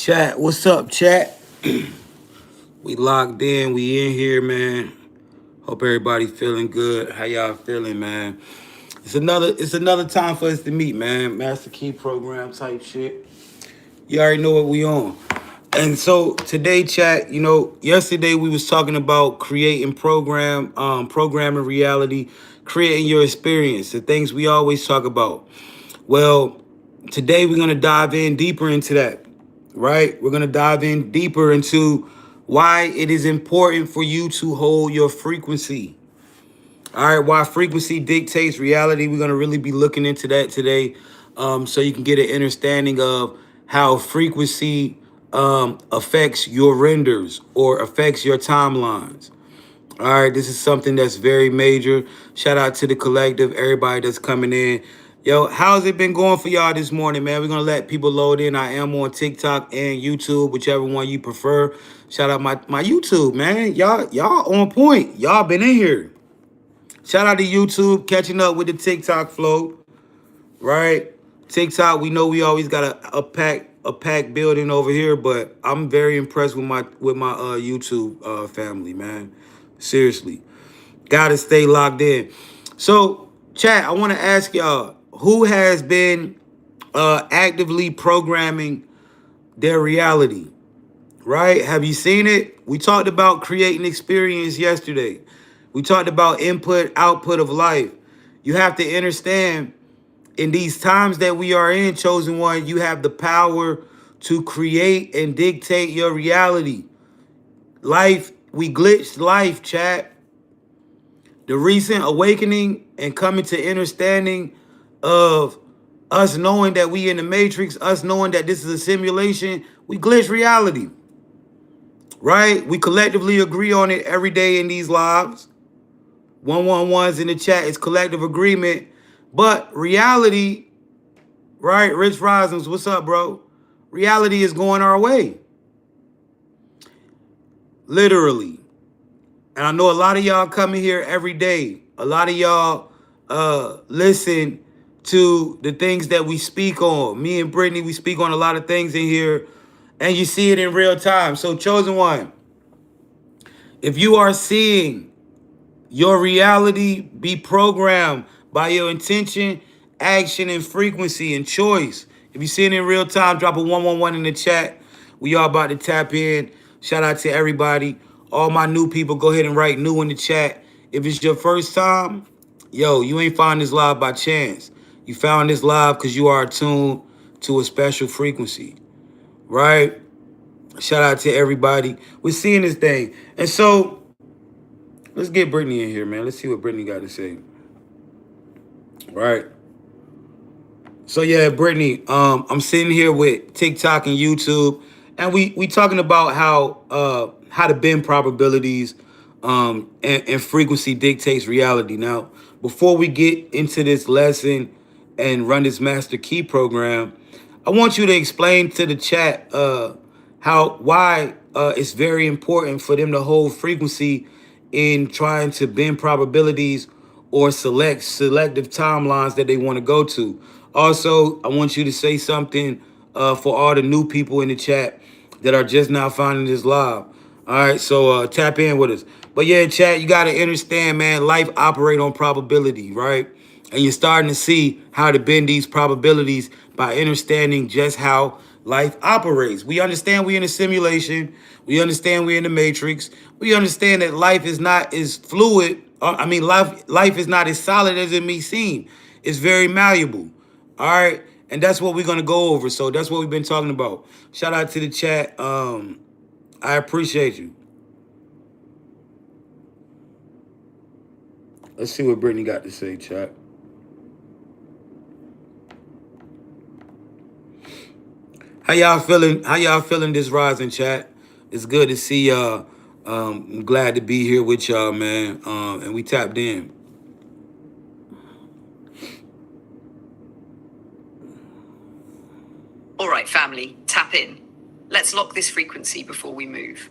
Chat, what's up, chat? We locked in, we in here, man. Hope everybody feeling good. How y'all feeling, man? It's another time for us to meet, man. Master Key Program type shit. You already know what we on. And so today, chat, yesterday we was talking about creating programming reality, creating your experience, the things we always talk about. Well, today we're gonna dive in deeper into that, right? We're gonna dive in deeper into why it is important for you to hold your frequency. All right, why frequency dictates reality. We're gonna really be looking into that today, so you can get an understanding of how frequency affects your renders or affects your timelines. All right, this is something that's very major. Shout out to the collective, everybody that's coming in. Yo, how's it been going for y'all this morning, man? We're gonna let people load in. I am on TikTok and YouTube, whichever one you prefer. Shout out my YouTube, man. Y'all on point. Y'all been in here. Shout out to YouTube, catching up with the TikTok flow, right? TikTok, we know we always got a pack building over here, but I'm very impressed with my YouTube family, man. Seriously. Gotta stay locked in. So, chat, I want to ask y'all, who has been actively programming their reality, right? Have you seen it? We talked about creating experience yesterday. We talked about input, output of life. You have to understand, in these times that we are in, chosen one, you have the power to create and dictate your reality. Life, we glitched life, chat. The recent awakening and coming to understanding of us knowing that we in the matrix, us knowing that this is a simulation, we glitch reality, right? We collectively agree on it every day in these lives. 111s in the chat is collective agreement, but reality, right? Rich Risings, what's up, bro? Reality is going our way, literally. And I know a lot of y'all coming here every day. A lot of y'all listen to the things that we speak on. Me and Brittany, we speak on a lot of things in here, and you see it in real time. So, chosen one, if you are seeing your reality be programmed by your intention, action, and frequency and choice, if you see it in real time, drop a 111 in the chat. We all about to tap in. Shout out to everybody. All my new people, go ahead and write new in the chat. If it's your first time, yo, you ain't found this live by chance. You found this live because you are attuned to a special frequency, right? Shout out to everybody. We're seeing this thing. And so, let's get Brittany in here, man. Let's see what Brittany got to say, right? So yeah, Brittany, I'm sitting here with TikTok and YouTube, and we talking about how to bend probabilities, and frequency dictates reality. Now, before we get into this lesson and run this Master Key program, I want you to explain to the chat why it's very important for them to hold frequency in trying to bend probabilities or select selective timelines that they want to go to. Also, I want you to say something for all the new people in the chat that are just now finding this live. All right, so tap in with us. But yeah, chat, you got to understand, man, life operate on probability, right? And you're starting to see how to bend these probabilities by understanding just how life operates. We understand we're in a simulation. We understand we're in the matrix. We understand that life is not as fluid. Life is not as solid as it may seem. It's very malleable. All right. And that's what we're going to go over. So that's what we've been talking about. Shout out to the chat. I appreciate you. Let's see what Brittany got to say, chat. How y'all feeling? How y'all feeling this rising, chat? It's good to see y'all. I'm glad to be here with y'all, man. And we tapped in. All right, family, tap in. Let's lock this frequency before we move.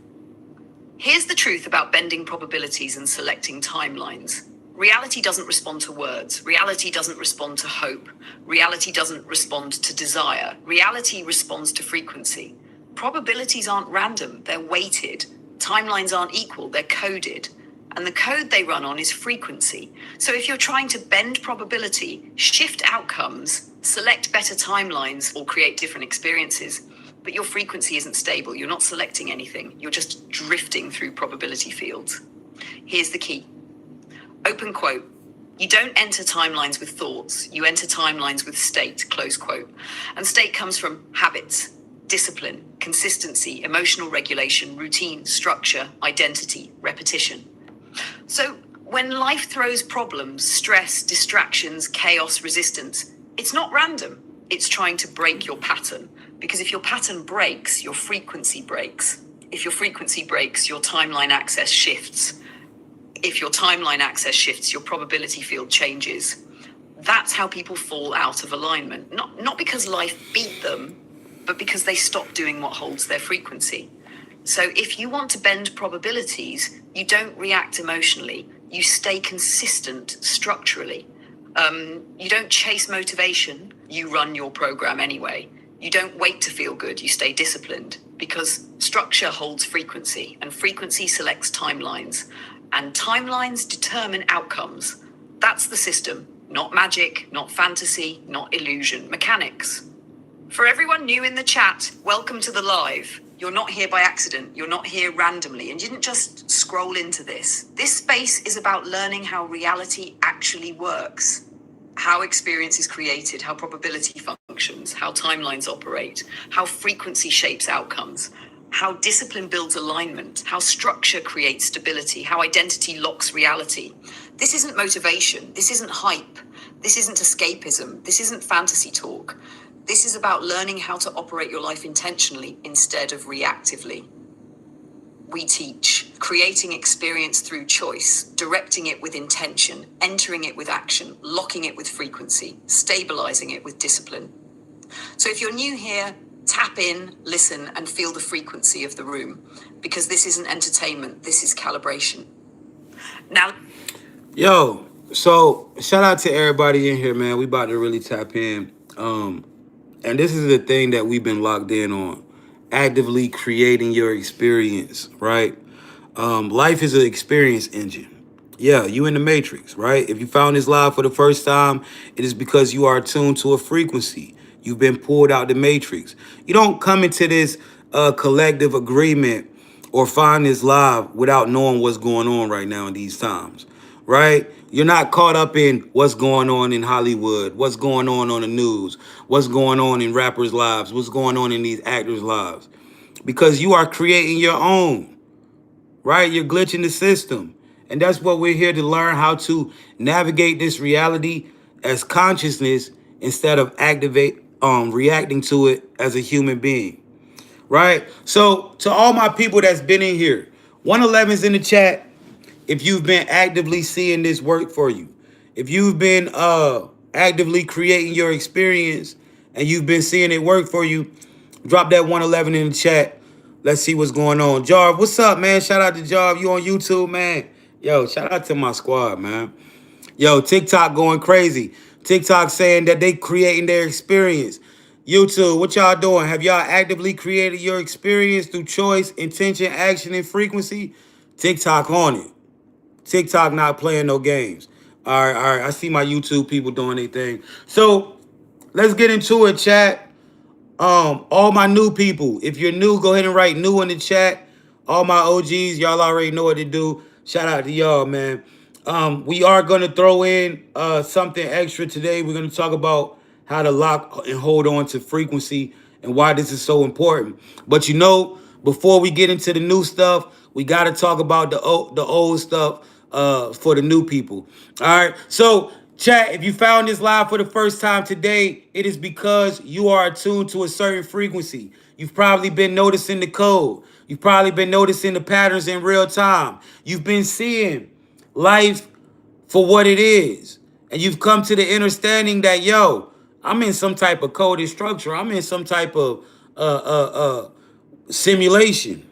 Here's the truth about bending probabilities and selecting timelines. Reality doesn't respond to words. Reality doesn't respond to hope. Reality doesn't respond to desire. Reality responds to frequency. Probabilities aren't random, they're weighted. Timelines aren't equal, they're coded. And the code they run on is frequency. So if you're trying to bend probability, shift outcomes, select better timelines, or create different experiences, but your frequency isn't stable, you're not selecting anything, you're just drifting through probability fields. Here's the key. Open quote. You don't enter timelines with thoughts, you enter timelines with state, close quote. And state comes from habits, discipline, consistency, emotional regulation, routine, structure, identity, repetition. So when life throws problems, stress, distractions, chaos, resistance, it's not random. It's trying to break your pattern. Because if your pattern breaks, your frequency breaks. If your frequency breaks, your timeline access shifts. If your timeline access shifts, your probability field changes. That's how people fall out of alignment. Not because life beat them, but because they stop doing what holds their frequency. So if you want to bend probabilities, you don't react emotionally. You stay consistent structurally. You don't chase motivation. You run your program anyway. You don't wait to feel good. You stay disciplined because structure holds frequency and frequency selects timelines and timelines determine outcomes. That's the system, not magic, not fantasy, not illusion, mechanics. For everyone new in the chat, welcome to the live. You're not here by accident. You're not here randomly, and you didn't just scroll into this. This space is about learning how reality actually works, how experience is created, how probability functions, how timelines operate, how frequency shapes outcomes, how discipline builds alignment, how structure creates stability, how identity locks reality. This isn't motivation. This isn't hype. This isn't escapism. This isn't fantasy talk. This is about learning how to operate your life intentionally instead of reactively. We teach creating experience through choice, directing it with intention, entering it with action, locking it with frequency, stabilizing it with discipline. So if you're new here, tap in, listen, and feel the frequency of the room, because this isn't entertainment, this is calibration. Now, Yo, so shout out to everybody in here, man. We about to really tap in. And this is the thing that we've been locked in on. Actively creating your experience, right? Life is an experience engine. Yeah, you in the matrix, right? If you found this live for the first time, it is because you are attuned to a frequency. You've been pulled out the matrix. You don't come into this collective agreement or find this live without knowing what's going on right now in these times, right? You're not caught up in what's going on in Hollywood, what's going on the news, what's going on in rappers' lives, what's going on in these actors' lives. Because you are creating your own, right? You're glitching the system. And that's what we're here to learn, how to navigate this reality as consciousness instead of reacting to it as a human being, right? So to all my people that's been in here, 111's in the chat. If you've been actively seeing this work for you, if you've been actively creating your experience and you've been seeing it work for you, drop that 111 in the chat. Let's see what's going on. Jarv, what's up, man? Shout out to Jarv. You on YouTube, man? Yo, shout out to my squad, man. Yo, TikTok going crazy. TikTok saying that they creating their experience. YouTube, what y'all doing? Have y'all actively created your experience through choice, intention, action, and frequency? TikTok on it. TikTok not playing no games. All right. I see my YouTube people doing their thing. So let's get into it, chat. All my new people, if you're new, go ahead and write new in the chat. All my OGs, y'all already know what to do. Shout out to y'all, man. We are gonna throw in something extra today. We're gonna talk about how to lock and hold on to frequency and why this is so important. But before we get into the new stuff, we gotta talk about the old stuff for the new people. All right. So chat, if you found this live for the first time today, it is because you are attuned to a certain frequency. You've probably been noticing the code. You've probably been noticing the patterns in real time. You've been seeing life for what it is. And you've come to the understanding that, yo, I'm in some type of coded structure. I'm in some type of simulation.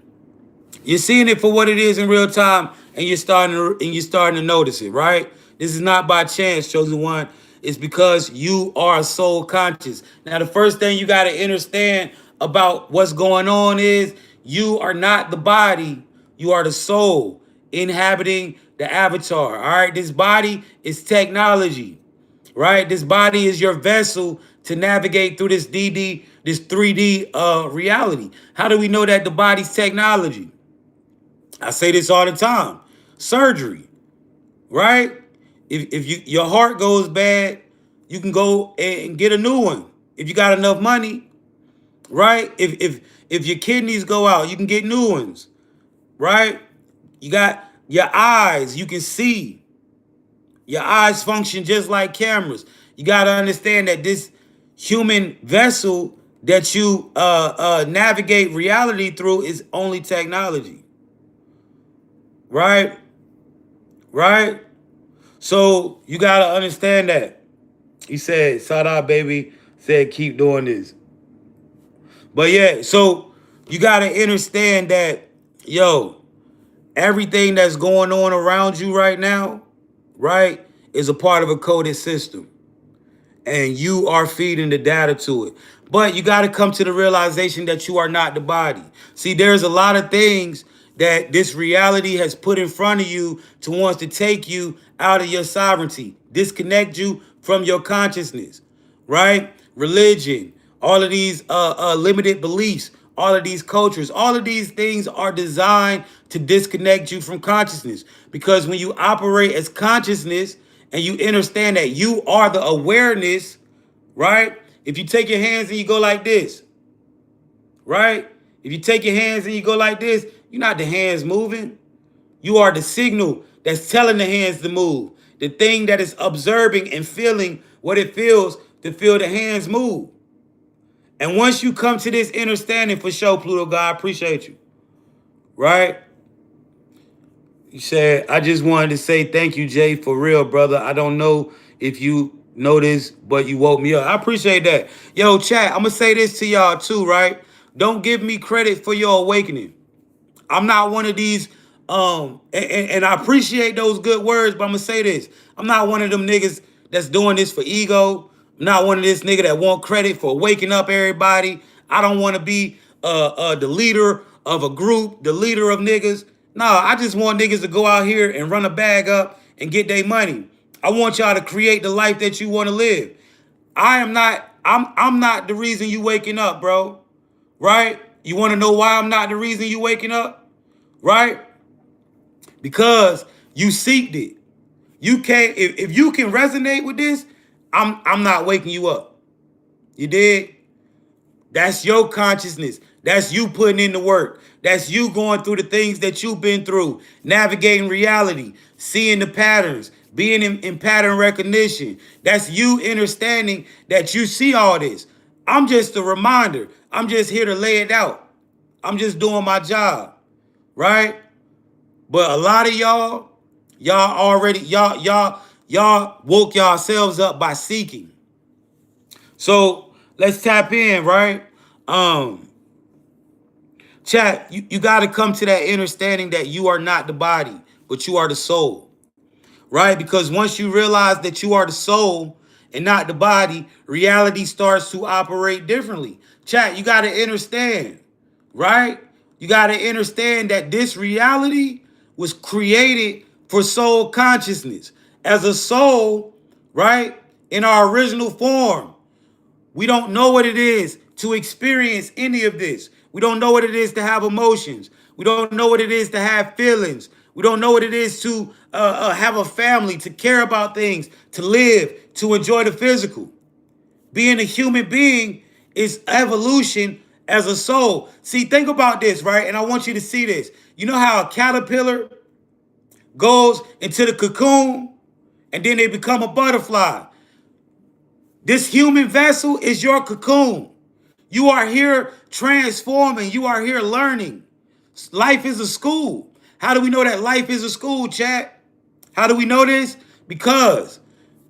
You're seeing it for what it is in real time, and you're starting to notice it, right? This is not by chance, chosen one. It's because you are soul conscious. Now, the first thing you got to understand about what's going on is you are not the body, you are the soul inhabiting the avatar. All right, this body is technology, right? This body is your vessel to navigate through this 3D reality. How do we know that the body's technology? I say this all the time. Surgery, right? If your heart goes bad, you can go and get a new one. If you got enough money, right? If your kidneys go out, you can get new ones, right? You got your eyes, you can see. Your eyes function just like cameras. You got to understand that this human vessel that you navigate reality through is only technology. Right? Right? So you got to understand that. He said, Sada baby said, keep doing this. But yeah, so you got to understand that, yo, everything that's going on around you right now, right, is a part of a coded system. And you are feeding the data to it. But you got to come to the realization that you are not the body. See, there's a lot of things that this reality has put in front of you to want to take you out of your sovereignty, disconnect you from your consciousness, right? Religion, all of these limited beliefs, all of these cultures, all of these things are designed to disconnect you from consciousness. Because when you operate as consciousness and you understand that you are the awareness, right? If you take your hands and you go like this, right? If you take your hands and you go like this, you're not the hands moving. You are the signal that's telling the hands to move. The thing that is observing and feeling what it feels to feel the hands move. And once you come to this understanding, for sure, Pluto God, I appreciate you. Right? You said, I just wanted to say thank you, Jay, for real, brother. I don't know if you know this, but you woke me up. I appreciate that. Yo, chat, I'm going to say this to y'all too, right? Don't give me credit for your awakening. I'm not one of these, and I appreciate those good words, but I'm going to say this. I'm not one of them niggas that's doing this for ego. I'm not one of this nigga that want credit for waking up everybody. I don't want to be the leader of a group, the leader of niggas. No, I just want niggas to go out here and run a bag up and get their money. I want y'all to create the life that you want to live. I'm not the reason you waking up, bro. Right? You want to know why I'm not the reason you waking up? Right? Because you seeked it. You can't, if you can resonate with this, I'm not waking you up. You did? That's your consciousness. That's you putting in the work. That's you going through the things that you've been through, navigating reality, seeing the patterns, being in pattern recognition. That's you understanding that you see all this. I'm just a reminder. I'm just here to lay it out. I'm just doing my job, right? But a lot of y'all woke yourselves up by seeking. So let's tap in, right? Chat, you got to come to that understanding that you are not the body, but you are the soul, right? Because once you realize that you are the soul and not the body, reality starts to operate differently. Chat, you got to understand, right? You got to understand that this reality was created for soul consciousness. As a soul, right, in our original form, we don't know what it is to experience any of this. We don't know what it is to have emotions. We don't know what it is to have feelings. We don't know what it is to have a family, to care about things, to live, to enjoy the physical. Being a human being is evolution as a soul. See, think about this, right? And I want you to see this. You know how a caterpillar goes into the cocoon and then they become a butterfly? This human vessel is your cocoon. You are here transforming. You are here learning. Life is a school. How do we know that life is a school, chat? How do we know this? Because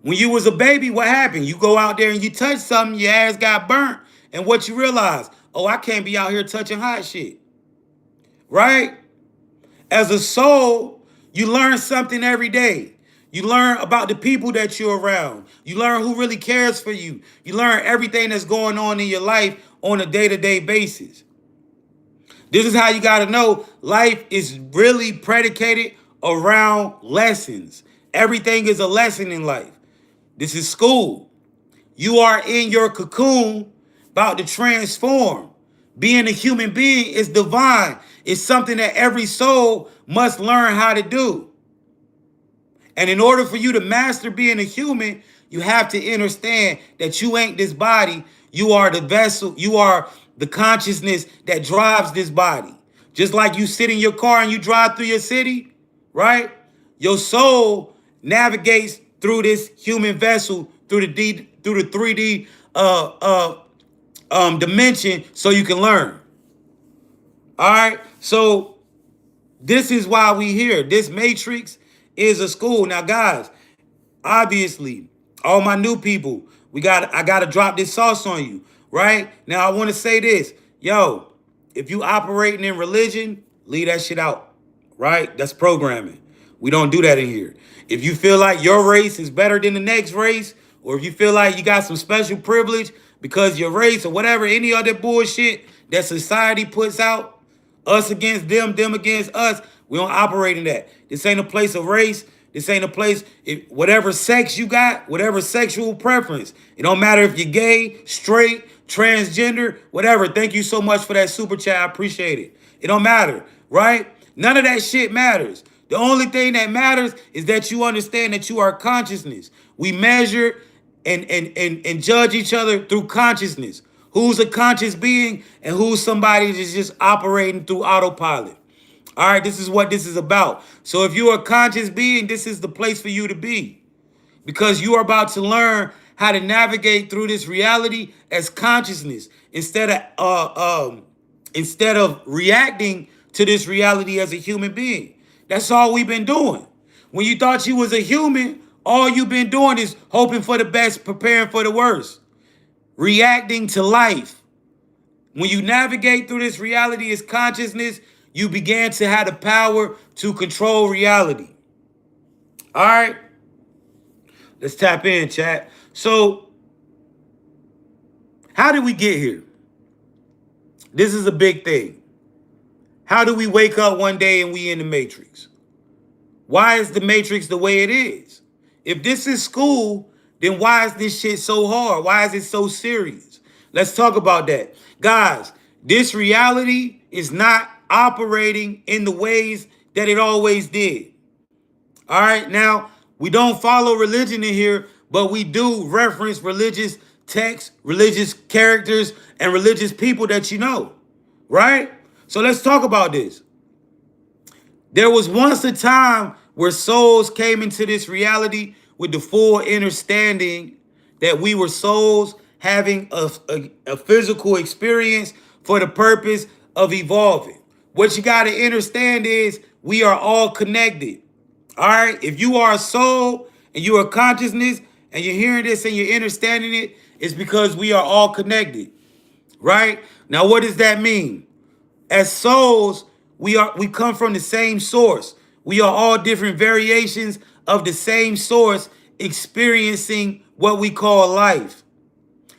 when you was a baby, what happened? You go out there and you touch something, your ass got burnt. And what you realize, oh, I can't be out here touching hot shit. Right? As a soul, you learn something every day. You learn about the people that you're around. You learn who really cares for you. You learn everything that's going on in your life on a day-to-day basis. This is how you got to know life is really predicated around lessons. Everything is a lesson in life. This is school. You are in your cocoon about to transform. Being a human being is divine. It's something that every soul must learn how to do. And in order for you to master being a human, you have to understand that you ain't this body. You are the vessel. You are the consciousness that drives this body. Just like you sit in your car and you drive through your city, right? Your soul navigates through this human vessel through the 3D dimension so you can learn. All right. So this is why we here. This matrix is a school. Now, guys, obviously, all my new people, I gotta drop this sauce on you, right? Now, I want to say this. Yo, if you operating in religion, leave that shit out, right? That's programming. We don't do that in here. If you feel like your race is better than the next race, or if you feel like you got some special privilege because your race or whatever, any other bullshit that society puts out, us against them, them against us, we don't operate in that. This ain't a place of race. This ain't a place, whatever sex you got, whatever sexual preference. It don't matter if you're gay, straight, transgender, whatever. Thank you so much for that super chat. I appreciate it. It don't matter, right? None of that shit matters. The only thing that matters is that you understand that you are consciousness. We measure and judge each other through consciousness. Who's a conscious being and who's somebody that's just operating through autopilot. All right, this is what this is about. So if you're a conscious being, this is the place for you to be. Because you are about to learn how to navigate through this reality as consciousness instead of reacting to this reality as a human being. That's all we've been doing. When you thought you was a human, all you've been doing is hoping for the best, preparing for the worst, reacting to life. When you navigate through this reality as consciousness, you began to have the power to control reality. All right? Let's tap in, chat. So, how did we get here? This is a big thing. How do we wake up one day and we in the Matrix? Why is the Matrix the way it is? If this is school, then why is this shit so hard? Why is it so serious? Let's talk about that. Guys, this reality is not operating in the ways that it always did. All right, now, we don't follow religion in here, but we do reference religious texts, religious characters, and religious people that you know, right? So let's talk about this. There was once a time where souls came into this reality with the full understanding that we were souls having a physical experience for the purpose of evolving. What you got to understand is we are all connected. All right. If you are a soul and you are consciousness and you're hearing this and you're understanding it, it's because we are all connected. Right? Now, what does that mean? As souls, we come from the same source. We are all different variations of the same source experiencing what we call life.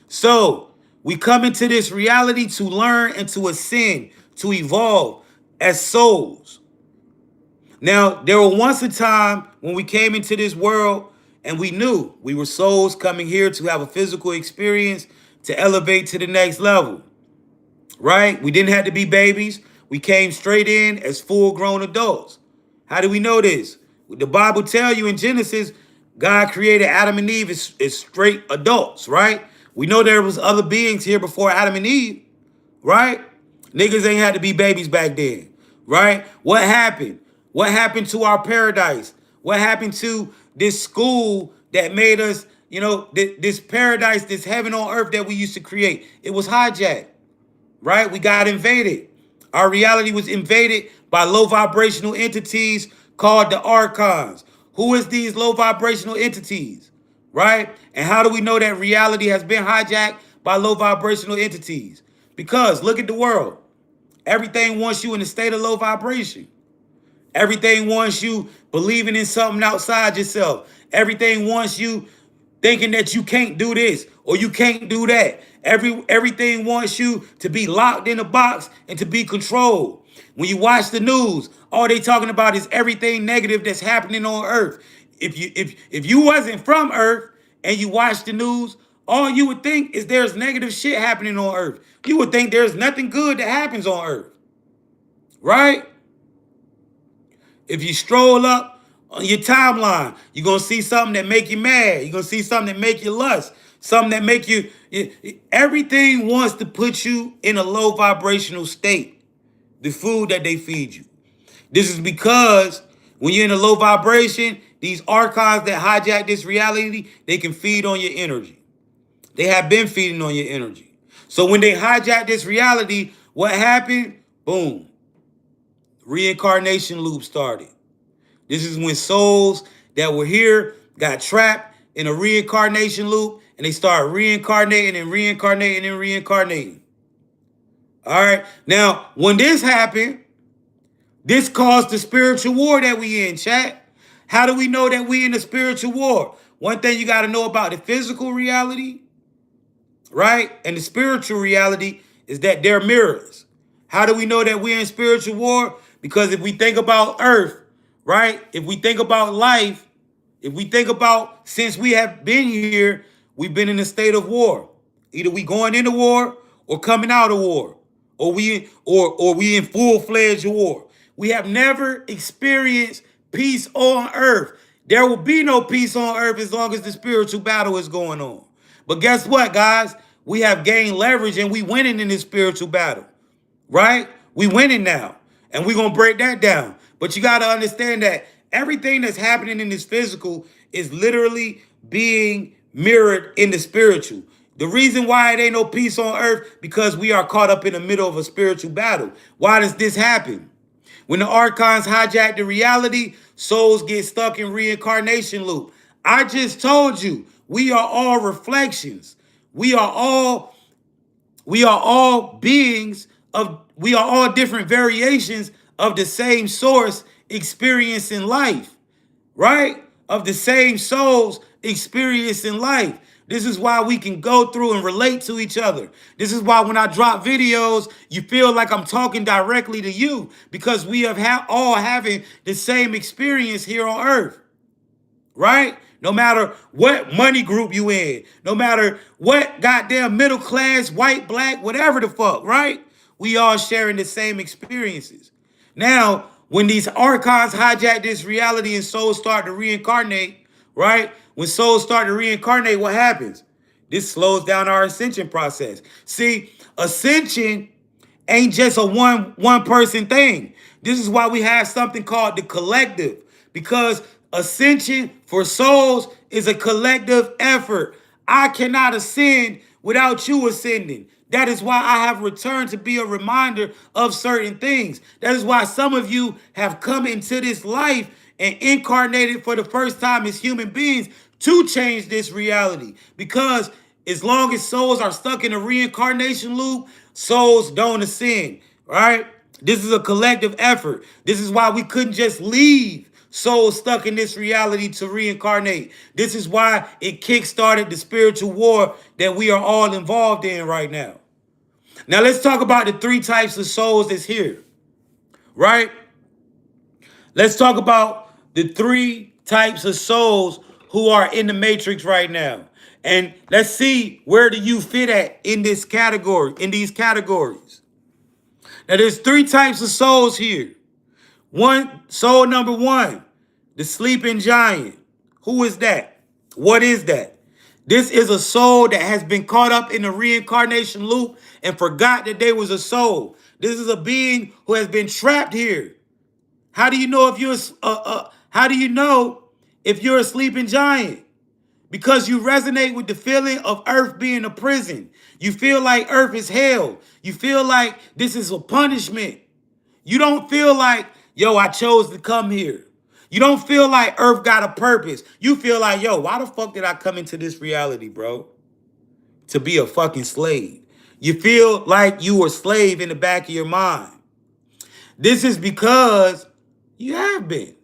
So we come into this reality to learn and to ascend, to evolve as souls. Now, there was once a time when we came into this world and we knew we were souls coming here to have a physical experience to elevate to the next level, right? We didn't have to be babies. We came straight in as full-grown adults. How do we know this? The Bible tells you in Genesis, God created Adam and Eve as straight adults, right? We know there was other beings here before Adam and Eve, right? Niggas ain't had to be babies back then, right? What happened? What happened to our paradise? What happened to this school that made us, this paradise, this heaven on earth that we used to create? It was hijacked, right? We got invaded. Our reality was invaded by low vibrational entities called the archons. Who is these low vibrational entities, right? And how do we know that reality has been hijacked by low vibrational entities? Because look at the world. Everything wants you in a state of low vibration. Everything wants you believing in something outside yourself. Everything wants you thinking that you can't do this or you can't do that. Everything wants you to be locked in a box and to be controlled. When you watch the news, all they talking about is everything negative that's happening on Earth. If you wasn't from Earth and you watch the news, all you would think is there's negative shit happening on Earth. You would think there's nothing good that happens on Earth, right? If you stroll up on your timeline, you're going to see something that make you mad. You're going to see something that make you lust. Something that make you... Everything wants to put you in a low vibrational state. The food that they feed you. This is because when you're in a low vibration, these archons that hijack this reality, they can feed on your energy. They have been feeding on your energy. So when they hijack this reality, what happened? Boom. Reincarnation loop started. This is when souls that were here got trapped in a reincarnation loop and they started reincarnating and reincarnating and reincarnating. All right. Now, when this happened, this caused the spiritual war that we in, chat. How do we know that we in the spiritual war? One thing you got to know about the physical reality, right? And the spiritual reality is that they're mirrors. How do we know that we're in spiritual war? Because if we think about Earth, right? If we think about life, if we think about since we have been here, we've been in a state of war. Either we going into war or coming out of war, or we in full-fledged war. We have never experienced peace on Earth. There will be no peace on Earth as long as the spiritual battle is going on. But guess what, guys? We have gained leverage and we winning in this spiritual battle, right? We winning now, and we're going to break that down. But you got to understand that everything that's happening in this physical is literally being mirrored in the spiritual. The reason why it ain't no peace on Earth, because we are caught up in the middle of a spiritual battle. Why does this happen? When the archons hijack the reality, souls get stuck in reincarnation loop. I just told you, we are all reflections. We are all beings of, we are all different variations of the same source experiencing life, right? Of the same souls experiencing life. This is why we can go through and relate to each other. This is why when I drop videos, you feel like I'm talking directly to you, because we have all having the same experience here on Earth, right? No matter what money group you in, no matter what goddamn middle class, white, black, whatever the fuck, right? We all sharing the same experiences. Now, when these archons hijack this reality and souls start to reincarnate, right? When souls start to reincarnate, what happens? This slows down our ascension process. See, ascension ain't just a one person thing. This is why we have something called the collective, because ascension for souls is a collective effort. I cannot ascend without you ascending. That is why I have returned to be a reminder of certain things. That is why some of you have come into this life and incarnated for the first time as human beings to change this reality. Because as long as souls are stuck in a reincarnation loop, souls don't ascend, right? This is a collective effort. This is why we couldn't just leave souls stuck in this reality to reincarnate. This is why it kickstarted the spiritual war that we are all involved in right now. Now let's talk about the three types of souls that's here, right? Let's talk about the three types of souls who are in the matrix right now. And let's see, where do you fit at in this category, in these categories? Now there's three types of souls here. Soul number one, the sleeping giant. Who is that? What is that? This is a soul that has been caught up in the reincarnation loop and forgot that they was a soul. This is a being who has been trapped here. How do you know if you're a sleeping giant? Because you resonate with the feeling of Earth being a prison. You feel like Earth is hell. You feel like this is a punishment. You don't feel like, yo, I chose to come here. You don't feel like Earth got a purpose. You feel like, yo, why the fuck did I come into this reality, bro? To be a fucking slave. You feel like you were a slave in the back of your mind. This is because you have been.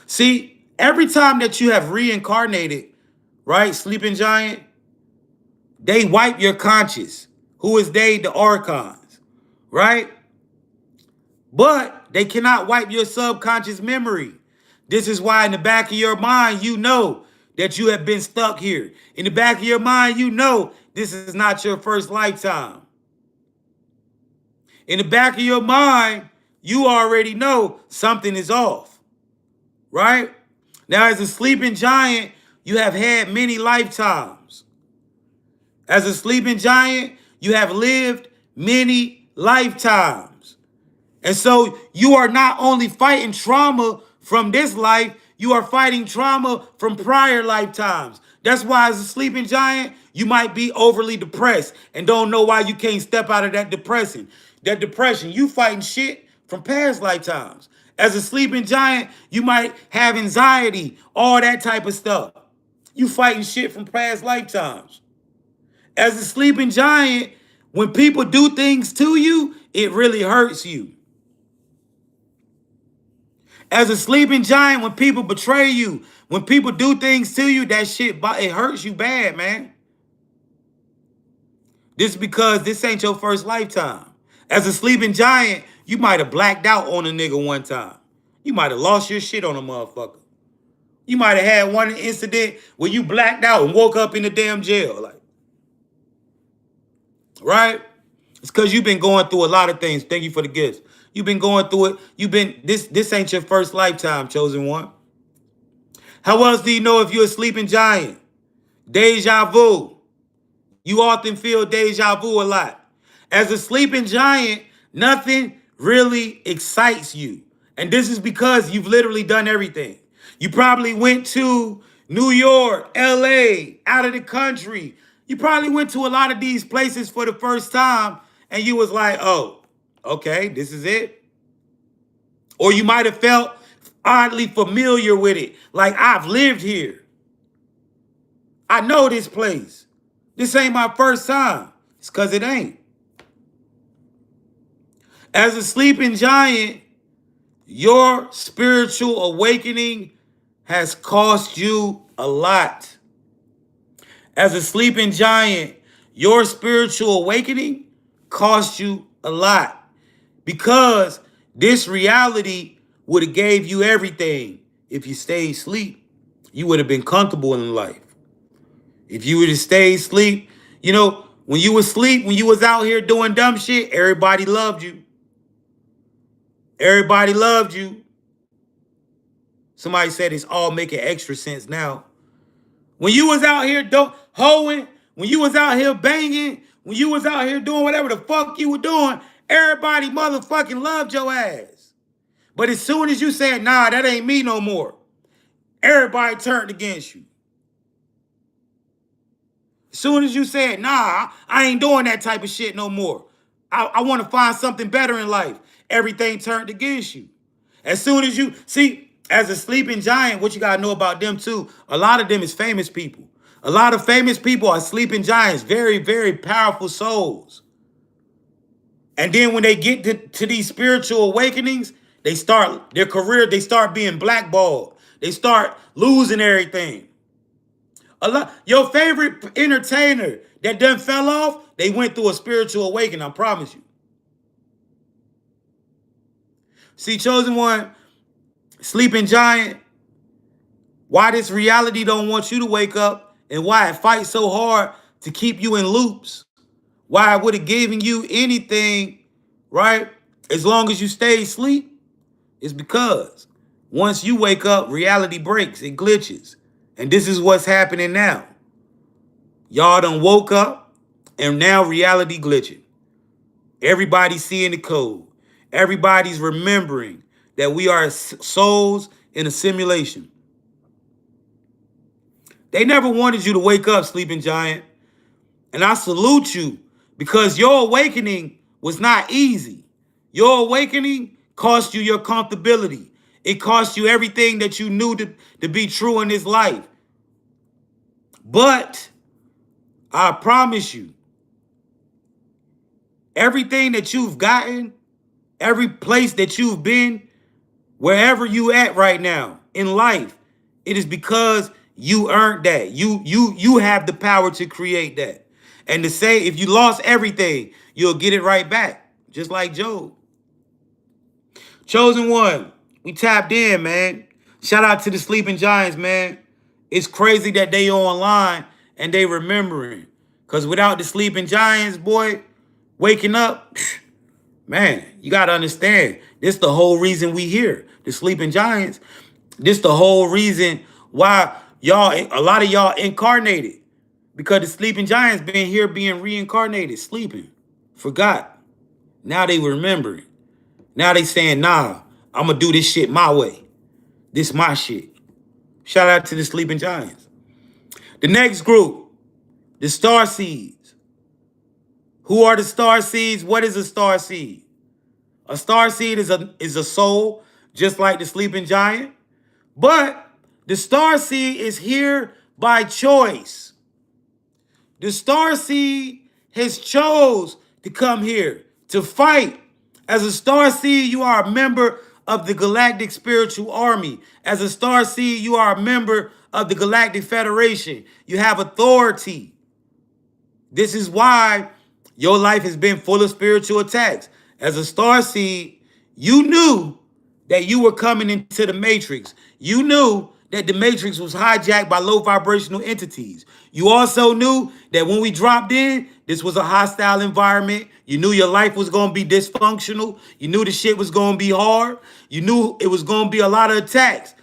See, every time that you have reincarnated, right? Sleeping giant. They wipe your conscious. Who is they? The archons, right? But they cannot wipe your subconscious memory. This is why in the back of your mind, you know that you have been stuck here. In the back of your mind, you know this is not your first lifetime. In the back of your mind, you already know something is off, right? Now, as a sleeping giant, you have had many lifetimes. As a sleeping giant, you have lived many lifetimes. And so you are not only fighting trauma from this life, you are fighting trauma from prior lifetimes. That's why as a sleeping giant, you might be overly depressed and don't know why you can't step out of that depression. That depression, you fighting shit from past lifetimes. As a sleeping giant, you might have anxiety, all that type of stuff. You fighting shit from past lifetimes. As a sleeping giant, when people do things to you, it really hurts you. As a sleeping giant, when people betray you, when people do things to you, that shit, it hurts you bad, man. This is because this ain't your first lifetime. As a sleeping giant, you might have blacked out on a nigga one time. You might have lost your shit on a motherfucker. You might have had one incident where you blacked out and woke up in the damn jail. Like, right? It's because you've been going through a lot of things. Thank you for the gifts. You've been going through it. This ain't your first lifetime, chosen one. How else do you know if you're a sleeping giant? Deja vu. You often feel deja vu a lot. As a sleeping giant, nothing really excites you. And this is because you've literally done everything. You probably went to New York, LA, out of the country. You probably went to a lot of these places for the first time and you was like, oh, okay, this is it. Or you might have felt oddly familiar with it. Like, I've lived here. I know this place. This ain't my first time. It's because it ain't. As a sleeping giant, your spiritual awakening has cost you a lot. As a sleeping giant, your spiritual awakening cost you a lot. Because this reality would have gave you everything. If you stayed asleep, you would have been comfortable in life. If you would have stayed asleep, you know, when you was asleep, when you was out here doing dumb shit, everybody loved you. Everybody loved you. Somebody said it's all making extra sense now. When you was out here hoeing, when you was out here banging, when you was out here doing whatever the fuck you were doing, everybody motherfucking loved your ass. But as soon as you said, nah, that ain't me no more, everybody turned against you. As soon as you said, nah, I ain't doing that type of shit no more. I want to find something better in life. Everything turned against you. As soon as you, see, as a sleeping giant, what you got to know about them too, a lot of them is famous people. A lot of famous people are sleeping giants, very, very powerful souls. And then when they get to these spiritual awakenings, they start their career, they start being blackballed. They start losing everything. Your favorite entertainer that done fell off, they went through a spiritual awakening, I promise you. See, chosen one, sleeping giant, why this reality don't want you to wake up and why it fights so hard to keep you in loops, why it would have given you anything, right, as long as you stay asleep, is because once you wake up, reality breaks, it glitches. And this is what's happening now. Y'all done woke up and now reality glitching. Everybody's seeing the code. Everybody's remembering that we are souls in a simulation. They never wanted you to wake up, sleeping giant. And I salute you because your awakening was not easy. Your awakening cost you your comfortability. It cost you everything that you knew to be true in this life. But I promise you, everything that you've gotten, every place that you've been, wherever you at right now in life, it is because You earned that. You have the power to create that. And to say if you lost everything, you'll get it right back. Just like Job. Chosen one. We tapped in, man. Shout out to the Sleeping Giants, man. It's crazy that they online and they remembering. Because without the Sleeping Giants, boy, waking up, man, you got to understand. This the whole reason we here. The Sleeping Giants. This the whole reason why y'all, a lot of y'all incarnated. Because the Sleeping Giants been here being reincarnated, sleeping. Forgot. Now they remembering. Now they saying, nah, I'm going to do this shit my way. This my shit. Shout out to the Sleeping Giants. The next group, the Star Seeds. Who are the Star Seeds? What is a Star Seed? A Star Seed is a soul, just like the Sleeping Giant. But the Star Seed is here by choice. The Star Seed has chose to come here to fight. As a Star Seed, you are a member of the Galactic Spiritual Army. As a Star Seed, you are a member of the Galactic Federation. You have authority. This is why your life has been full of spiritual attacks. As a Star Seed, you knew that you were coming into the Matrix. You knew that the Matrix was hijacked by low vibrational entities. You also knew that when we dropped in, this was a hostile environment. You knew your life was going to be dysfunctional. You knew the shit was going to be hard. You knew it was going to be a lot of attacks.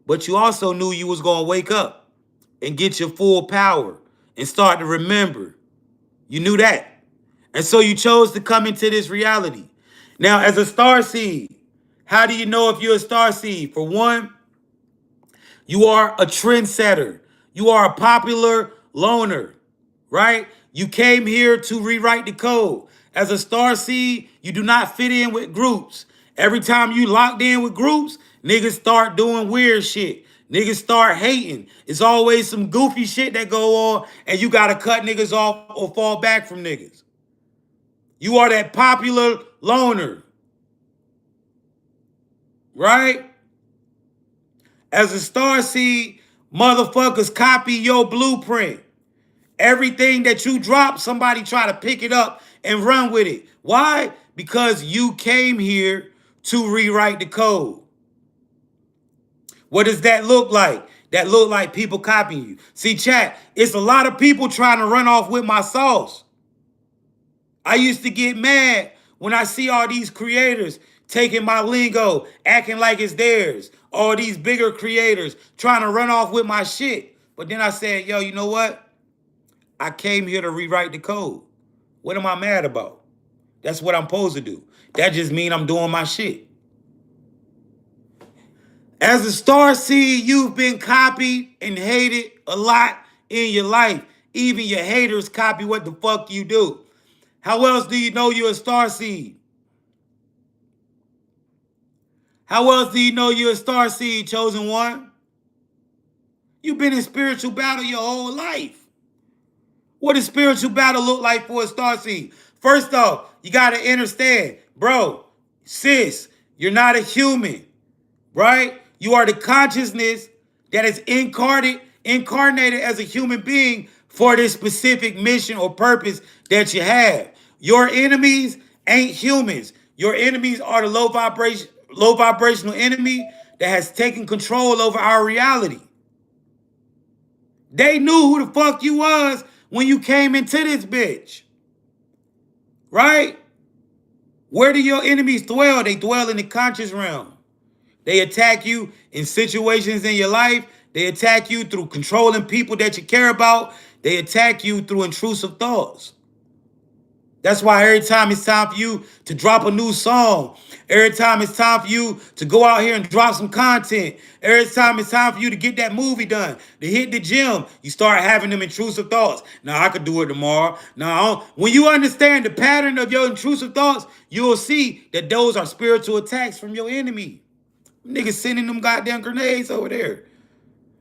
But you also knew you was going to wake up and get your full power and start to remember. You knew that. And so you chose to come into this reality. Now, as a Star Seed, how do you know if you're a Star Seed? For one, you are a trendsetter. You are a popular loner, right? You came here to rewrite the code. As a Star Seed, you do not fit in with groups. Every time you locked in with groups, niggas start doing weird shit. Niggas start hating. It's always some goofy shit that go on, and you gotta cut niggas off or fall back from niggas. You are that popular loner, right? As a Star Seed, motherfuckers copy your blueprint. Everything that you drop, somebody try to pick it up and run with it. Why? Because you came here to rewrite the code. What does that look like? That look like people copying you. See, chat, it's a lot of people trying to run off with my sauce. I used to get mad when I see all these creators taking my lingo, acting like it's theirs. All these bigger creators trying to run off with my shit. But then I said, yo, you know what? I came here to rewrite the code. What am I mad about? That's what I'm supposed to do. That just means I'm doing my shit. As a Star Seed, you've been copied and hated a lot in your life. Even your haters copy what the fuck you do. How else do you know you're a Star Seed? How else do you know you're a Star Seed, chosen one? You've been in spiritual battle your whole life. What does spiritual battle look like for a Star Seed? First off, you got to understand, bro, sis, you're not a human, right? You are the consciousness that is incarnated as a human being for this specific mission or purpose that you have. Your enemies ain't humans. Your enemies are the low vibrational enemy that has taken control over our reality. They knew who the fuck you was when you came into this bitch. Right? Where do your enemies dwell? They dwell in the conscious realm. They attack you in situations in your life. They attack you through controlling people that you care about. They attack you through intrusive thoughts. That's why every time it's time for you to drop a new song, every time it's time for you to go out here and drop some content, every time it's time for you to get that movie done, to hit the gym, you start having them intrusive thoughts. Now, I could do it tomorrow. Now, when you understand the pattern of your intrusive thoughts, you'll see that those are spiritual attacks from your enemy. Niggas sending them goddamn grenades over there.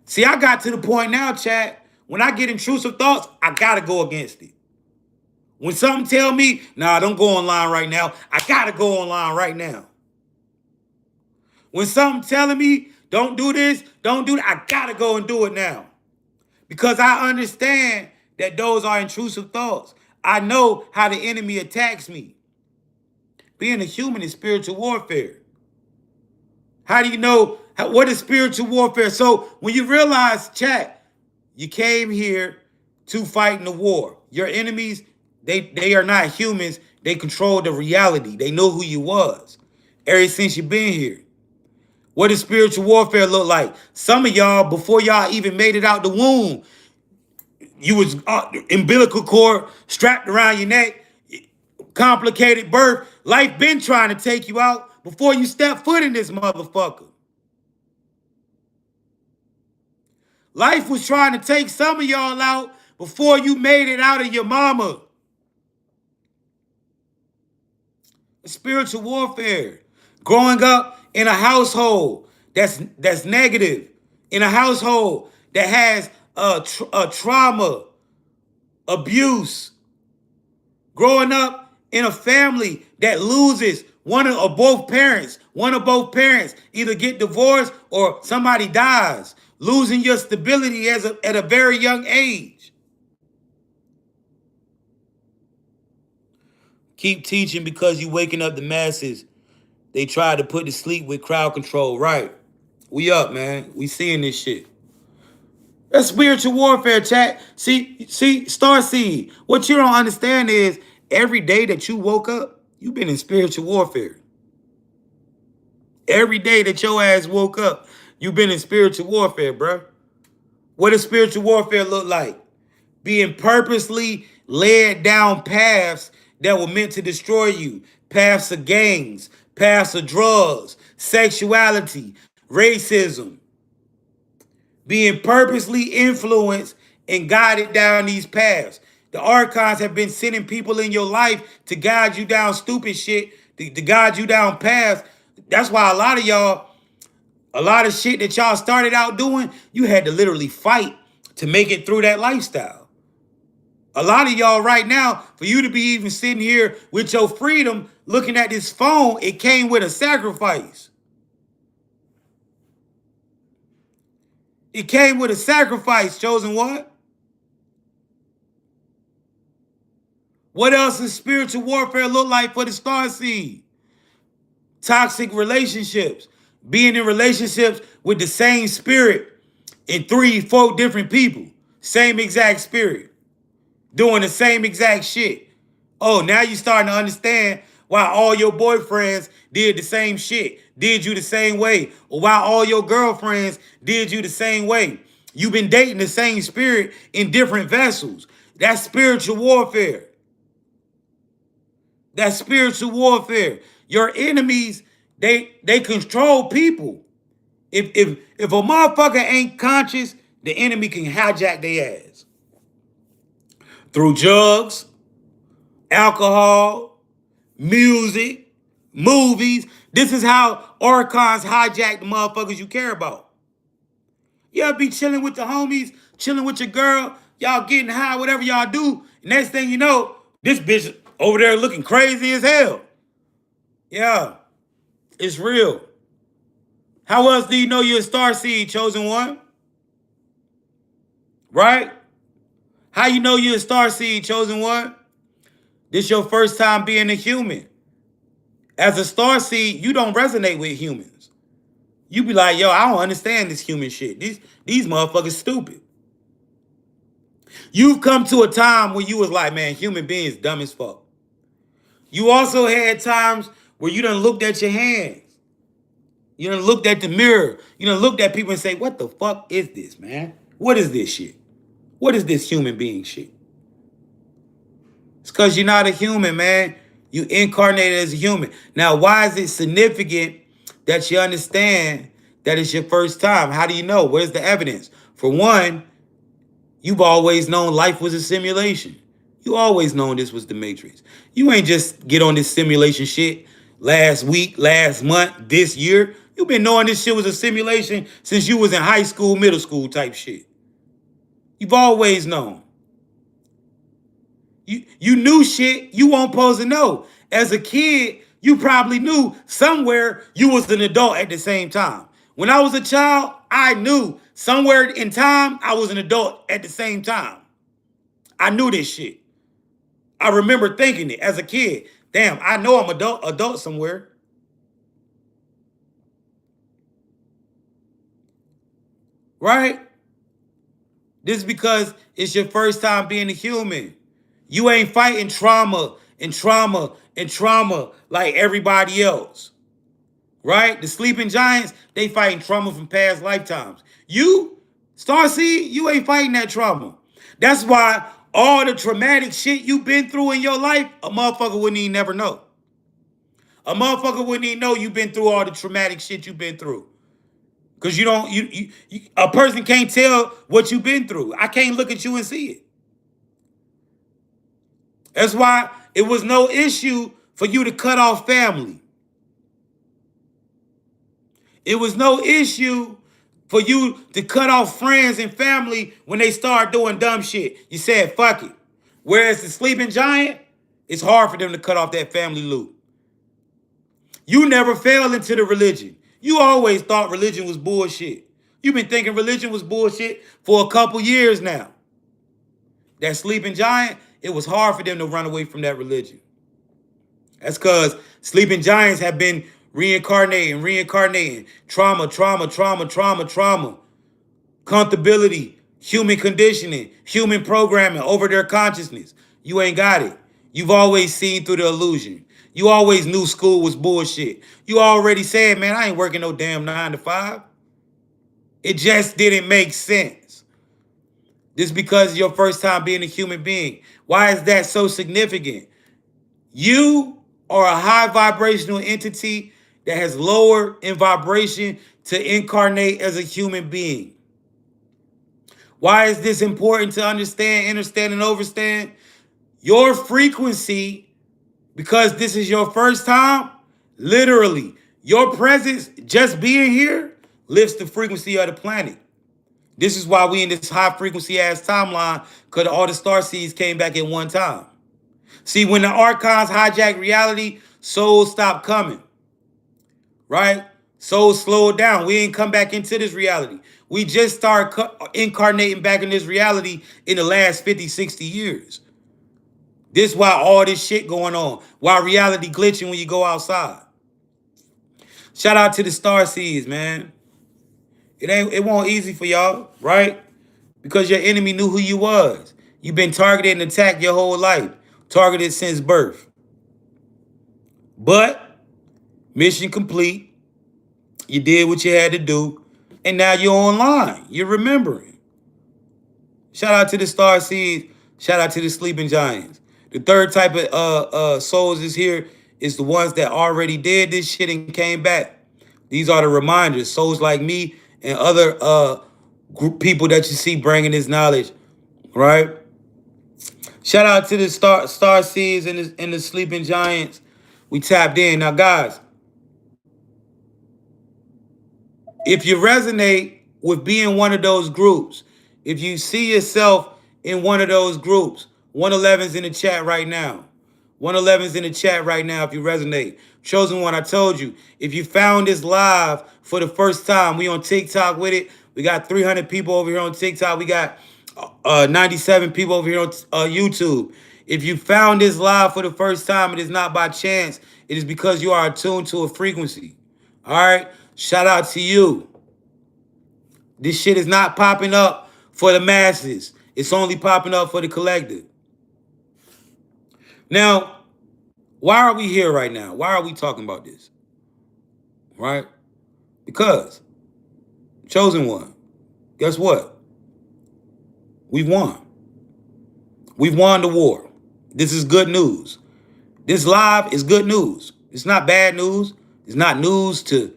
See, I got to the point now, chat, when I get intrusive thoughts, I gotta go against it. When something tell me, nah, don't go online right now, I gotta go online right now. When something telling me, don't do this, don't do that, I gotta go and do it now. Because I understand that those are intrusive thoughts. I know how the enemy attacks me. Being a human is spiritual warfare. How do you know what is spiritual warfare? So when you realize, chat, you came here to fight in the war. Your enemies, they are not humans. They control the reality. They know who you was ever since you've been here. What does spiritual warfare look like? Some of y'all, before y'all even made it out the womb, you was umbilical cord strapped around your neck, complicated birth. Life been trying to take you out before you step foot in this motherfucker. Life was trying to take some of y'all out before you made it out of your mama. Spiritual warfare. Growing up in a household that's negative, in a household that has a trauma, abuse. Growing up in a family that loses one or both parents. One or both parents either get divorced or somebody dies. Losing your stability at a very young age. Keep teaching because you waking up the masses. They try to put to sleep with crowd control. Right. We up, man. We seeing this shit. That's spiritual warfare, chat. See, Starseed. What you don't understand is every day that you woke up, you've been in spiritual warfare. Every day that your ass woke up, you've been in spiritual warfare, bro. What does spiritual warfare look like? Being purposely led down paths that were meant to destroy you. Paths of gangs, paths of drugs, sexuality, racism. Being purposely influenced and guided down these paths. The archons have been sending people in your life to guide you down stupid shit, to guide you down paths. That's why a lot of y'all, a lot of shit that y'all started out doing, you had to literally fight to make it through that lifestyle. A lot of y'all right now, for you to be even sitting here with your freedom, looking at this phone, it came with a sacrifice. It came with a sacrifice, chosen one. What else does spiritual warfare look like for the Starseed? Toxic relationships. Being in relationships with the same spirit in 3, 4 different people. Same exact spirit. Doing the same exact shit. Oh, now you starting to understand why all your boyfriends did the same shit, did you the same way, or why all your girlfriends did you the same way. You've been dating the same spirit in different vessels. That's spiritual warfare. That's spiritual warfare. Your enemies, they control people. If a motherfucker ain't conscious, the enemy can hijack their ass. Through drugs, alcohol, music, movies. This is how archons hijack the motherfuckers you care about. You ever be chilling with the homies, chilling with your girl, y'all getting high, whatever y'all do. Next thing you know, this bitch over there looking crazy as hell. Yeah, it's real. How else do you know you're a Starseed, chosen one? Right? How you know you're a Starseed, chosen one? This your first time being a human. As a Starseed, you don't resonate with humans. You be like, yo, I don't understand this human shit. These motherfuckers stupid. You've come to a time where you was like, man, human beings dumb as fuck. You also had times where you done looked at your hands. You done looked at the mirror. You done looked at people and say, what the fuck is this, man? What is this shit? What is this human being shit? It's because you're not a human, man. You incarnated as a human. Now, why is it significant that you understand that it's your first time? How do you know? Where's the evidence? For one, you've always known life was a simulation. You always known this was the Matrix. You ain't just get on this simulation shit last week, last month, this year. You've been knowing this shit was a simulation since you was in high school, middle school type shit. You've always known. You knew shit you weren't supposed to know. As a kid, you probably knew somewhere you was an adult at the same time. When I was a child, I knew somewhere in time I was an adult at the same time. I knew this shit. I remember thinking it as a kid. Damn, I know I'm adult somewhere. Right? This is because it's your first time being a human. You ain't fighting trauma and trauma and trauma like everybody else. Right? The sleeping giants, they fighting trauma from past lifetimes. You, Starseed, you ain't fighting that trauma. That's why all the traumatic shit you've been through in your life, a motherfucker wouldn't even never know. A motherfucker wouldn't even know you've been through all the traumatic shit you've been through. Because a person can't tell what you've been through. I can't look at you and see it. That's why it was no issue for you to cut off family. It was no issue for you to cut off friends and family when they start doing dumb shit. You said, fuck it. Whereas the sleeping giant, it's hard for them to cut off that family loop. You never fell into the religion. You always thought religion was bullshit. You've been thinking religion was bullshit for a couple years now. That sleeping giant, it was hard for them to run away from that religion. That's because sleeping giants have been reincarnating. Trauma. Comfortability, human conditioning, human programming over their consciousness. You ain't got it. You've always seen through the illusion. You always knew school was bullshit. You already said, man, I ain't working no damn 9 to 5. It just didn't make sense. This is because your first time being a human being. Why is that so significant? You are a high vibrational entity that has lower in vibration to incarnate as a human being. Why is this important to understand, understand, and overstand? Your frequency, because this is your first time, literally, your presence, just being here, lifts the frequency of the planet. This is why we in this high frequency ass timeline, because all the star seeds came back at one time. See, when the archons hijack reality, souls stop coming. Right? Souls slowed down. We ain't come back into this reality. We just start incarnating back in this reality in the last 50, 60 years. This is why all this shit going on. Why reality glitching when you go outside. Shout out to the star seeds, man. It won't easy for y'all, right? Because your enemy knew who you was. You've been targeted and attacked your whole life. Targeted since birth. But mission complete. You did what you had to do. And now you're online. You're remembering. Shout out to the star seeds. Shout out to the sleeping giants. The third type of souls is here is the ones that already did this shit and came back. These are the reminders. Souls like me and other people that you see bringing this knowledge, right? Shout out to the star seeds and the sleeping giants. We tapped in. Now, guys, if you resonate with being one of those groups, if you see yourself in one of those groups, 111's in the chat right now. 111's in the chat right now if you resonate. Chosen One, I told you, if you found this live for the first time, we on TikTok with it. We got 300 people over here on TikTok. We got 97 people over here on YouTube. If you found this live for the first time, it is not by chance. It is because you are attuned to a frequency. All right? Shout out to you. This shit is not popping up for the masses. It's only popping up for the collective. Now, why are we here right now? Why are we talking about this? Right? Because, Chosen One, guess what? We've won. We've won the war. This is good news. This live is good news. It's not bad news. It's not news to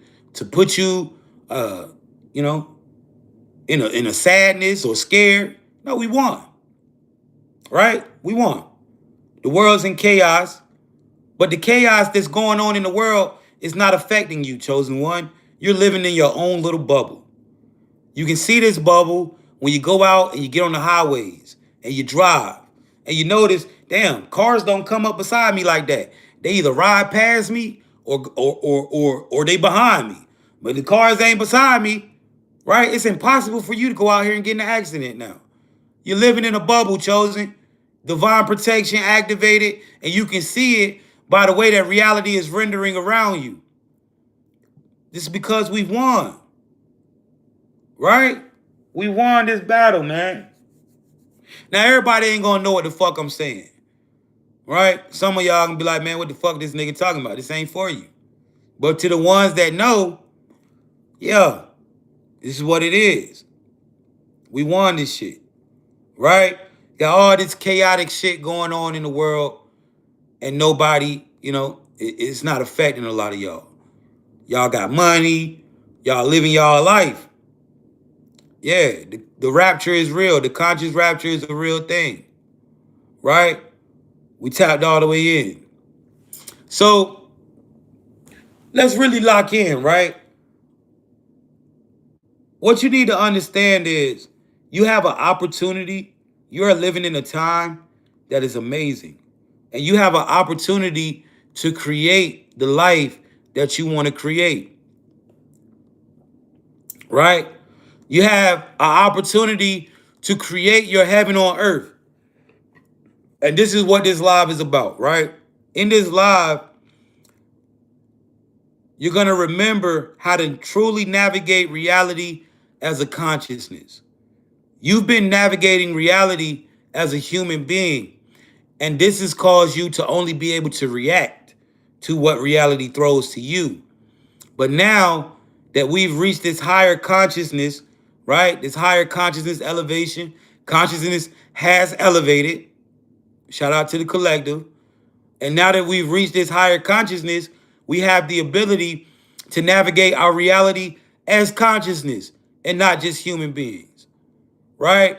put you, in a sadness or scared. No, we won. Right? We won. The world's in chaos, but the chaos that's going on in the world is not affecting you, Chosen One. You're living in your own little bubble. You can see this bubble when you go out and you get on the highways and you drive and you notice, damn, cars don't come up beside me like that. They either ride past me or they behind me. But the cars ain't beside me, right? It's impossible for you to go out here and get in an accident now. You're living in a bubble, Chosen. Divine protection activated, and you can see it by the way that reality is rendering around you. This is because we've won, right? We won this battle, man. Now, everybody ain't gonna know what the fuck I'm saying, right? Some of y'all gonna be like, man, what the fuck this nigga talking about? This ain't for you. But to the ones that know, yeah, this is what it is. We won this shit, right? Got all this chaotic shit going on in the world, and nobody, it's not affecting a lot of y'all. Y'all got money. Y'all living y'all life. Yeah, the rapture is real. The conscious rapture is a real thing, right? We tapped all the way in. So let's really lock in, right? What you need to understand is you have an opportunity. You are living in a time that is amazing. And you have an opportunity to create the life that you want to create, right? You have an opportunity to create your heaven on earth. And this is what this live is about, right? In this live, you're going to remember how to truly navigate reality as a consciousness. You've been navigating reality as a human being, and this has caused you to only be able to react to what reality throws to you. But now that we've reached this higher consciousness, right? This higher consciousness elevation, consciousness has elevated. Shout out to the collective. And now that we've reached this higher consciousness, we have the ability to navigate our reality as consciousness and not just human beings, right?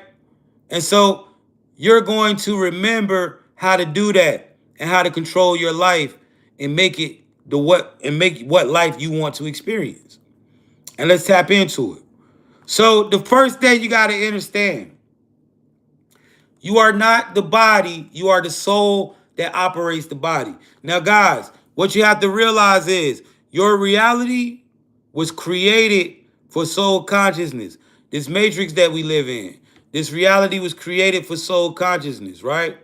And so you're going to remember how to do that and how to control your life and make what life you want to experience. And let's tap into it. So the first thing you got to understand, you are not the body, you are the soul that operates the body. Now, guys, what you have to realize is your reality was created for soul consciousness. This matrix that we live in, this reality was created for soul consciousness, right?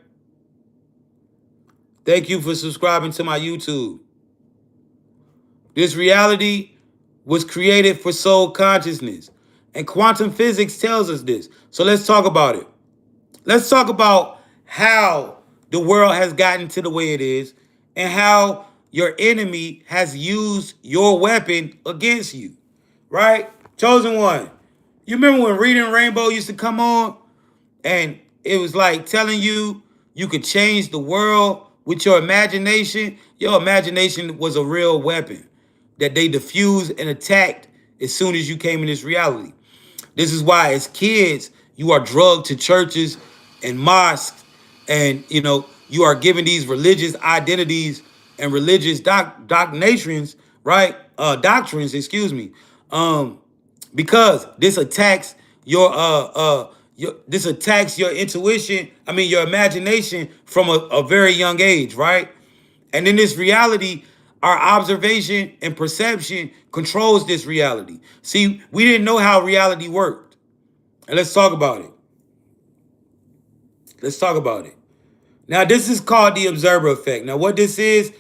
Thank you for subscribing to my YouTube. This reality was created for soul consciousness. And quantum physics tells us this. So let's talk about it. Let's talk about how the world has gotten to the way it is and how your enemy has used your weapon against you, right? Chosen One. You remember when Reading Rainbow used to come on and it was like telling you you could change the world with your imagination? Your imagination was a real weapon that they diffused and attacked as soon as you came in this reality. This is why as kids, you are drugged to churches and mosques, and you are given these religious identities and religious doctrines, right? Doctrines, excuse me. Because this attacks your intuition, your imagination from a very young age, right? And in this reality, our observation and perception controls this reality. See, we didn't know how reality worked. And let's talk about it. Let's talk about it. Now, this is called the observer effect. Now, what this is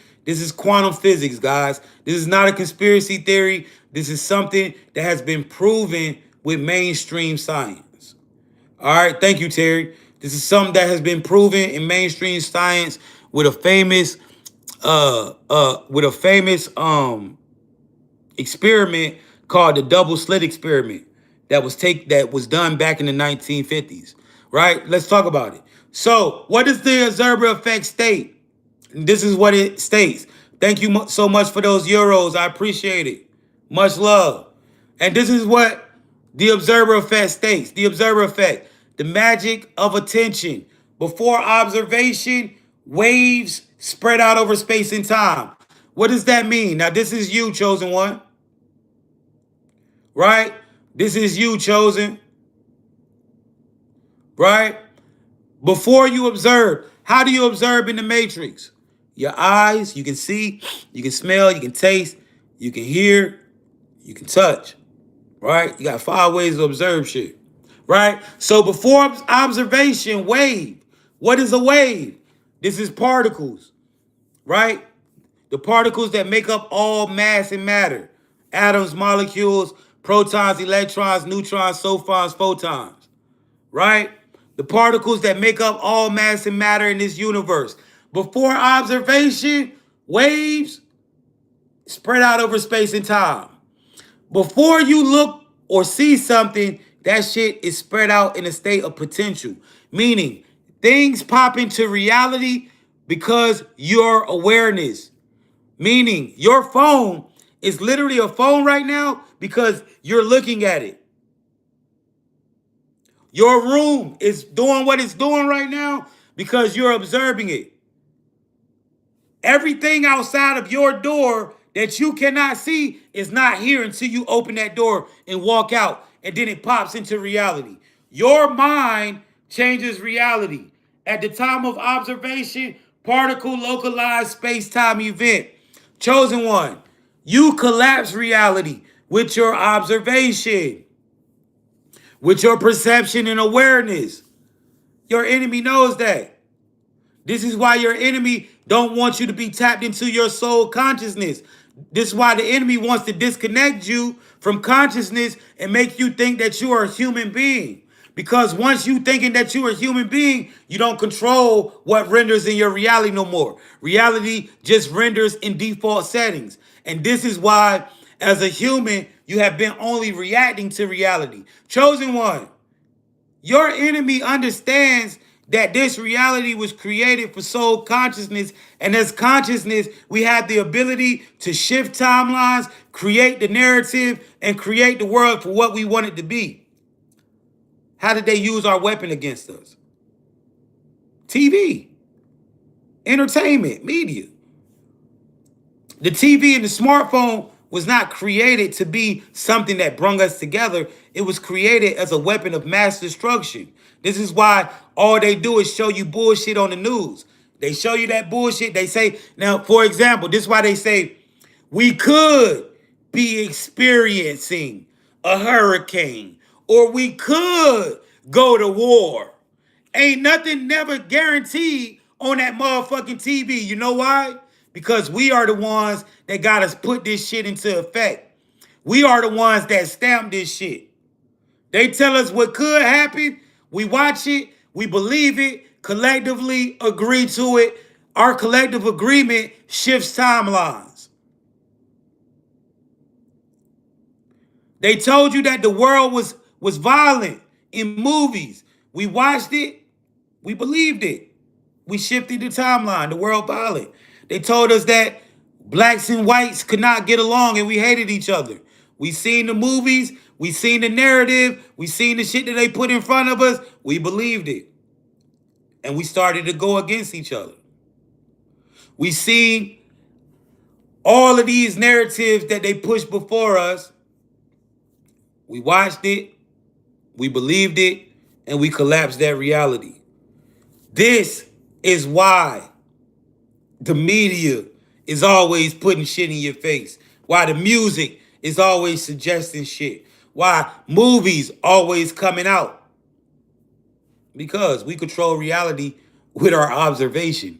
quantum physics, guys. This is not a conspiracy theory. This is something that has been proven with mainstream science. All right, thank you, Terry. This is something that has been proven in mainstream science with a famous experiment called the double slit experiment that was done back in the 1950s. Right? Let's talk about it. So, what does the observer effect state? This is what it states. Thank you so much for those euros. I appreciate it. Much love. And this is what the observer effect states. The observer effect, the magic of attention. Before observation, waves spread out over space and time. What does that mean? Now, this is you, Chosen One. Right? This is you, Chosen. Right? Before you observe, how do you observe in the matrix? Your eyes, you can see, you can smell, you can taste, you can hear, You can touch, right? You got 5 ways to observe shit, right? So before observation, wave. What is a wave? This is particles, right? The particles that make up all mass and matter. Atoms, molecules, protons, electrons, neutrons, solphons, photons, right? The particles that make up all mass and matter in this universe. Before observation, waves spread out over space and time. Before you look or see something, that shit is spread out in a state of potential. Meaning, things pop into reality because your awareness. Meaning, your phone is literally a phone right now because you're looking at it. Your room is doing what it's doing right now because you're observing it. Everything outside of your door that you cannot see is not here until you open that door and walk out, and then it pops into reality. Your mind changes reality. At the time of observation, particle localized space-time event. Chosen one, you collapse reality with your observation, with your perception and awareness. Your enemy knows that. This is why your enemy don't want you to be tapped into your soul consciousness. This is why the enemy wants to disconnect you from consciousness and make you think that you are a human being. Because once you thinking that you are a human being, you don't control what renders in your reality no more. Reality just renders in default settings. And this is why, as a human, you have been only reacting to reality. Chosen one, your enemy understands that this reality was created for soul consciousness, and as consciousness, we have the ability to shift timelines, create the narrative, and create the world for what we want it to be. How did they use our weapon against us? TV, entertainment, media. The TV and the smartphone was not created to be something that brought us together. It was created as a weapon of mass destruction. This is why all they do is show you bullshit on the news. They show you that bullshit. They say, now, for example, this is why they say, we could be experiencing a hurricane, or we could go to war. Ain't nothing never guaranteed on that motherfucking TV. You know why? Because we are the ones that got us put this shit into effect. We are the ones that stamp this shit. They tell us what could happen. We watch it. We believe it. Collectively agree to it. Our collective agreement shifts timelines. They told you that the world was violent in movies. We watched it. We believed it. We shifted the timeline. The world violent. They told us that blacks and whites could not get along and we hated each other. We seen the movies. We seen the narrative. We seen the shit that they put in front of us. We believed it. And we started to go against each other. We seen all of these narratives that they pushed before us. We watched it. We believed it. And we collapsed that reality. This is why the media is always putting shit in your face. Why the music is always suggesting shit. Why movies always coming out. Because we control reality with our observation.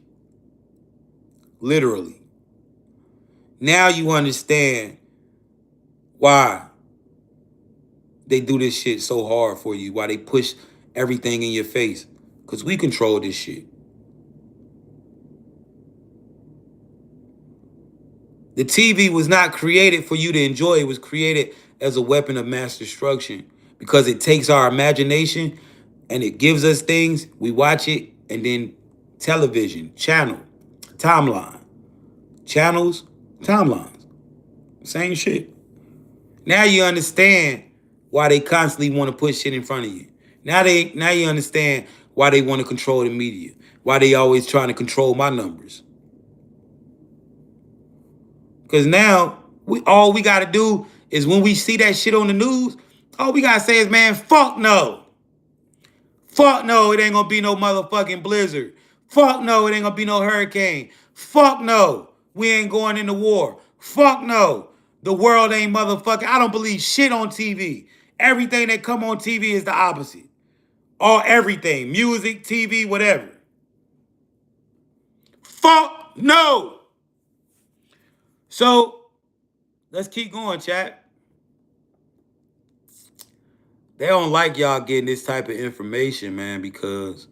Literally. Now you understand why they do this shit so hard for you. Why they push everything in your face. Because we control this shit. The TV was not created for you to enjoy. It was created as a weapon of mass destruction because it takes our imagination and it gives us things. We watch it, and then television, channel, timeline, channels, timelines. Same shit. Now you understand why they constantly want to put shit in front of you. Now you understand why they want to control the media. Why they always trying to control my numbers. Because now, all we got to do is when we see that shit on the news, all we got to say is, man, fuck no. Fuck no, it ain't going to be no motherfucking blizzard. Fuck no, it ain't going to be no hurricane. Fuck no, we ain't going into war. Fuck no, The world ain't motherfucking. I don't believe shit on TV. Everything that come on TV is the opposite. All everything. Music, TV, whatever. Fuck no. So let's keep going, chat. They don't like y'all getting this type of information, man, because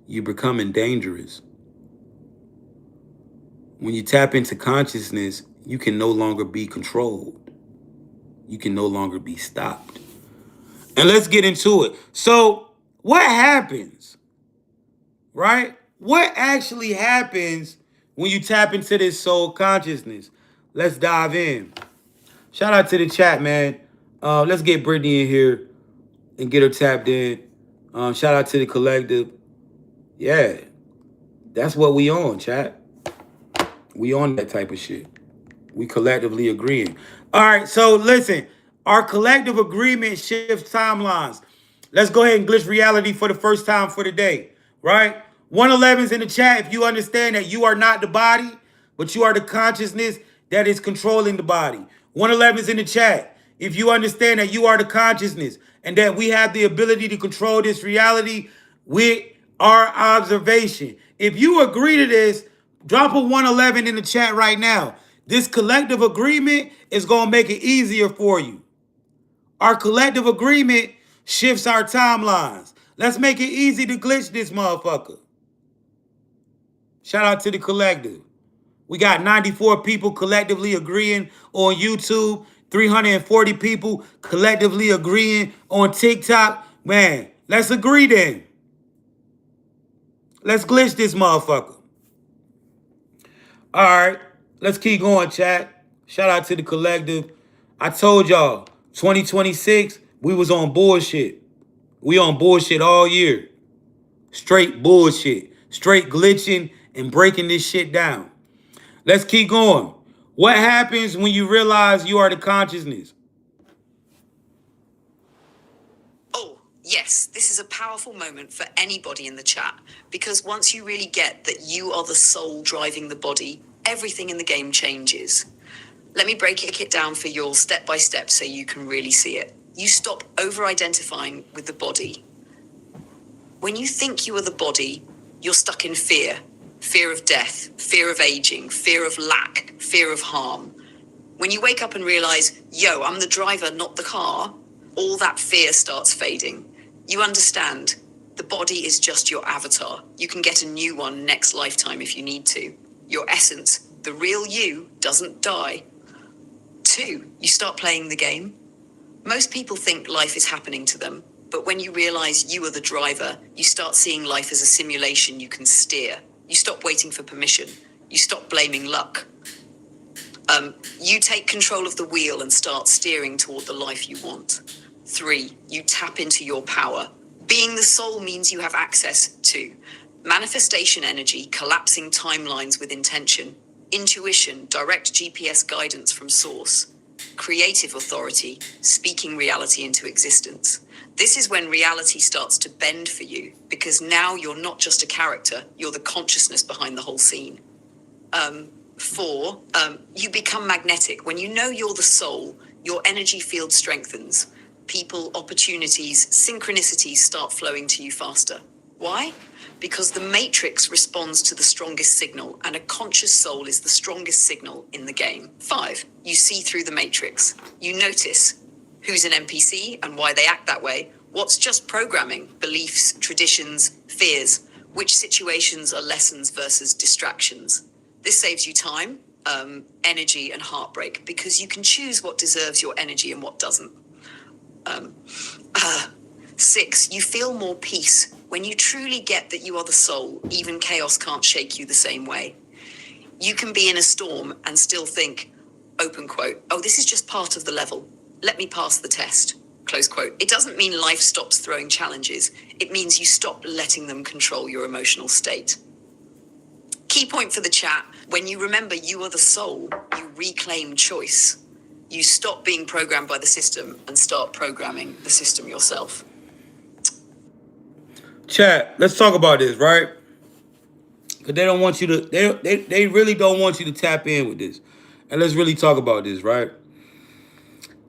you're becoming dangerous. When you tap into consciousness, you can no longer be controlled. You can no longer be stopped. And let's get into it. So, what happens, right? What actually happens when you tap into this soul consciousness? Let's dive in. Shout out to the chat, man. Let's get Brittany in here and get her tapped in. Shout out to the collective. Yeah, that's what we on, chat. We on that type of shit. We collectively agreeing. All right, so listen. Our collective agreement shifts timelines. Let's go ahead and glitch reality for the first time for the day, right? 111's in the chat if you understand that you are not the body, but you are the consciousness that is controlling the body. 111's in the chat if you understand that you are the consciousness and that we have the ability to control this reality with our observation. If you agree to this, drop a 111 in the chat right now. This collective agreement is going to make it easier for you. Our collective agreement shifts our timelines. Let's make it easy to glitch this motherfucker. Shout out to the collective. We got 94 people collectively agreeing on YouTube. 340 people collectively agreeing on TikTok. Man, let's agree then. Let's glitch this motherfucker. All right, let's keep going, chat. Shout out to the collective. I told y'all, 2026, we was on bullshit. We on bullshit all year. Straight bullshit. Straight glitching and breaking this shit down. Let's keep going. What happens when you realize you are the consciousness? Oh, yes, this is a powerful moment for anybody in the chat, because once you really get that you are the soul driving the body, everything in the game changes. Let me break it down for you all step by step so you can really see it. You stop over-identifying with the body. When you think you are the body, you're stuck in fear. Fear of death, fear of aging, fear of lack, fear of harm. When you wake up and realize, yo, I'm the driver, not the car, all that fear starts fading. You understand, the body is just your avatar. You can get a new one next lifetime if you need to. Your essence, the real you, doesn't die. 2, you start playing the game. Most people think life is happening to them, but when you realize you are the driver, you start seeing life as a simulation you can steer. You stop waiting for permission. You stop blaming luck. You take control of the wheel and start steering toward the life you want. 3, you tap into your power. Being the soul means you have access to manifestation energy, collapsing timelines with intention, intuition, direct GPS guidance from source, creative authority, speaking reality into existence. This is when reality starts to bend for you, because now you're not just a character, you're the consciousness behind the whole scene. 4, you become magnetic. When you know you're the soul, your energy field strengthens. People, opportunities, synchronicities start flowing to you faster. Why? Because the matrix responds to the strongest signal, and a conscious soul is the strongest signal in the game. 5, you see through the matrix. You notice who's an NPC and why they act that way, what's just programming, beliefs, traditions, fears, which situations are lessons versus distractions. This saves you time, energy, and heartbreak, because you can choose what deserves your energy and what doesn't. 6, you feel more peace. When you truly get that you are the soul, even chaos can't shake you the same way. You can be in a storm and still think, open quote, oh, this is just part of the level. Let me pass the test, close quote. It doesn't mean life stops throwing challenges. It means you stop letting them control your emotional state. Key point for the chat, when you remember you are the soul, you reclaim choice. You stop being programmed by the system and start programming the system yourself. Chat, let's talk about this, right? Because they don't want you to, they really don't want you to tap in with this. And let's really talk about this, right?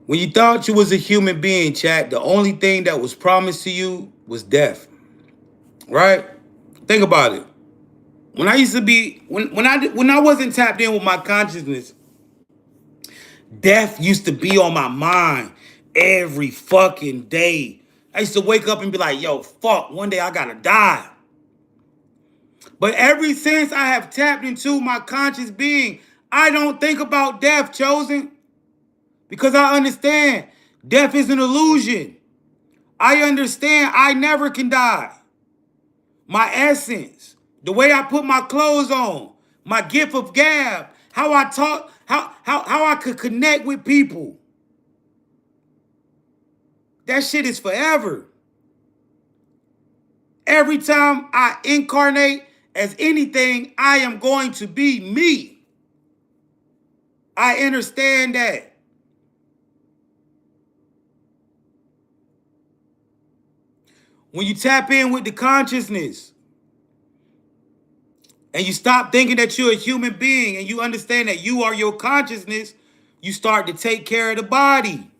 When you thought you was a human being, chat, the only thing that was promised to you was death. Right? Think about it. When I used to be, when I wasn't tapped in with my consciousness, death used to be on my mind every fucking day. I used to wake up and be like, yo, fuck, one day I gotta die. But ever since I have tapped into my conscious being, I don't think about death, Chosen, because I understand death is an illusion. I understand I never can die. My essence, the way I put my clothes on, my gift of gab, how I talk, how I could connect with people. That shit is forever. Every time I incarnate as anything, I am going to be me. I understand that. When you tap in with the consciousness and you stop thinking that you're a human being and you understand that you are your consciousness, you start to take care of the body.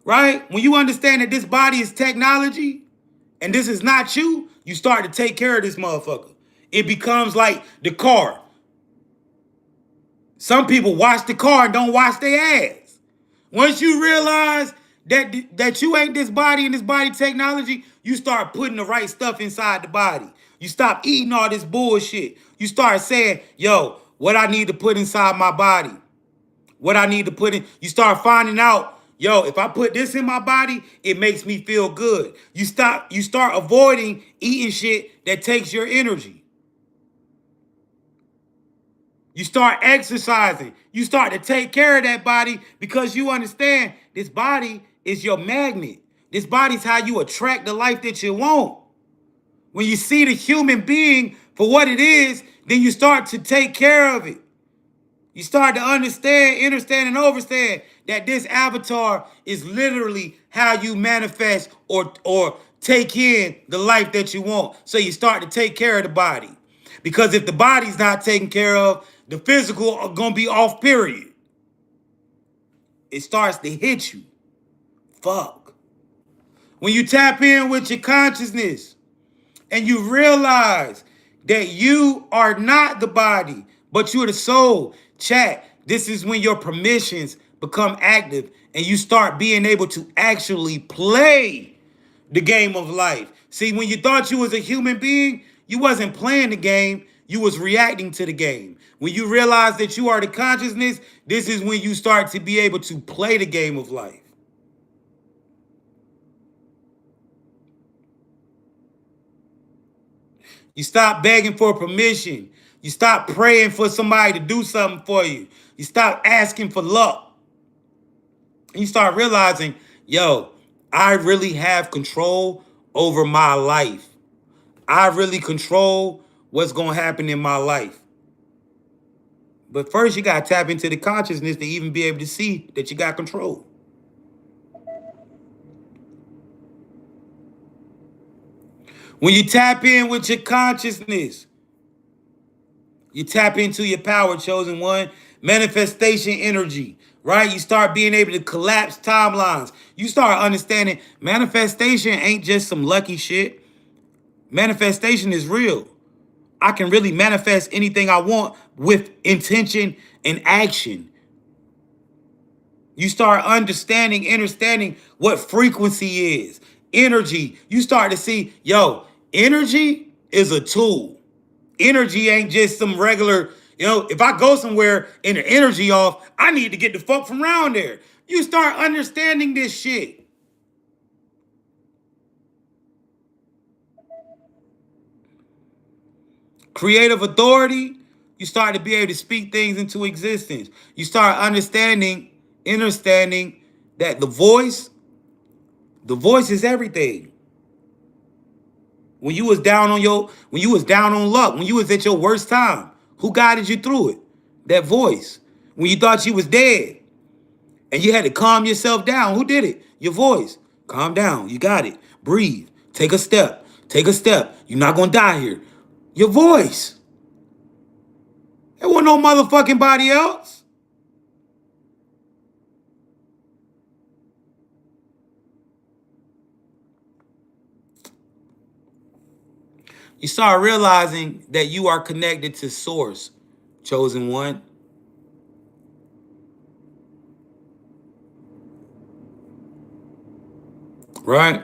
Right? When you understand that this body is technology and this is not you, you start to take care of this motherfucker. It becomes like the car. Some people wash the car and don't wash their ass. Once you realize that you ain't this body and this body technology, you start putting the right stuff inside the body. You stop eating all this bullshit. You start saying, yo, what I need to put inside my body. What I need to put in. You start finding out, yo, if I put this in my body, it makes me feel good. You start avoiding eating shit that takes your energy. You start exercising. You start to take care of that body because you understand this body is your magnet. This body's how you attract the life that you want. When you see the human being for what it is, then you start to take care of it. You start to understand, and understand that this avatar is literally how you manifest or take in the life that you want. So you start to take care of the body. Because if the body's not taken care of, the physical are going to be off, period. It starts to hit you. Fuck. When you tap in with your consciousness and you realize that you are not the body, but you're the soul, chat, this is when your permissions become active and you start being able to actually play the game of life. See, when you thought you was a human being, you wasn't playing the game, you was reacting to the game. When you realize that you are the consciousness, this is when you start to be able to play the game of life. You stop begging for permission. You stop praying for somebody to do something for you. You stop asking for luck. And you start realizing, yo, I really have control over my life. I really control what's going to happen in my life. But first, you got to tap into the consciousness to even be able to see that you got control. When you tap in with your consciousness, you tap into your power, chosen one, manifestation energy, right? You start being able to collapse timelines. You start understanding manifestation ain't just some lucky shit. Manifestation is real. I can really manifest anything I want with intention and action. You start understanding what frequency is. Energy. You start to see, yo, energy is a tool. Energy ain't just some regular, if I go somewhere and the energy off, I need to get the fuck from around there. You start understanding this shit. Creative authority, you start to be able to speak things into existence. You start understanding that the voice is everything. When you was down on luck, when you was at your worst time, who guided you through it? That voice. When you thought you was dead and you had to calm yourself down, who did it? Your voice. Calm down. You got it. Breathe. Take a step. You're not going to die here. Your voice. There wasn't no motherfucking body else. You start realizing that you are connected to source, chosen one. Right?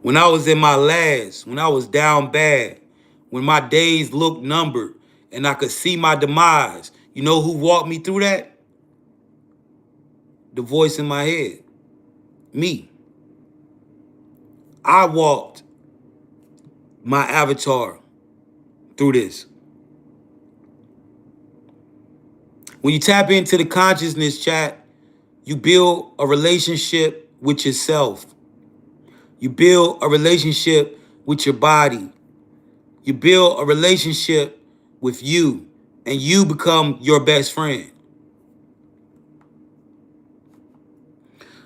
When I was in my last, when I was down bad, when my days looked numbered and I could see my demise, you know who walked me through that? The voice in my head. Me. I walked my avatar through this. When you tap into the consciousness, chat, you build a relationship with yourself. You build a relationship with your body. You build a relationship with you, and you become your best friend.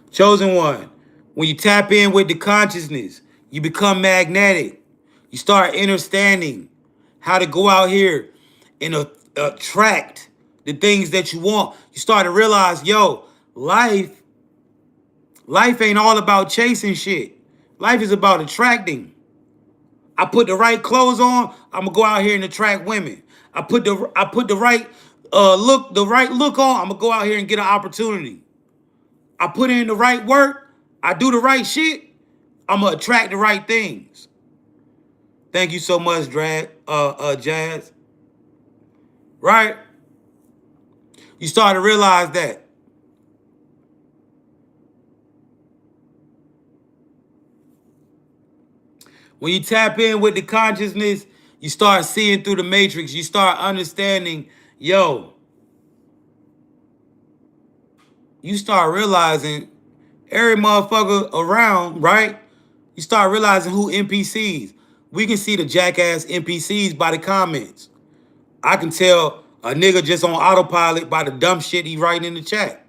Chosen one, when you tap in with the consciousness, you become magnetic. You start understanding how to go out here and attract the things that you want. You start to realize, yo, life ain't all about chasing shit. Life is about attracting. I put the right clothes on, I'm gonna go out here and attract women. I put the right look on, I'm gonna go out here and get an opportunity. I put in the right work, I do the right shit, I'm gonna attract the right things. Thank you so much, Jazz. Right? You start to realize that. When you tap in with the consciousness, you start seeing through the matrix. You start understanding, yo, you start realizing every motherfucker around, right? You start realizing who NPCs. We can see the jackass NPCs by the comments. I can tell a nigga just on autopilot by the dumb shit he writing in the chat.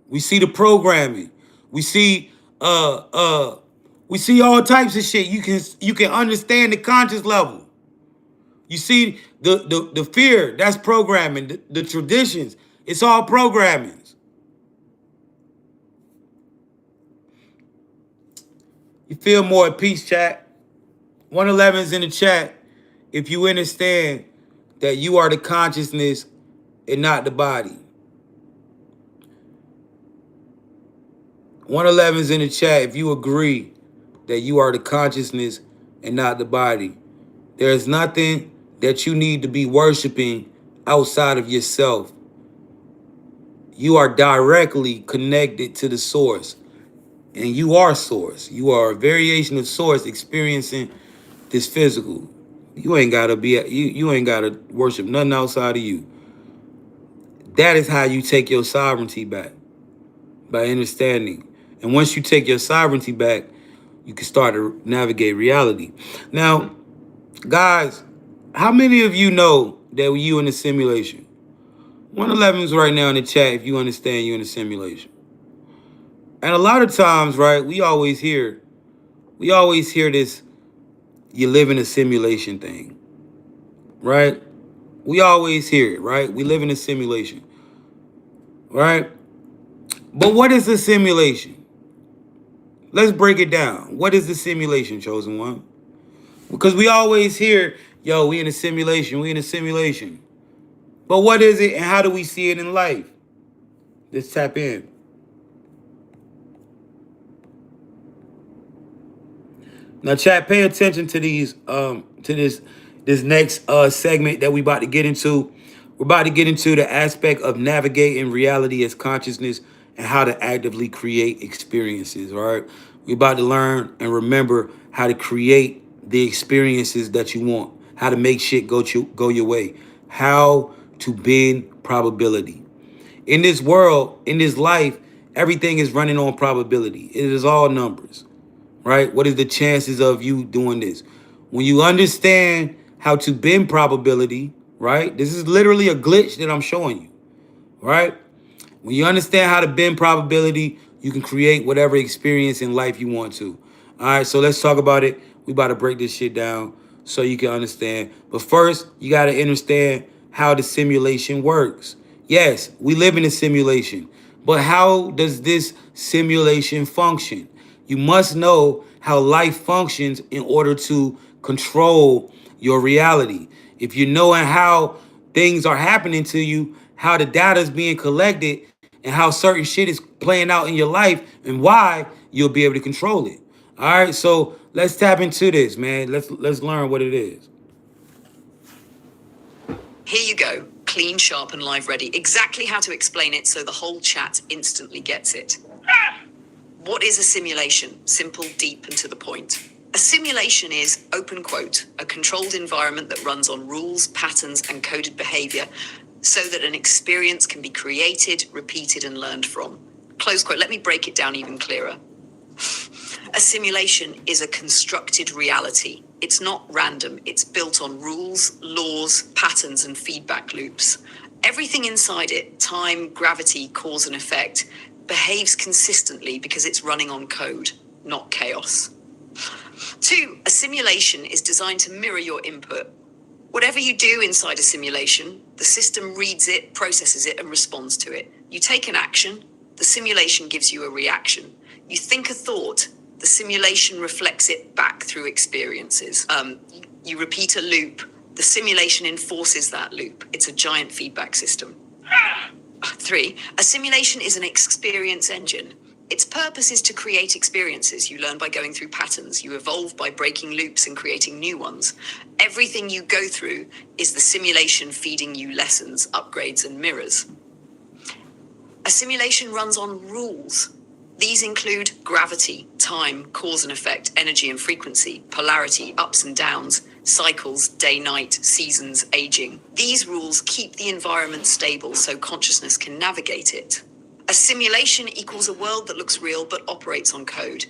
We see the programming. We see all types of shit. You can understand the conscious level. You see the fear, that's programming. The traditions, it's all programming. You feel more at peace, chat. 111's in the chat. If you understand that you are the consciousness and not the body. 111's in the chat. If you agree that you are the consciousness and not the body. There is nothing that you need to be worshiping outside of yourself. You are directly connected to the source. And you are source. You are a variation of source experiencing this physical. You ain't gotta you ain't gotta worship nothing outside of you. That is how you take your sovereignty back. By understanding. And once you take your sovereignty back, you can start to navigate reality. Now, guys, how many of you know that you in a simulation? 111's right now in the chat if you understand you in a simulation. And a lot of times, right, we always hear this, you live in a simulation thing, right? We always hear it, right? We live in a simulation, right? But what is a simulation? Let's break it down. What is the simulation, chosen one? Because we always hear, yo, we in a simulation, we in a simulation. But what is it and how do we see it in life? Let's tap in. Now, chat, pay attention to these, to this next segment that we about to get into. We're about to get into the aspect of navigating reality as consciousness and how to actively create experiences, all right? We're about to learn and remember how to create the experiences that you want, how to make shit go your way, how to bend probability. In this world, in this life, everything is running on probability. It is all numbers. Right? What is the chances of you doing this? When you understand how to bend probability, right? This is literally a glitch that I'm showing you, right? When you understand how to bend probability, you can create whatever experience in life you want to. All right, so let's talk about it. We about to break this shit down so you can understand. But first, you got to understand how the simulation works. Yes, we live in a simulation, but how does this simulation function? You must know how life functions in order to control your reality. If you know how things are happening to you, how the data is being collected, and how certain shit is playing out in your life, and why, you'll be able to control it. All right, so let's tap into this, man. Let's learn what it is. Here you go. Clean, sharp, and live ready. Exactly how to explain it so the whole chat instantly gets it. What is a simulation? Simple, deep, and to the point. A simulation is, open quote, a controlled environment that runs on rules, patterns, and coded behavior so that an experience can be created, repeated, and learned from. Close quote. Let me break it down even clearer. A simulation is a constructed reality. It's not random. It's built on rules, laws, patterns, and feedback loops. Everything inside it, time, gravity, cause, and effect, behaves consistently because it's running on code, not chaos. 2, a simulation is designed to mirror your input. Whatever you do inside a simulation, the system reads it, processes it, and responds to it. You take an action, the simulation gives you a reaction. You think a thought, the simulation reflects it back through experiences. You repeat a loop, the simulation enforces that loop. It's a giant feedback system. 3, a simulation is an experience engine. Its purpose is to create experiences. You learn by going through patterns. You evolve by breaking loops and creating new ones. Everything you go through is the simulation feeding you lessons, upgrades, and mirrors. A simulation runs on rules. These include gravity, time, cause and effect, energy and frequency, polarity, ups and downs, cycles, day-night, seasons, aging. These rules keep the environment stable so consciousness can navigate it. A simulation equals a world that looks real but operates on code.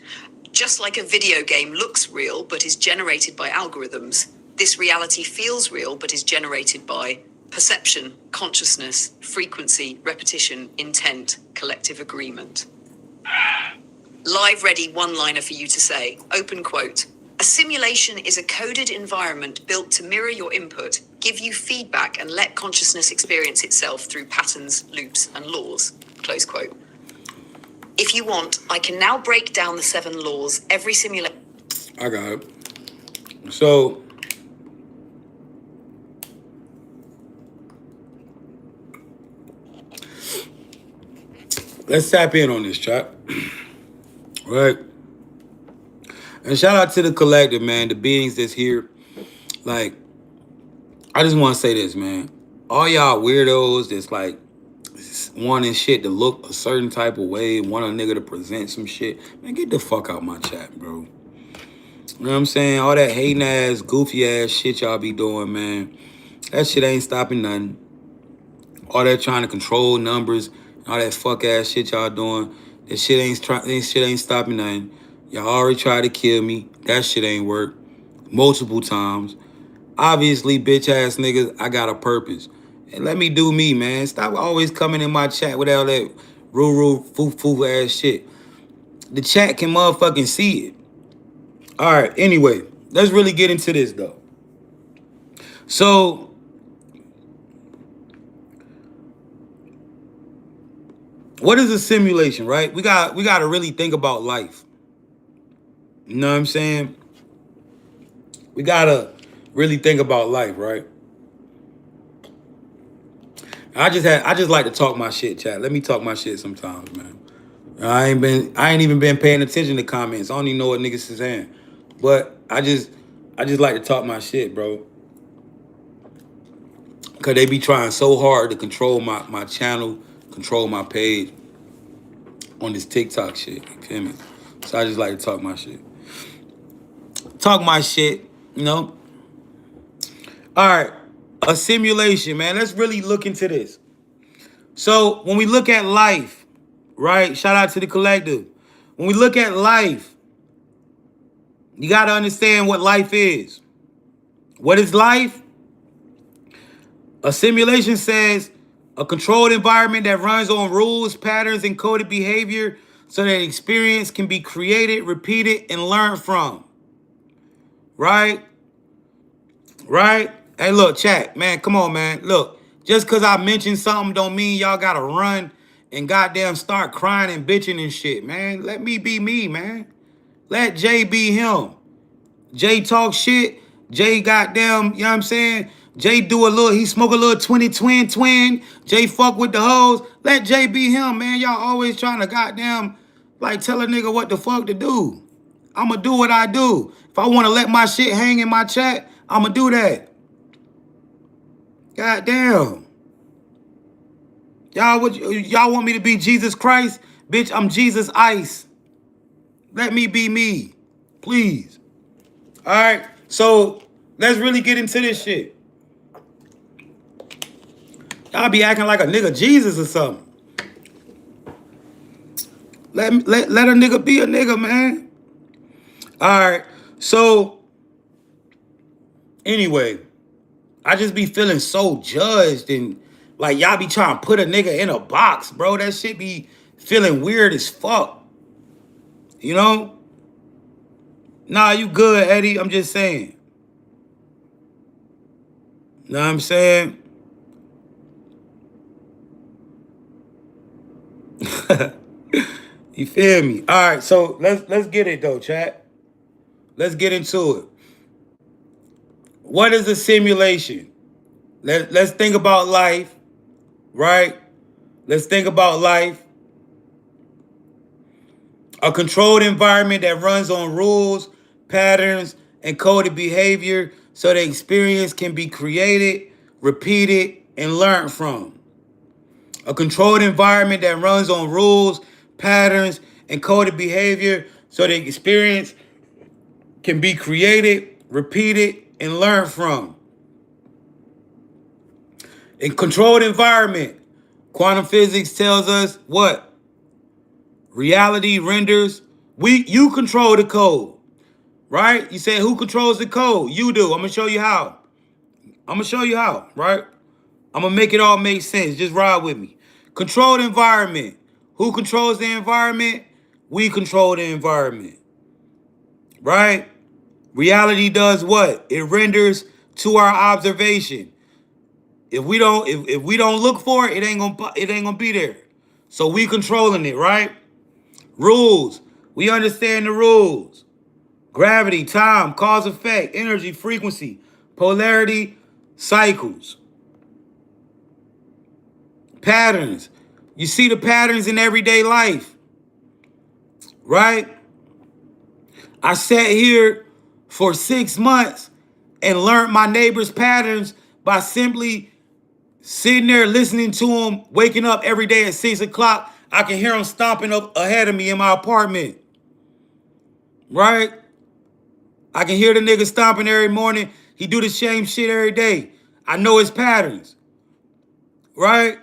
Just like a video game looks real but is generated by algorithms, this reality feels real but is generated by perception, consciousness, frequency, repetition, intent, collective agreement. Live ready one-liner for you to say. Open quote. A simulation is a coded environment built to mirror your input, give you feedback, and let consciousness experience itself through patterns, loops, and laws. Close quote. If you want, I can now break down the 7 laws every simulation. I got it. So, let's tap in on this, chat. Right? And shout out to the collective, man, the beings that's here. Like, I just want to say this, man. All y'all weirdos that's like wanting shit to look a certain type of way, want a nigga to present some shit, man, get the fuck out my chat, bro. You know what I'm saying? All that hating ass, goofy ass shit y'all be doing, man. That shit ain't stopping nothing. All that trying to control numbers, all that fuck ass shit y'all doing, that shit ain't stopping nothing. Y'all already tried to kill me. That shit ain't work. Multiple times. Obviously, bitch ass niggas, I got a purpose. And let me do me, man. Stop always coming in my chat with all that foo ass shit. The chat can motherfucking see it. All right, anyway, let's really get into this though. So, what is a simulation, right? We got to really think about life. You know what I'm saying? We got to really think about life, right? I just like to talk my shit, chat. Let me talk my shit sometimes, man. I ain't even been paying attention to comments. I don't even know what niggas is saying. But I just like to talk my shit, bro. Cause they be trying so hard to control my channel, control my page on this TikTok shit. You feel me? So I just like to talk my shit. Talk my shit, you know? All right. A simulation, man. Let's really look into this. So when we look at life, right? Shout out to the collective. When we look at life, you got to understand what life is. What is life? A simulation says a controlled environment that runs on rules, patterns, and coded behavior so that experience can be created, repeated, and learned from. Right? Right? Hey, look, chat, man, come on, man. Look, just because I mentioned something don't mean y'all got to run and goddamn start crying and bitching and shit, man. Let me be me, man. Let Jay be him. Jay talk shit. Jay goddamn, you know what I'm saying? Jay do a little, he smoke a little 20 twin. Jay fuck with the hoes. Let Jay be him, man. Y'all always trying to goddamn, like, tell a nigga what the fuck to do. I'ma do what I do. If I want to let my shit hang in my chat, I'ma do that. Goddamn. Y'all want me to be Jesus Christ? Bitch, I'm Jesus Ice. Let me be me. Please. All right. So let's really get into this shit. Y'all be acting like a nigga Jesus or something. Let a nigga be a nigga, man. All right. So anyway, I just be feeling so judged and like y'all be trying to put a nigga in a box, bro. That shit be feeling weird as fuck. You know? Nah, you good, Eddie. I'm just saying. Know what I'm saying? You feel me? All right, so let's get it though, chat. Let's get into it. What is a simulation? Let's think about life, right? Let's think about life. A controlled environment that runs on rules, patterns, and coded behavior so the experience can be created, repeated, and learned from. A controlled environment that runs on rules, patterns, and coded behavior so the experience can be created, repeated, and learned from. In controlled environment, quantum physics tells us what? Reality renders. You control the code, right? You say who controls the code? You do. I'm gonna show you how. Right? I'm gonna make it all make sense. Just ride with me. Controlled environment. Who controls the environment? We control the environment. Right? Reality does what? It renders to our observation. If we don't look for it, it ain't gonna be there. So we controlling it, right? Rules. We understand the rules. Gravity, time, cause, effect, energy, frequency, polarity, cycles. Patterns. You see the patterns in everyday life, right? I sat here for 6 months and learned my neighbor's patterns by simply sitting there listening to him, waking up every day at 6 o'clock. I can hear him stomping up ahead of me in my apartment, right? I can hear the nigga stomping every morning. He do the same shit every day. I know his patterns, right?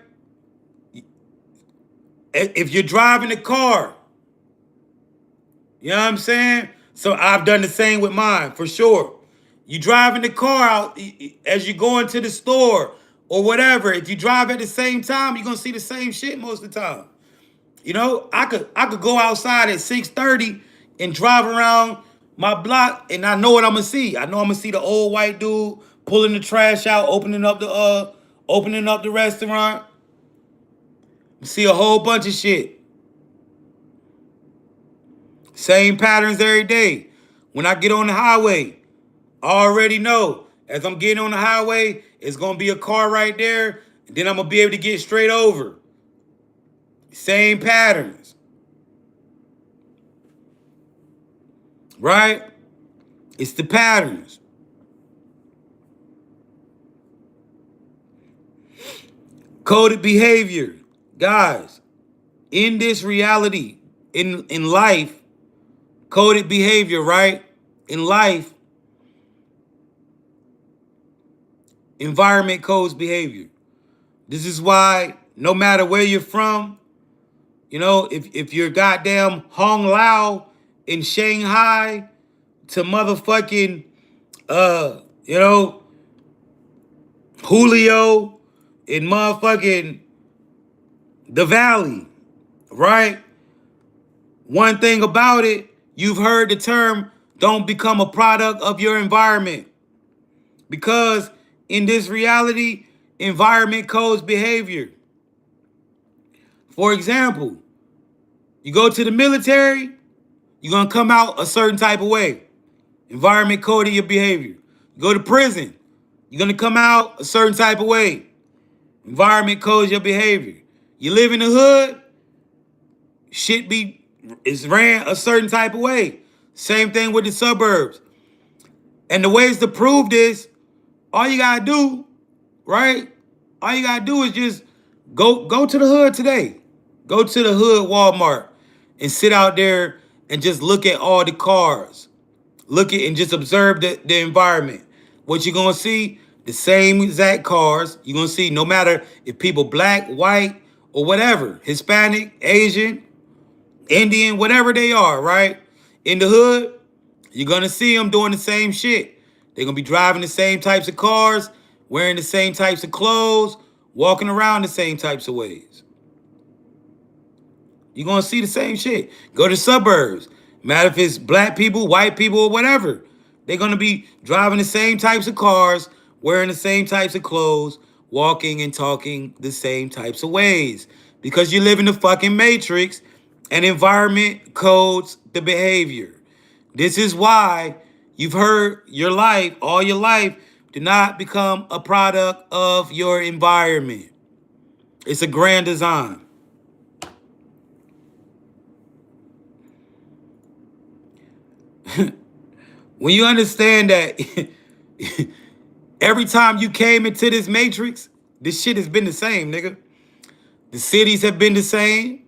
If you're driving the car, you know what I'm saying? So I've done the same with mine, for sure. You driving the car out as you go into the store or whatever. If you drive at the same time, you're gonna see the same shit most of the time. You know, I could go outside at 6:30 and drive around my block, and I know what I'm gonna see. I know I'm gonna see the old white dude pulling the trash out, opening up the restaurant. See a whole bunch of shit. Same patterns every day. When I get on the highway, I already know as I'm getting on the highway, it's gonna be a car right there, and then I'm gonna be able to get straight over. Same patterns. Right? It's the patterns. Coded behavior. Guys, in this reality, in life, coded behavior, right? In life, environment codes behavior. This is why no matter where you're from, you know, if you're goddamn Hong Lao in Shanghai to motherfucking you know, Julio in motherfucking the Valley, right? One thing about it, you've heard the term, don't become a product of your environment. Because in this reality, environment codes behavior. For example, you go to the military, you're going to come out a certain type of way. Environment coding your behavior. You go to prison, you're going to come out a certain type of way. Environment codes your behavior. You live in the hood, shit is ran a certain type of way. Same thing with the suburbs. And the ways to prove this, all you gotta do, right? All you gotta do is just go to the hood today. Go to the hood Walmart and sit out there and just look at all the cars. Look at and just observe the environment. What you're gonna see, the same exact cars. You're gonna see no matter if people black, white, or whatever, Hispanic, Asian, Indian, whatever they are, right? In the hood, you're gonna see them doing the same shit. They're gonna be driving the same types of cars, wearing the same types of clothes, walking around the same types of ways. You're gonna see the same shit. Go to suburbs. Matter if it's black people, white people, or whatever. They're gonna be driving the same types of cars, wearing the same types of clothes, walking and talking the same types of ways. Because you live in the fucking matrix and environment codes the behavior. This is why you've heard all your life, do not become a product of your environment. It's a grand design. When you understand that every time you came into this matrix, this shit has been the same, nigga. The cities have been the same.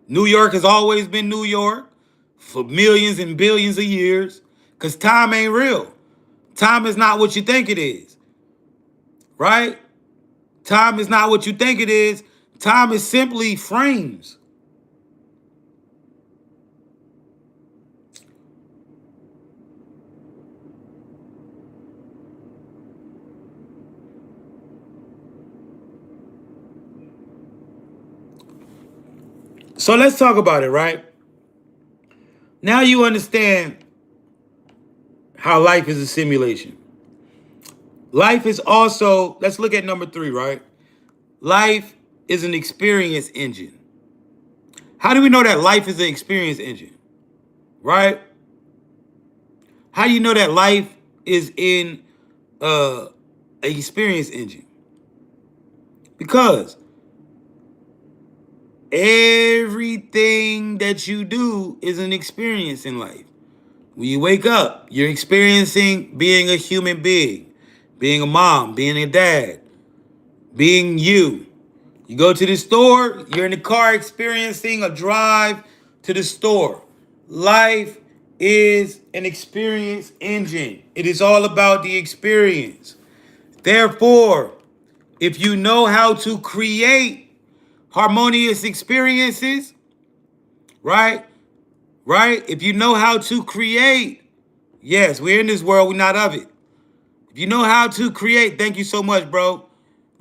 New York has always been New York for millions and billions of years, because time ain't real. Time is not what you think it is, right? Time is not what you think it is. Time is simply frames. So let's talk about it, right? Now you understand how life is a simulation. Life is also, let's look at number 3, right? Life is an experience engine. How do we know that life is an experience engine, right? How do you know that life is in an experience engine? Because everything that you do is an experience in life. When you wake up, you're experiencing being a human being, being a mom, being a dad, being you. You go to the store, you're in the car experiencing a drive to the store. Life is an experience engine. It is all about the experience. Therefore, if you know how to create harmonious experiences, right? If you know how to create, yes, we're in this world, we're not of it. If you know how to create, thank you so much, bro.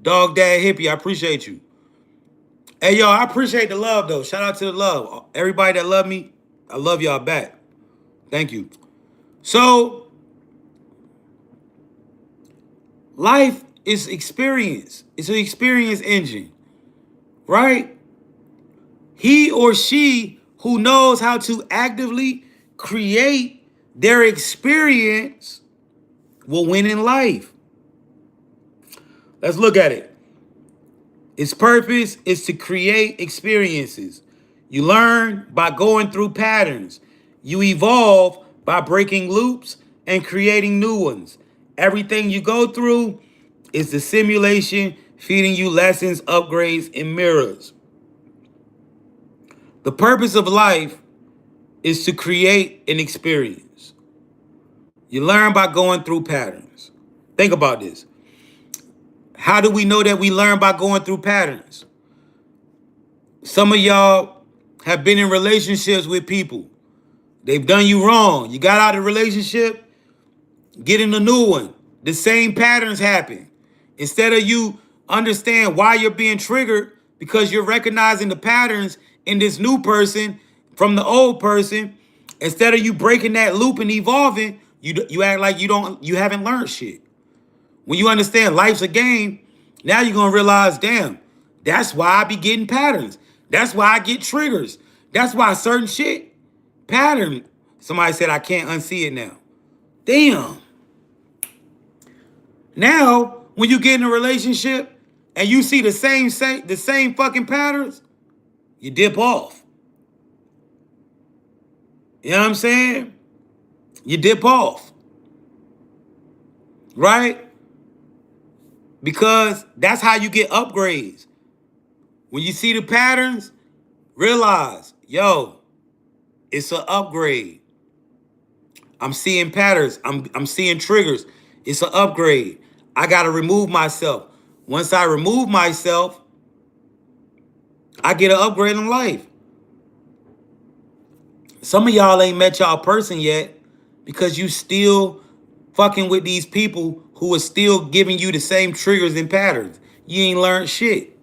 Dog Dad Hippie, I appreciate you. Hey, yo, I appreciate the love, though. Shout out to the love. Everybody that love me, I love y'all back. Thank you. So, life is experience. It's an experience engine, right? He or she who knows how to actively create their experience will win in life. Let's look at it. Its purpose is to create experiences. You learn by going through patterns. You evolve by breaking loops and creating new ones. Everything you go through is the simulation feeding you lessons, upgrades, and mirrors. The purpose of life is to create an experience. You learn by going through patterns. Think about this. How do we know that we learn by going through patterns? Some of y'all have been in relationships with people. They've done you wrong. You got out of the relationship, get in a new one. The same patterns happen. Instead of you understand why you're being triggered, because you're recognizing the patterns in this new person from the old person, instead of you breaking that loop and evolving, you act like you haven't learned shit. When you understand life's a game, now you're gonna realize, damn, that's why I be getting patterns. That's why I get triggers. That's why certain shit pattern. Somebody said I can't unsee it now. Damn. Now, when you get in a relationship and you see the same fucking patterns, you dip off. You know what I'm saying? You dip off. Right? Because that's how you get upgrades. When you see the patterns, realize, yo, it's an upgrade. I'm seeing patterns. I'm seeing triggers. It's an upgrade. I got to remove myself. Once I remove myself, I get an upgrade in life. Some of y'all ain't met y'all person yet because you still fucking with these people who are still giving you the same triggers and patterns. You ain't learned shit.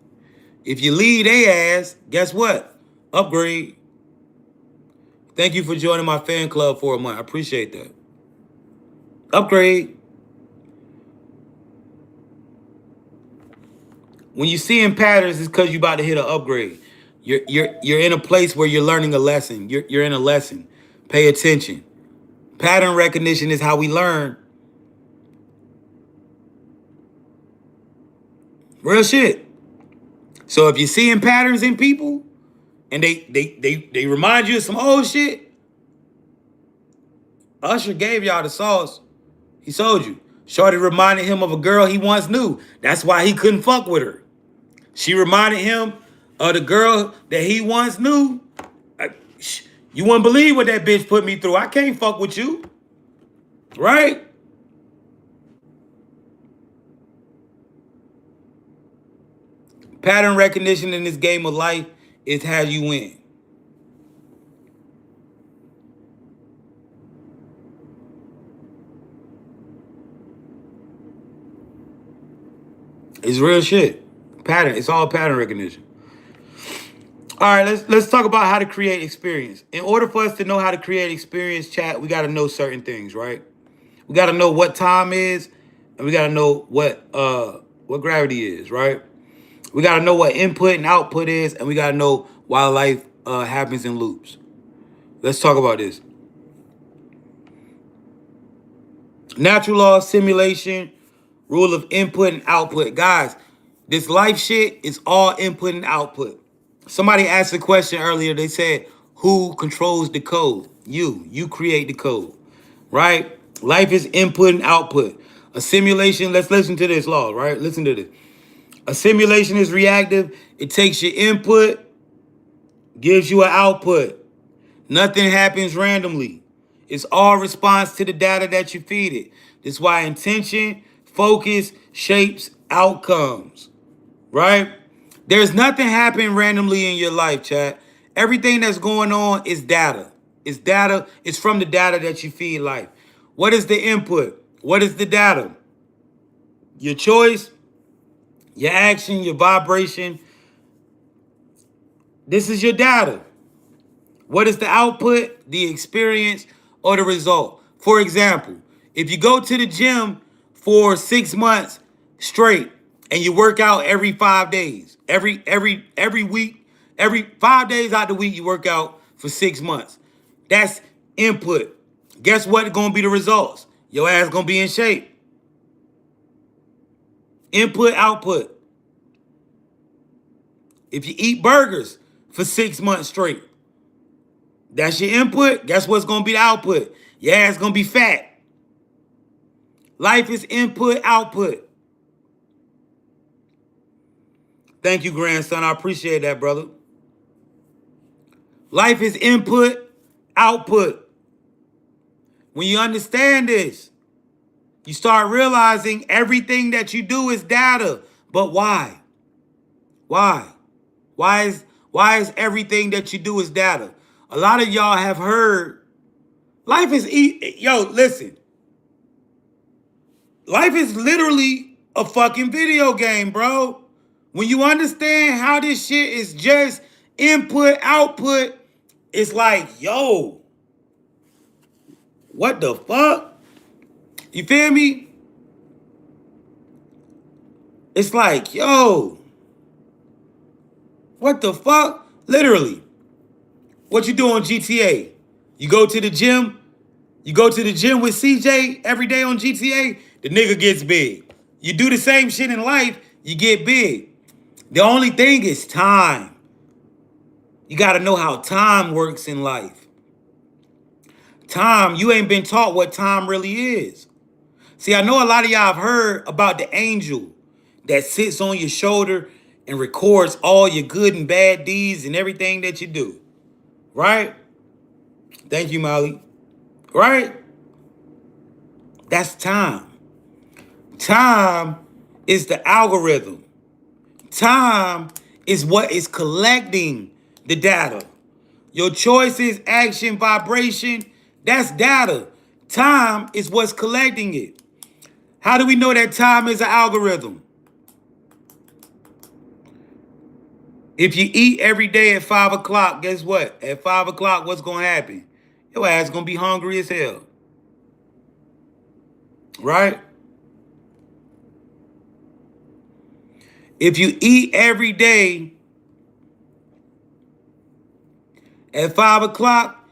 If you leave their ass, guess what? Upgrade. Thank you for joining my fan club for a month. I appreciate that. Upgrade. When you're seeing patterns, it's because you're about to hit an upgrade. You're in a place where you're learning a lesson. You're in a lesson. Pay attention. Pattern recognition is how we learn. Real shit. So if you're seeing patterns in people and they remind you of some old shit, Usher gave y'all the sauce. He sold you. Shorty reminded him of a girl he once knew. That's why he couldn't fuck with her. She reminded him of the girl that he once knew. You wouldn't believe what that bitch put me through. I can't fuck with you. Right? Pattern recognition in this game of life is how you win. It's real shit. Pattern. It's all pattern recognition. All right, let's talk about how to create experience. In order for us to know how to create experience, chat, we got to know certain things, right? We got to know what time is, and we got to know what gravity is, right? We got to know what input and output is, and we got to know why life happens in loops. Let's talk about this. Natural law, simulation, rule of input and output. Guys, this life shit is all input and output. Somebody asked a question earlier. They said, who controls the code? You create the code, right? Life is input and output. A simulation, let's listen to this law, right? Listen to this. A simulation is reactive. It takes your input, gives you an output. Nothing happens randomly. It's all response to the data that you feed it. That's why intention, focus, shapes outcomes, right? There's nothing happening randomly in your life, chat. Everything that's going on is data. It's data. It's from the data that you feed life. What is the input? What is the data? Your choice, your action, your vibration. This is your data. What is the output, the experience, or the result? For example, if you go to the gym for 6 months straight and you work out every 5 days, every week, every 5 days out the week, you work out for 6 months. That's input. Guess what? Gonna be the results. Your ass gonna be in shape. Input, output. If you eat burgers for 6 months straight, that's your input. Guess what's going to be the output? Your ass going to be fat. Life is input, output. Thank you, grandson. I appreciate that, brother. Life is input, output. When you understand this, you start realizing everything that you do is data. But why? Why? Why is everything that you do is data? A lot of y'all have heard life is listen. Life is literally a fucking video game, bro. When you understand how this shit is just input, output, it's like, yo, what the fuck? You feel me? It's like, yo, what the fuck? Literally. What you do on GTA? You go to the gym. You go to the gym with CJ every day on GTA, the nigga gets big. You do the same shit in life, you get big. The only thing is time. You got to know how time works in life. Time, you ain't been taught what time really is. See, I know a lot of y'all have heard about the angel that sits on your shoulder and records all your good and bad deeds and everything that you do. Right? Thank you, Molly. Right? That's time. Time is the algorithm. Time is what is collecting the data. Your choices, action, vibration, that's data. Time is what's collecting it. How do we know that time is an algorithm? If you eat every day at 5 o'clock, guess what? At 5 o'clock, what's going to happen? Your ass going to be hungry as hell. Right? If you eat every day at 5 o'clock,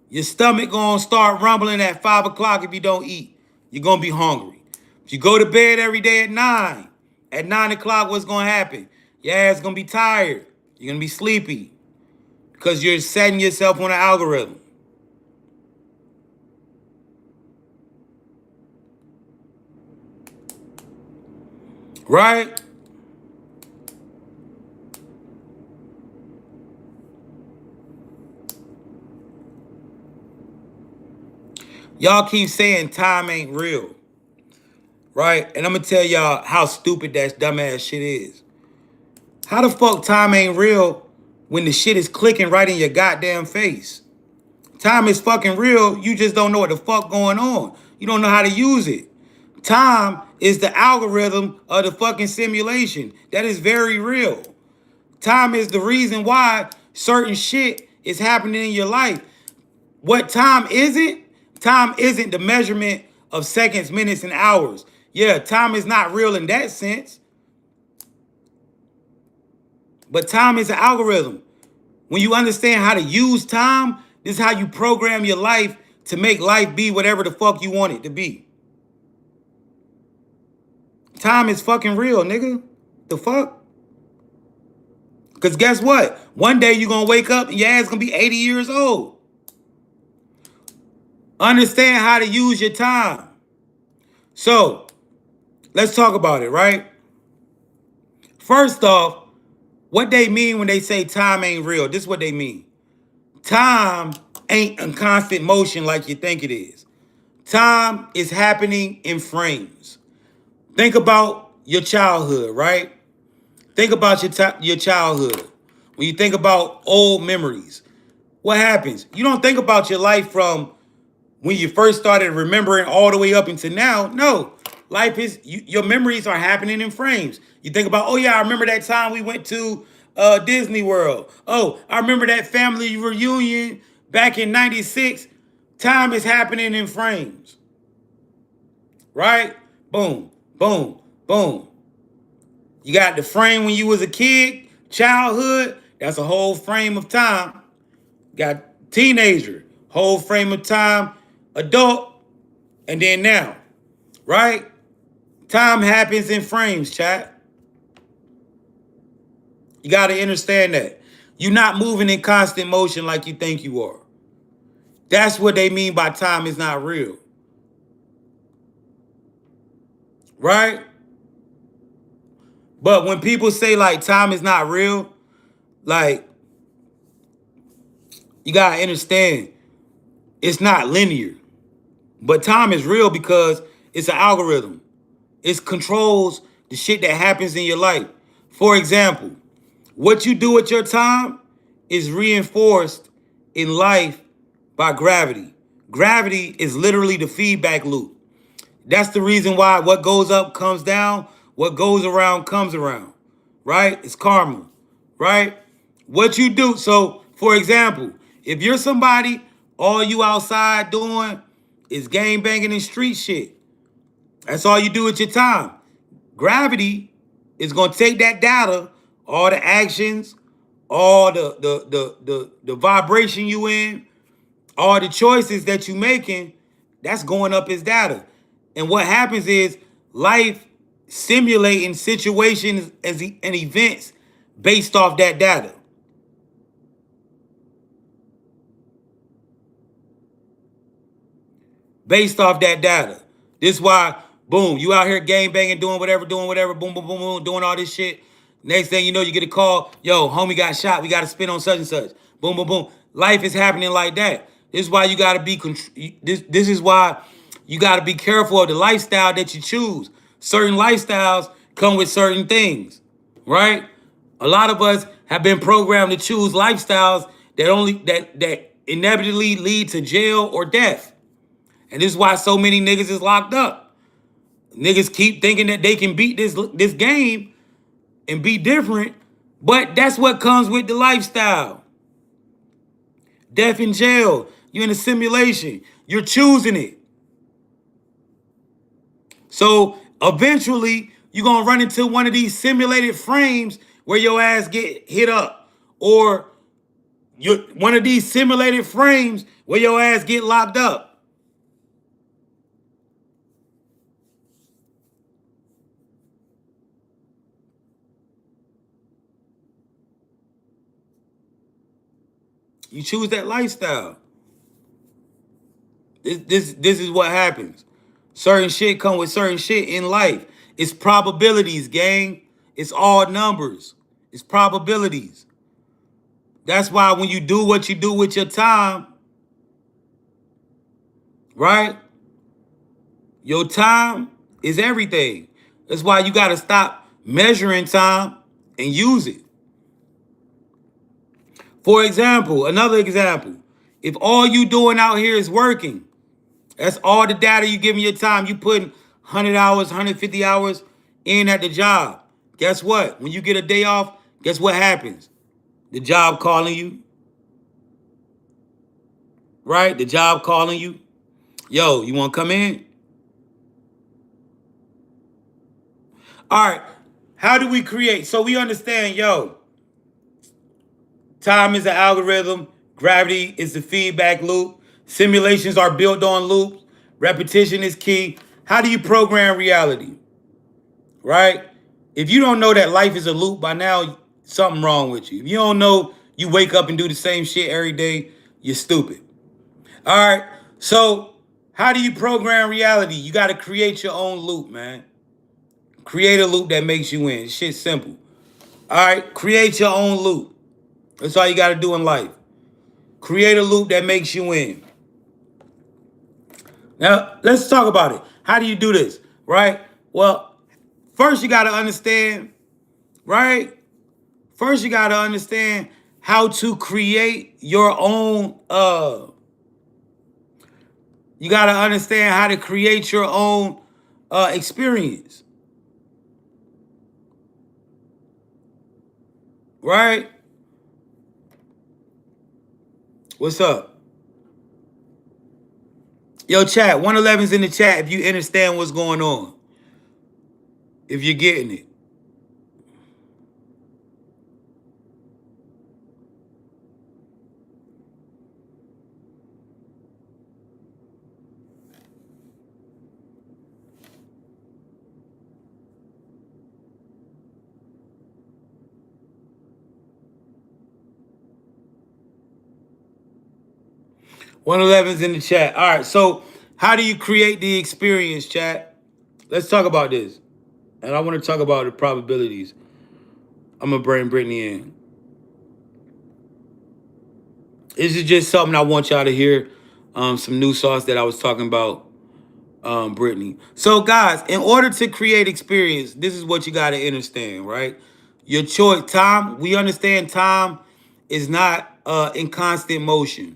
your stomach going to start rumbling at 5 o'clock if you don't eat. You're going to be hungry. If you go to bed every day at 9 o'clock, what's going to happen? Your ass going to be tired. You're going to be sleepy because you're setting yourself on an algorithm. Right? Y'all keep saying time ain't real. Right? And I'm going to tell y'all how stupid that dumbass shit is. How the fuck time ain't real when the shit is clicking right in your goddamn face? Time is fucking real. You just don't know what the fuck going on. You don't know how to use it. Time is the algorithm of the fucking simulation. That is very real. Time is the reason why certain shit is happening in your life. What time isn't the measurement of seconds, minutes, and hours. Yeah, time is not real in that sense. But time is an algorithm. When you understand how to use time, this is how you program your life to make life be whatever the fuck you want it to be. Time is fucking real, nigga. The fuck? Because guess what? One day you're going to wake up and your ass going to be 80 years old. Understand how to use your time. So, let's talk about it, right? First off, what they mean when they say time ain't real, this is what they mean. Time ain't in constant motion like you think it is. Time is happening in frames. Think about your childhood, right? Think about your childhood. When you think about old memories, what happens? You don't think about your life from when you first started remembering all the way up until now. No, life is, your memories are happening in frames. You think about, oh yeah, I remember that time we went to Disney World. Oh, I remember that family reunion back in 96. Time is happening in frames. Right? Boom, boom, boom. You got the frame when you was a kid, childhood, that's a whole frame of time. Got teenager, whole frame of time, adult, and then now, right? Time happens in frames, chat. You got to understand that. You're not moving in constant motion like you think you are. That's what they mean by time is not real. Right? But when people say like time is not real, like, you got to understand it's not linear. But time is real because it's an algorithm. It controls the shit that happens in your life. For example, what you do with your time is reinforced in life by gravity. Gravity is literally the feedback loop. That's the reason why what goes up comes down, what goes around comes around, right? It's karma, right? What you do. So, for example, if you're somebody, all you outside doing is gang banging and street shit. That's all you do with your time. Gravity is going to take that data, all the actions, all the vibration you in, all the choices that you making, that's going up as data. And what happens is life simulating situations and events based off that data. Based off that data. This is why, boom, you out here gang banging, doing whatever, boom, boom, boom, boom, doing all this shit. Next thing you know, you get a call, yo, homie got shot, we got to spin on such and such. Boom, boom, boom. Life is happening like that. This is why you got to be, this is why you got to be careful of the lifestyle that you choose. Certain lifestyles come with certain things, right? A lot of us have been programmed to choose lifestyles that inevitably lead to jail or death. And this is why so many niggas is locked up. Niggas keep thinking that they can beat this game and be different, but that's what comes with the lifestyle. Death in jail. You're in a simulation. You're choosing it. So eventually, you're going to run into one of these simulated frames where your ass get hit up. Or one of these simulated frames where your ass get locked up. You choose that lifestyle. This is what happens. Certain shit come with certain shit in life. It's probabilities, gang. It's all numbers. It's probabilities. That's why when you do what you do with your time, right? Your time is everything. That's why you got to stop measuring time and use it. For example, another example, if all you doing out here is working, that's all the data you giving your time. You putting 100 hours, 150 hours in at the job. Guess what? When you get a day off, guess what happens? The job calling you. Right? The job calling you. Yo, you want to come in? All right. How do we create? So we understand, yo, time is an algorithm. Gravity is the feedback loop. Simulations are built on loops. Repetition is key. How do you program reality? Right? If you don't know that life is a loop by now, something wrong with you. If you don't know you wake up and do the same shit every day, you're stupid. All right. So how do you program reality? You got to create your own loop, man. Create a loop that makes you win. Shit's simple. All right. Create your own loop. That's all you got to do in life. Create a loop that makes you win. Now, let's talk about it. How do you do this, right? Well, first you got to understand, right? First you got to understand how to create your own, you got to understand how to create your own experience. Right? What's up? Yo, chat, 111's in the chat if you understand what's going on. If you're getting it. One 111's in the chat. All right, so how do you create the experience, chat? Let's talk about this. And I want to talk about the probabilities. I'm going to bring Brittany in. This is just something I want y'all to hear. Some new sauce that I was talking about, Brittany. So, guys, in order to create experience, this is what you got to understand, right? Your choice, time, we understand time is not in constant motion.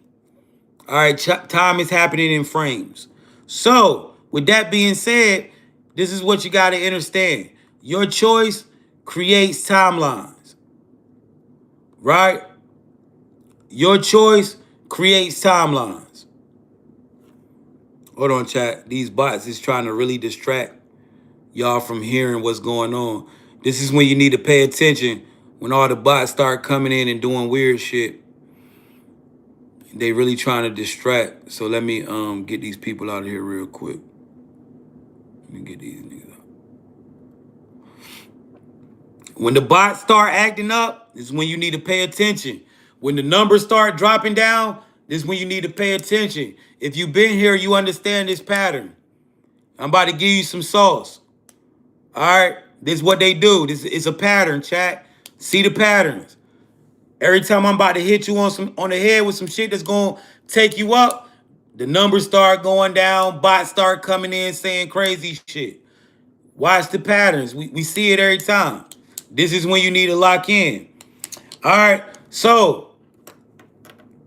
All right, time is happening in frames. So, with that being said, this is what you got to understand. Your choice creates timelines, right? Your choice creates timelines. Hold on, chat. These bots is trying to really distract y'all from hearing what's going on. This is when you need to pay attention, when all the bots start coming in and doing weird shit. They really trying to distract. So let me get these people out of here real quick. Let me get these niggas out. When the bots start acting up, this is when you need to pay attention. When the numbers start dropping down, this is when you need to pay attention. If you've been here, you understand this pattern. I'm about to give you some sauce. All right? This is what they do. This is a pattern, chat. See the patterns. Every time I'm about to hit you on the head with some shit that's going to take you up, the numbers start going down, bots start coming in saying crazy shit. Watch the patterns. We see it every time. This is when you need to lock in. All right. So,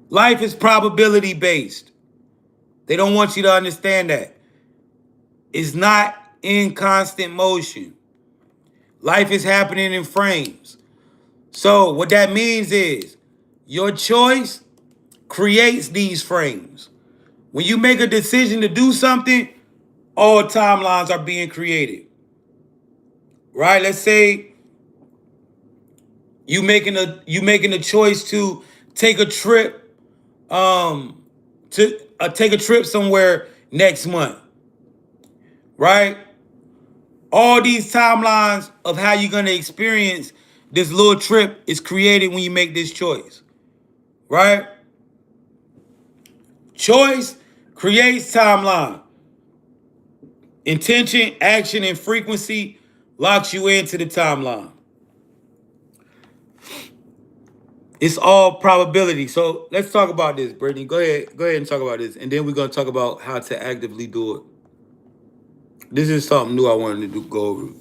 life is probability based. They don't want you to understand that. It's not in constant motion. Life is happening in frames. So, what that means is your choice creates these frames. When you make a decision to do something, all timelines are being created. Right? Let's say you making a choice to take a trip take a trip somewhere next month. Right? All these timelines of how you're going to experience this little trip is created when you make this choice. Right? Choice creates timeline. Intention, action, and frequency locks you into the timeline. It's all probability. So let's talk about this, Brittany. Go ahead and talk about this. And then we're going to talk about how to actively do it. This is something new I wanted to go over.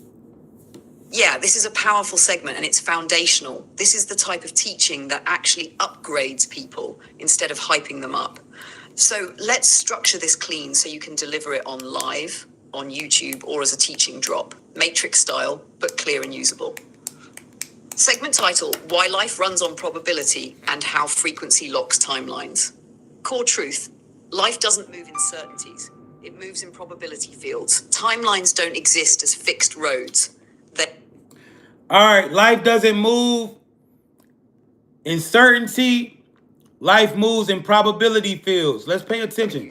Yeah, this is a powerful segment and it's foundational. This is the type of teaching that actually upgrades people instead of hyping them up. So let's structure this clean so you can deliver it on live, on YouTube, or as a teaching drop. Matrix style, but clear and usable. Segment title, Why Life Runs on Probability and How Frequency Locks Timelines. Core truth, life doesn't move in certainties. It moves in probability fields. Timelines don't exist as fixed roads. All right, life doesn't move in certainty. Life moves in probability fields. Let's pay attention.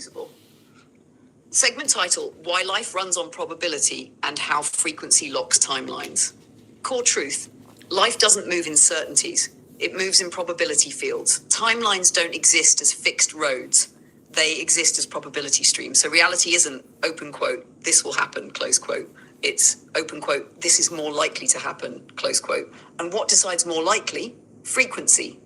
Segment title, Why Life Runs on Probability and How Frequency Locks Timelines. Core truth, life doesn't move in certainties. It moves in probability fields. Timelines don't exist as fixed roads. They exist as probability streams. So reality isn't, open quote, this will happen, close quote. It's, open quote, this is more likely to happen, close quote. And what decides more likely? Frequency.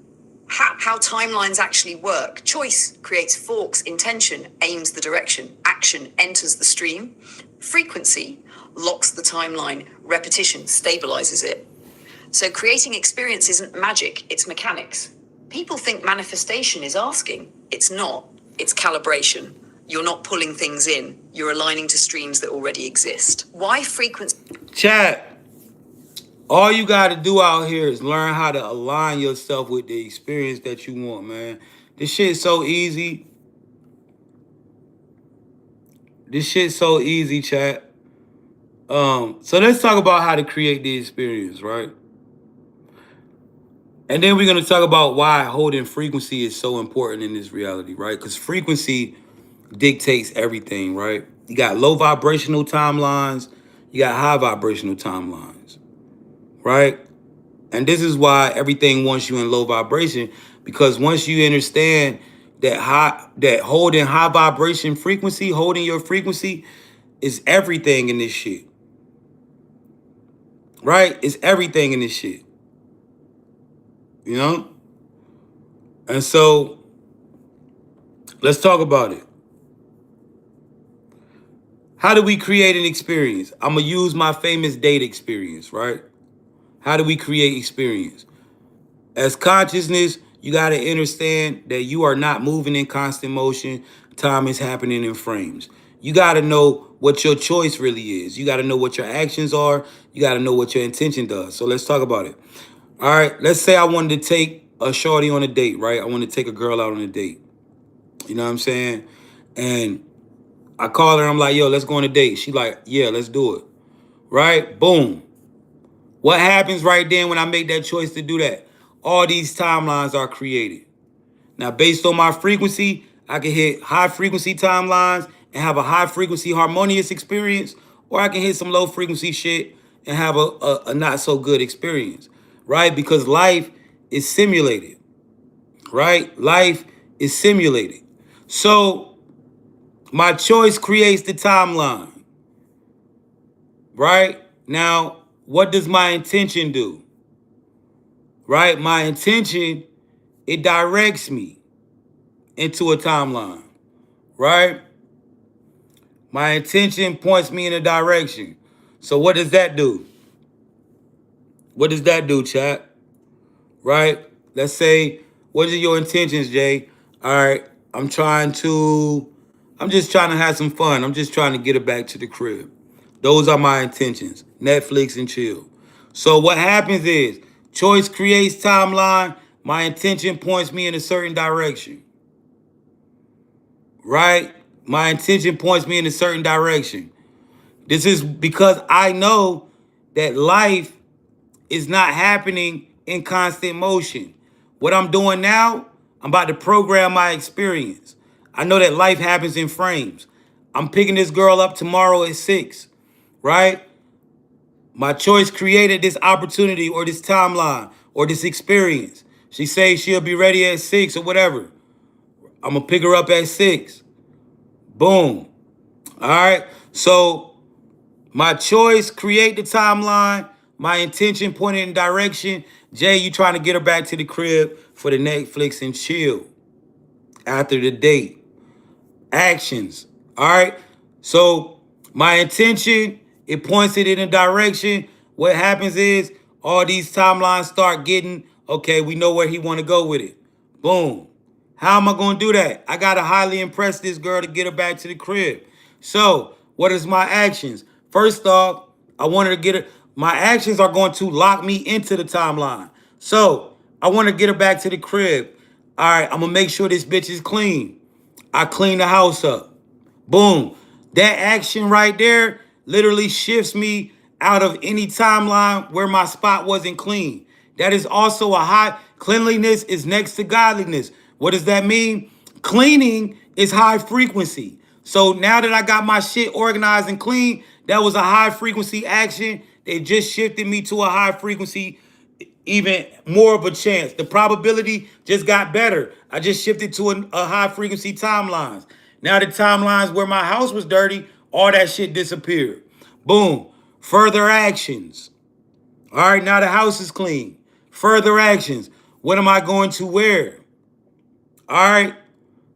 How timelines actually work. Choice creates forks, intention aims the direction, action enters the stream. Frequency locks the timeline, repetition stabilizes it. So creating experience isn't magic, it's mechanics. People think manifestation is asking. It's not. It's calibration. You're not pulling things in. You're aligning to streams that already exist. Why frequency? Chat. All you got to do out here is learn how to align yourself with the experience that you want, man. This shit's so easy. This shit's so easy, chat. So let's talk about how to create the experience, right? And then we're going to talk about why holding frequency is so important in this reality, right? Because frequency dictates everything, right? You got low vibrational timelines. You got high vibrational timelines, right? And this is why everything wants you in low vibration, because once you understand that holding high vibration frequency, holding your frequency is everything in this shit. Right? It's everything in this shit. You know? And so let's talk about it. How do we create an experience? I'm going to use my famous date experience, right? How do we create experience? As consciousness, you got to understand that you are not moving in constant motion. Time is happening in frames. You got to know what your choice really is. You got to know what your actions are. You got to know what your intention does. So let's talk about it. All right, let's say I wanted to take a shorty on a date, right? I want to take a girl out on a date. You know what I'm saying? And I call her, I'm like, yo, let's go on a date. She like, yeah, let's do it. Right? Boom. What happens right then when I make that choice to do that? All these timelines are created. Now, based on my frequency, I can hit high frequency timelines and have a high frequency harmonious experience, or I can hit some low frequency shit and have a not so good experience, right? Because life is simulated, right? Life is simulated. So my choice creates the timeline, right? Now, what does my intention do? Right? My intention, it directs me into a timeline, right? My intention points me in a direction. So what does that do? What does that do, chat? Right? Let's say, what are your intentions, Jay? All right, I'm just trying to have some fun. I'm just trying to get it back to the crib. Those are my intentions. Netflix and chill. So what happens is, choice creates timeline. My intention points me in a certain direction. Right? My intention points me in a certain direction. This is because I know that life is not happening in constant motion. What I'm doing now, I'm about to program my experience. I know that life happens in frames. I'm picking this girl up tomorrow at 6, right? My choice created this opportunity or this timeline or this experience. She says she'll be ready at 6 or whatever. I'm going to pick her up at 6. Boom. All right. So my choice create the timeline. My intention pointed in direction. Jay, you trying to get her back to the crib for the Netflix and chill after the date. Actions. All right. So my intention, it points it in a direction. What happens is all these timelines start getting, okay, we know where he want to go with it. Boom. How am I going to do that? I got to highly impress this girl to get her back to the crib. So what is my actions? First off, I want her to get her. My actions are going to lock me into the timeline. So I want to get her back to the crib. All right, I'm going to make sure this bitch is clean. I clean the house up. Boom. That action right there literally shifts me out of any timeline where my spot wasn't clean. That is also a high cleanliness is next to godliness. What does that mean? Cleaning is high frequency. So now that I got my shit organized and clean, that was a high frequency action. It just shifted me to a high frequency, even more of a chance. The probability just got better. I just shifted to a high frequency timelines. Now the timelines where my house was dirty, all that shit disappeared. Boom. Further actions. All right, now the house is clean. Further actions. What am I going to wear? All right.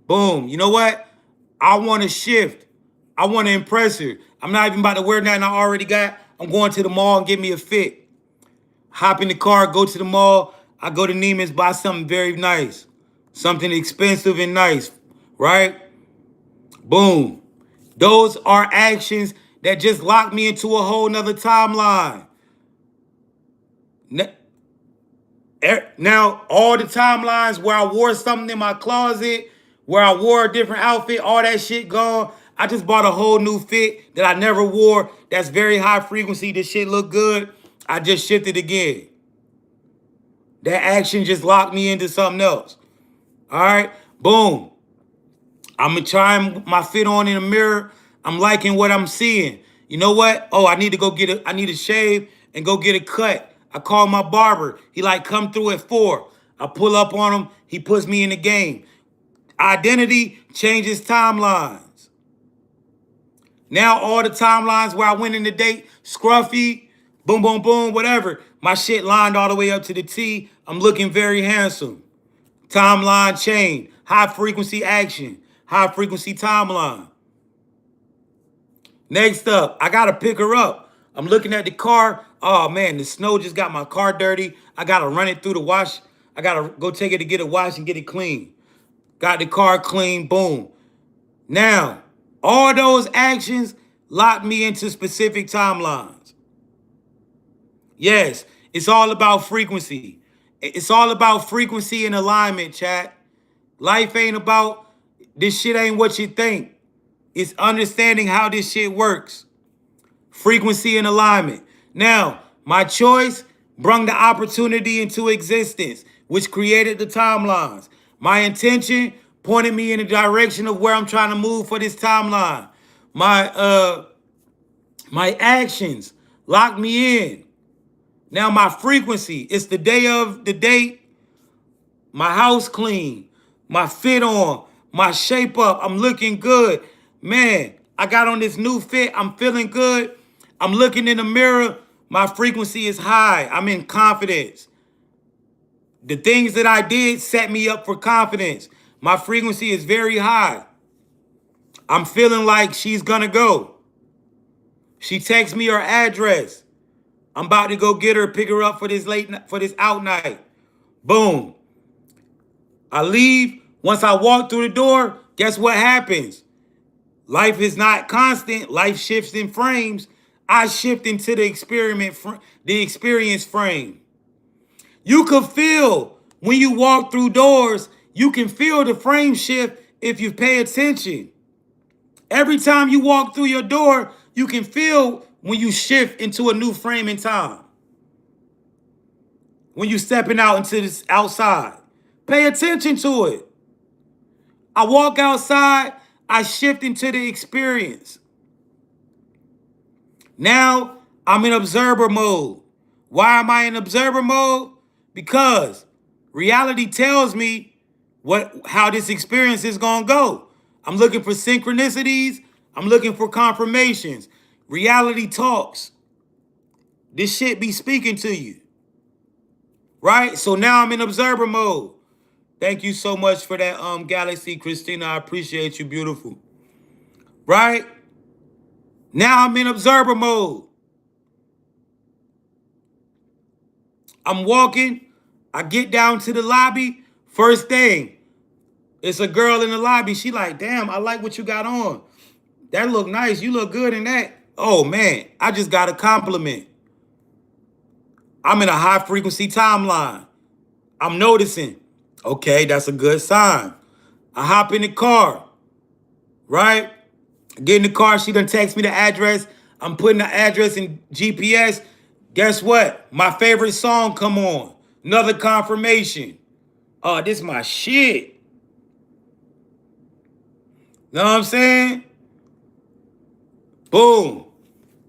Boom. You know what? I want to shift. I want to impress her. I'm not even about to wear nothing I already got. I'm going to the mall and get me a fit. Hop in the car, go to the mall. I go to Neiman's, buy something very nice. Something expensive and nice, right? Boom. Those are actions that just lock me into a whole nother timeline. Now, all the timelines where I wore something in my closet, where I wore a different outfit, all that shit gone. I just bought a whole new fit that I never wore. That's very high frequency. This shit look good. I just shifted again. That action just locked me into something else. All right, boom. I'm gonna try my fit on in the mirror. I'm liking what I'm seeing. You know what? Oh, I need to shave and go get a cut. I call my barber. He like, come through at 4. I pull up on him. He puts me in the game. Identity changes timelines. Now all the timelines where I went in the date, scruffy, boom, boom, boom, whatever. My shit lined all the way up to the T. I'm looking very handsome. Timeline change. High frequency action. High frequency timeline. Next up, I got to pick her up. I'm looking at the car. Oh, man, the snow just got my car dirty. I got to run it through the wash. I got to go take it to get it washed and get it clean. Got the car clean. Boom. Now, all those actions lock me into specific timelines. Yes, it's all about frequency. It's all about frequency and alignment, chat. Life ain't about, this shit ain't what you think. It's understanding how this shit works. Frequency and alignment. Now, my choice brought the opportunity into existence, which created the timelines. My intention pointed me in the direction of where I'm trying to move for this timeline. My actions locked me in. Now my frequency, it's the day of the date, my house clean, my fit on, my shape up, I'm looking good. Man, I got on this new fit, I'm feeling good. I'm looking in the mirror, my frequency is high, I'm in confidence. The things that I did set me up for confidence. My frequency is very high. I'm feeling like she's gonna go. She texts me her address. I'm about to go get her, pick her up for this out night. Boom. I leave. Once I walk through the door, guess what happens? Life is not constant. Life shifts in frames. I shift into the experience frame. You can feel when you walk through doors, you can feel the frame shift if you pay attention. Every time you walk through your door, you can feel when you shift into a new frame in time. When you're stepping out into this outside, pay attention to it. I walk outside, I shift into the experience. Now I'm in observer mode. Why am I in observer mode? Because reality tells me how this experience is gonna go. I'm looking for synchronicities. I'm looking for confirmations. Reality talks. This shit be speaking to you. Right? So now I'm in observer mode. Thank you so much for that, Galaxy, Christina. I appreciate you, beautiful. Right? Now I'm in observer mode. I'm walking. I get down to the lobby. First thing, it's a girl in the lobby. She like, damn, I like what you got on. That look nice. You look good in that. Oh, man, I just got a compliment. I'm in a high frequency timeline. I'm noticing. Okay, that's a good sign. I hop in the car, right? Get in the car. She done text me the address. I'm putting the address in GPS. Guess what? My favorite song come on. Another confirmation. Oh, this is my shit. Know what I'm saying? Boom.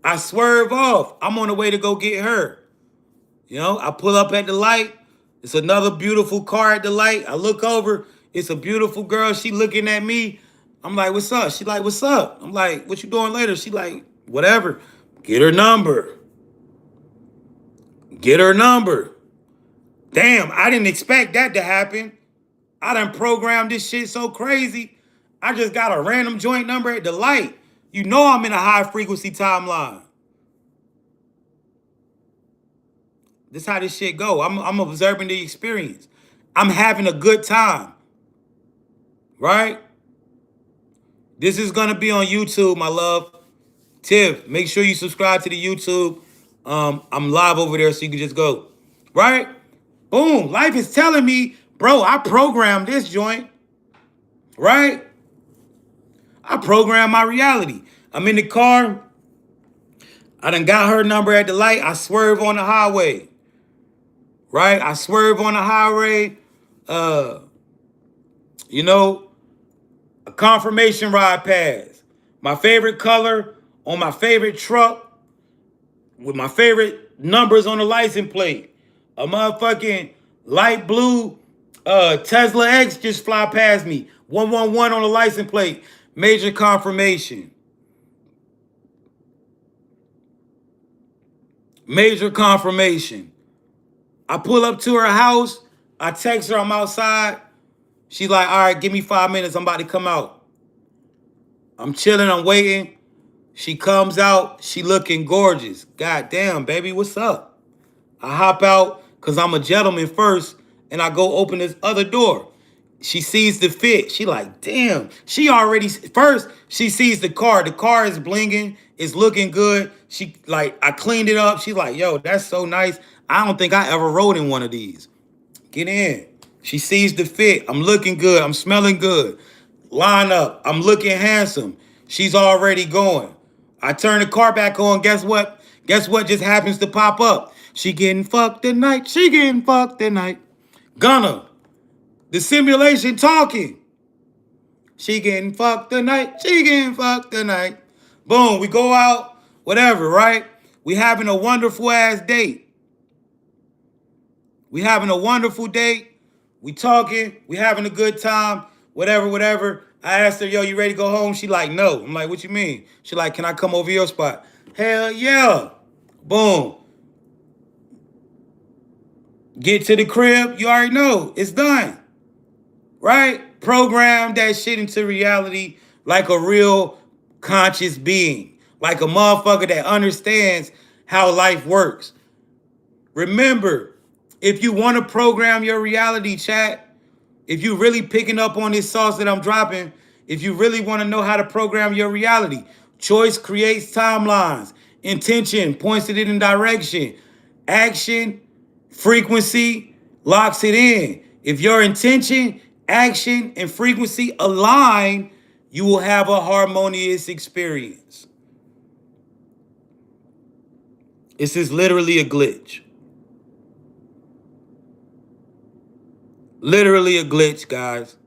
I swerve off. I'm on the way to go get her. You know, I pull up at the light. It's another beautiful car at the light. I look over. It's a beautiful girl. She looking at me. I'm like, what's up? She like, what's up? I'm like, what you doing later? She like, whatever. Get her number. Get her number. Damn, I didn't expect that to happen. I done programmed this shit so crazy. I just got a random joint number at the light. You know I'm in a high frequency timeline. This is how this shit go. I'm observing the experience. I'm having a good time. Right? This is going to be on YouTube, my love. Tiff, make sure you subscribe to the YouTube. I'm live over there, so you can just go. Right? Boom. Life is telling me, bro, I programmed this joint. Right? I programmed my reality. I'm in the car. I done got her number at the light. I swerve on the highway. Right? I swerve on the highway. You know, a confirmation ride pass. My favorite color on my favorite truck with my favorite numbers on the license plate. A motherfucking light blue Tesla X just fly past me. 111 on the license plate. Major confirmation. Major confirmation. I pull up to her house. I text her I'm outside. She's like, all right, give me 5 minutes. I'm about to come out. I'm chilling. I'm waiting. She comes out. She looking gorgeous. God damn, baby, what's up? I hop out because I'm a gentleman first, and I go open this other door. She sees the fit. She like, damn. She already, first, she sees the car. The car is blinging. It's looking good. She like, I cleaned it up. She's like, yo, that's so nice. I don't think I ever rode in one of these. Get in. She sees the fit. I'm looking good. I'm smelling good. Line up. I'm looking handsome. She's already going. I turn the car back on. Guess what? Guess what just happens to pop up? She getting fucked tonight. She getting fucked tonight. Gunna. The simulation talking. She getting fucked tonight. She getting fucked tonight. Boom, we go out, whatever, right? We having a wonderful ass date. We having a wonderful date. We talking. We having a good time. Whatever, whatever. I asked her, yo, you ready to go home? She like, no. I'm like, what you mean? She like, can I come over your spot? Hell yeah. Boom. Get to the crib. You already know. It's done. Right? Program that shit into reality like a real conscious being. Like a motherfucker that understands how life works. Remember, if you want to program your reality, chat, if you really picking up on this sauce that I'm dropping, if you really want to know how to program your reality, choice creates timelines. Intention points it in direction. Action, frequency locks it in. If your intention, action, and frequency align, you will have a harmonious experience. This is literally a glitch. Literally a glitch, guys.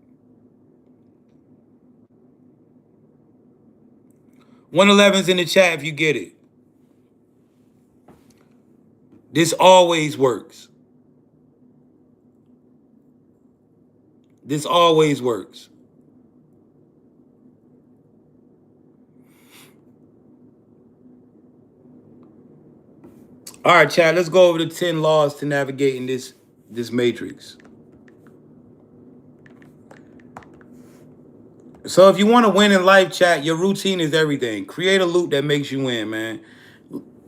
111's in the chat if you get it. This always works. This always works. All right, chat, let's go over the 10 laws to navigating this matrix. So if you want to win in life, chat, your routine is everything. Create a loop that makes you win, man.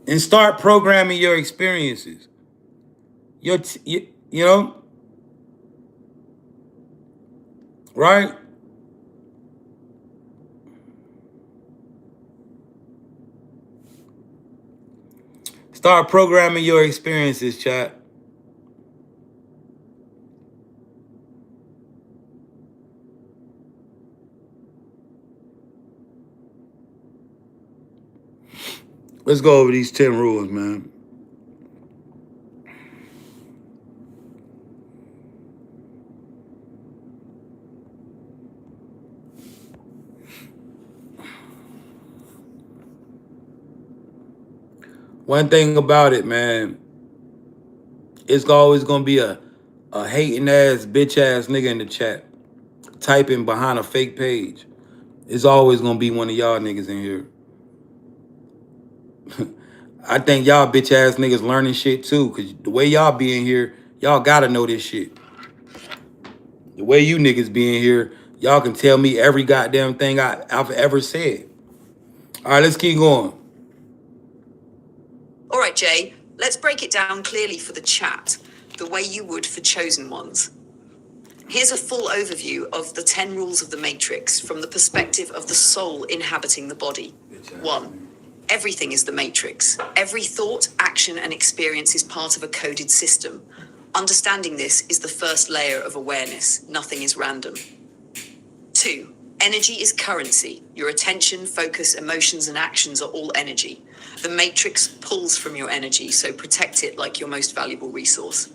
And start programming your experiences. You know? Right? Start programming your experiences, chat. Let's go over these 10 rules, man. One thing about it, man, it's always going to be a hating ass, bitch ass nigga in the chat typing behind a fake page. It's always going to be one of y'all niggas in here. I think y'all bitch ass niggas learning shit too, because the way y'all be in here, y'all got to know this shit. The way you niggas be in here, y'all can tell me every goddamn thing I've ever said. All right, let's keep going. All right, Jay, let's break it down clearly for the chat, the way you would for chosen ones. Here's a full overview of the 10 rules of the Matrix from the perspective of the soul inhabiting the body. 1. Everything is the Matrix. Every thought, action, and experience is part of a coded system. Understanding this is the first layer of awareness. Nothing is random. 2. Energy is currency. Your attention, focus, emotions, and actions are all energy. The Matrix pulls from your energy, so protect it like your most valuable resource.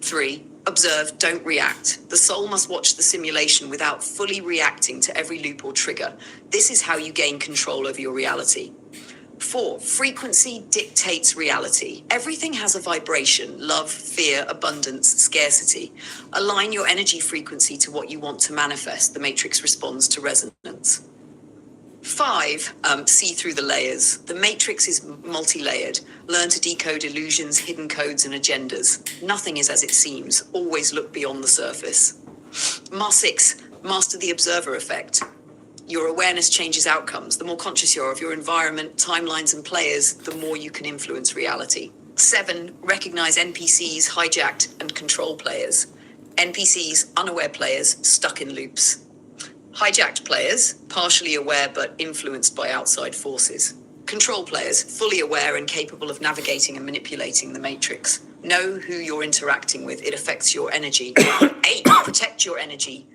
3. Observe, don't react. The soul must watch the simulation without fully reacting to every loop or trigger. This is how you gain control over your reality. 4. Frequency dictates reality. Everything has a vibration: love, fear, abundance, scarcity. Align your energy frequency to what you want to manifest. The Matrix responds to resonance. 5. See through the layers. The Matrix is multi-layered. Learn to decode illusions, hidden codes, and agendas. Nothing is as it seems. Always look beyond the surface. 6. Master the observer effect. Your awareness changes outcomes. The more conscious you are of your environment, timelines, and players, the more you can influence reality. 7. Recognize NPCs, hijacked, and control players. NPCs, unaware players, stuck in loops. Hijacked players, partially aware but influenced by outside forces. Control players, fully aware and capable of navigating and manipulating the Matrix. Know who you're interacting with. It affects your energy. 8. Protect your energy.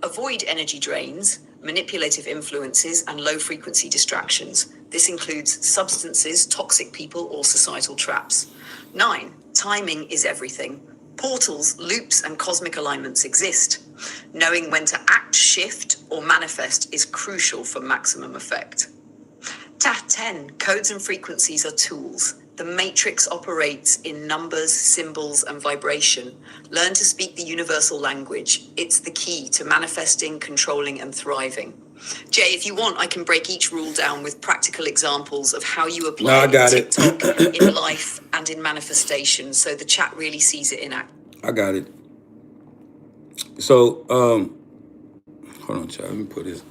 Avoid energy drains, manipulative influences, and low-frequency distractions. This includes substances, toxic people, or societal traps. 9. Timing is everything. Portals, loops, and cosmic alignments exist. Knowing when to act, shift, or manifest is crucial for maximum effect. TAT 10, codes and frequencies are tools. The matrix operates in numbers, symbols, and vibration. Learn to speak the universal language. It's the key to manifesting, controlling, and thriving. Jay, if you want, I can break each rule down with practical examples of how you No, apply I it in got it. TikTok, in life, and in manifestation, so the chat really sees it in action. I got it. So, hold on, chat. Let me put this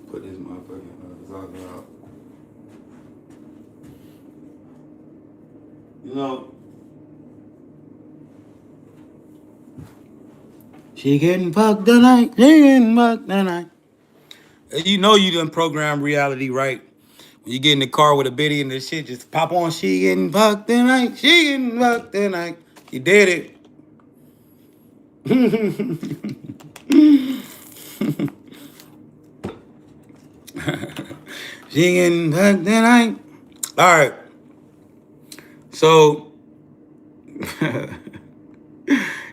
motherfucking Zaga out. You know, she getting fucked tonight. She getting fucked tonight. You know you done program reality, right? When you get in the car with a biddy and the shit just pop on, she getting fucked tonight. She getting fucked tonight. You did it. She getting fucked tonight. All right. So,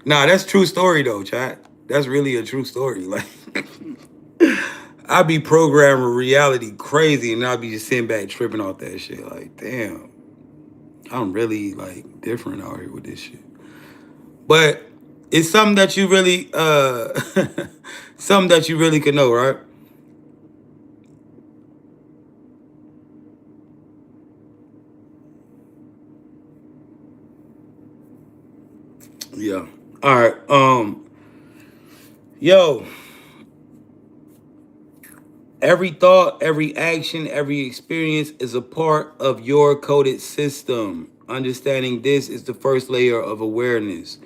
nah, that's true story though, chat. That's really a true story. Like, I be programming reality crazy, and I'll be just sitting back tripping off that shit. Like, damn, I'm really like different out here with this shit. But it's something that you really, something that you really can know, right? Yeah. All right. Yo. Every thought, every action, every experience is a part of your coded system. Understanding this is the first layer of awareness.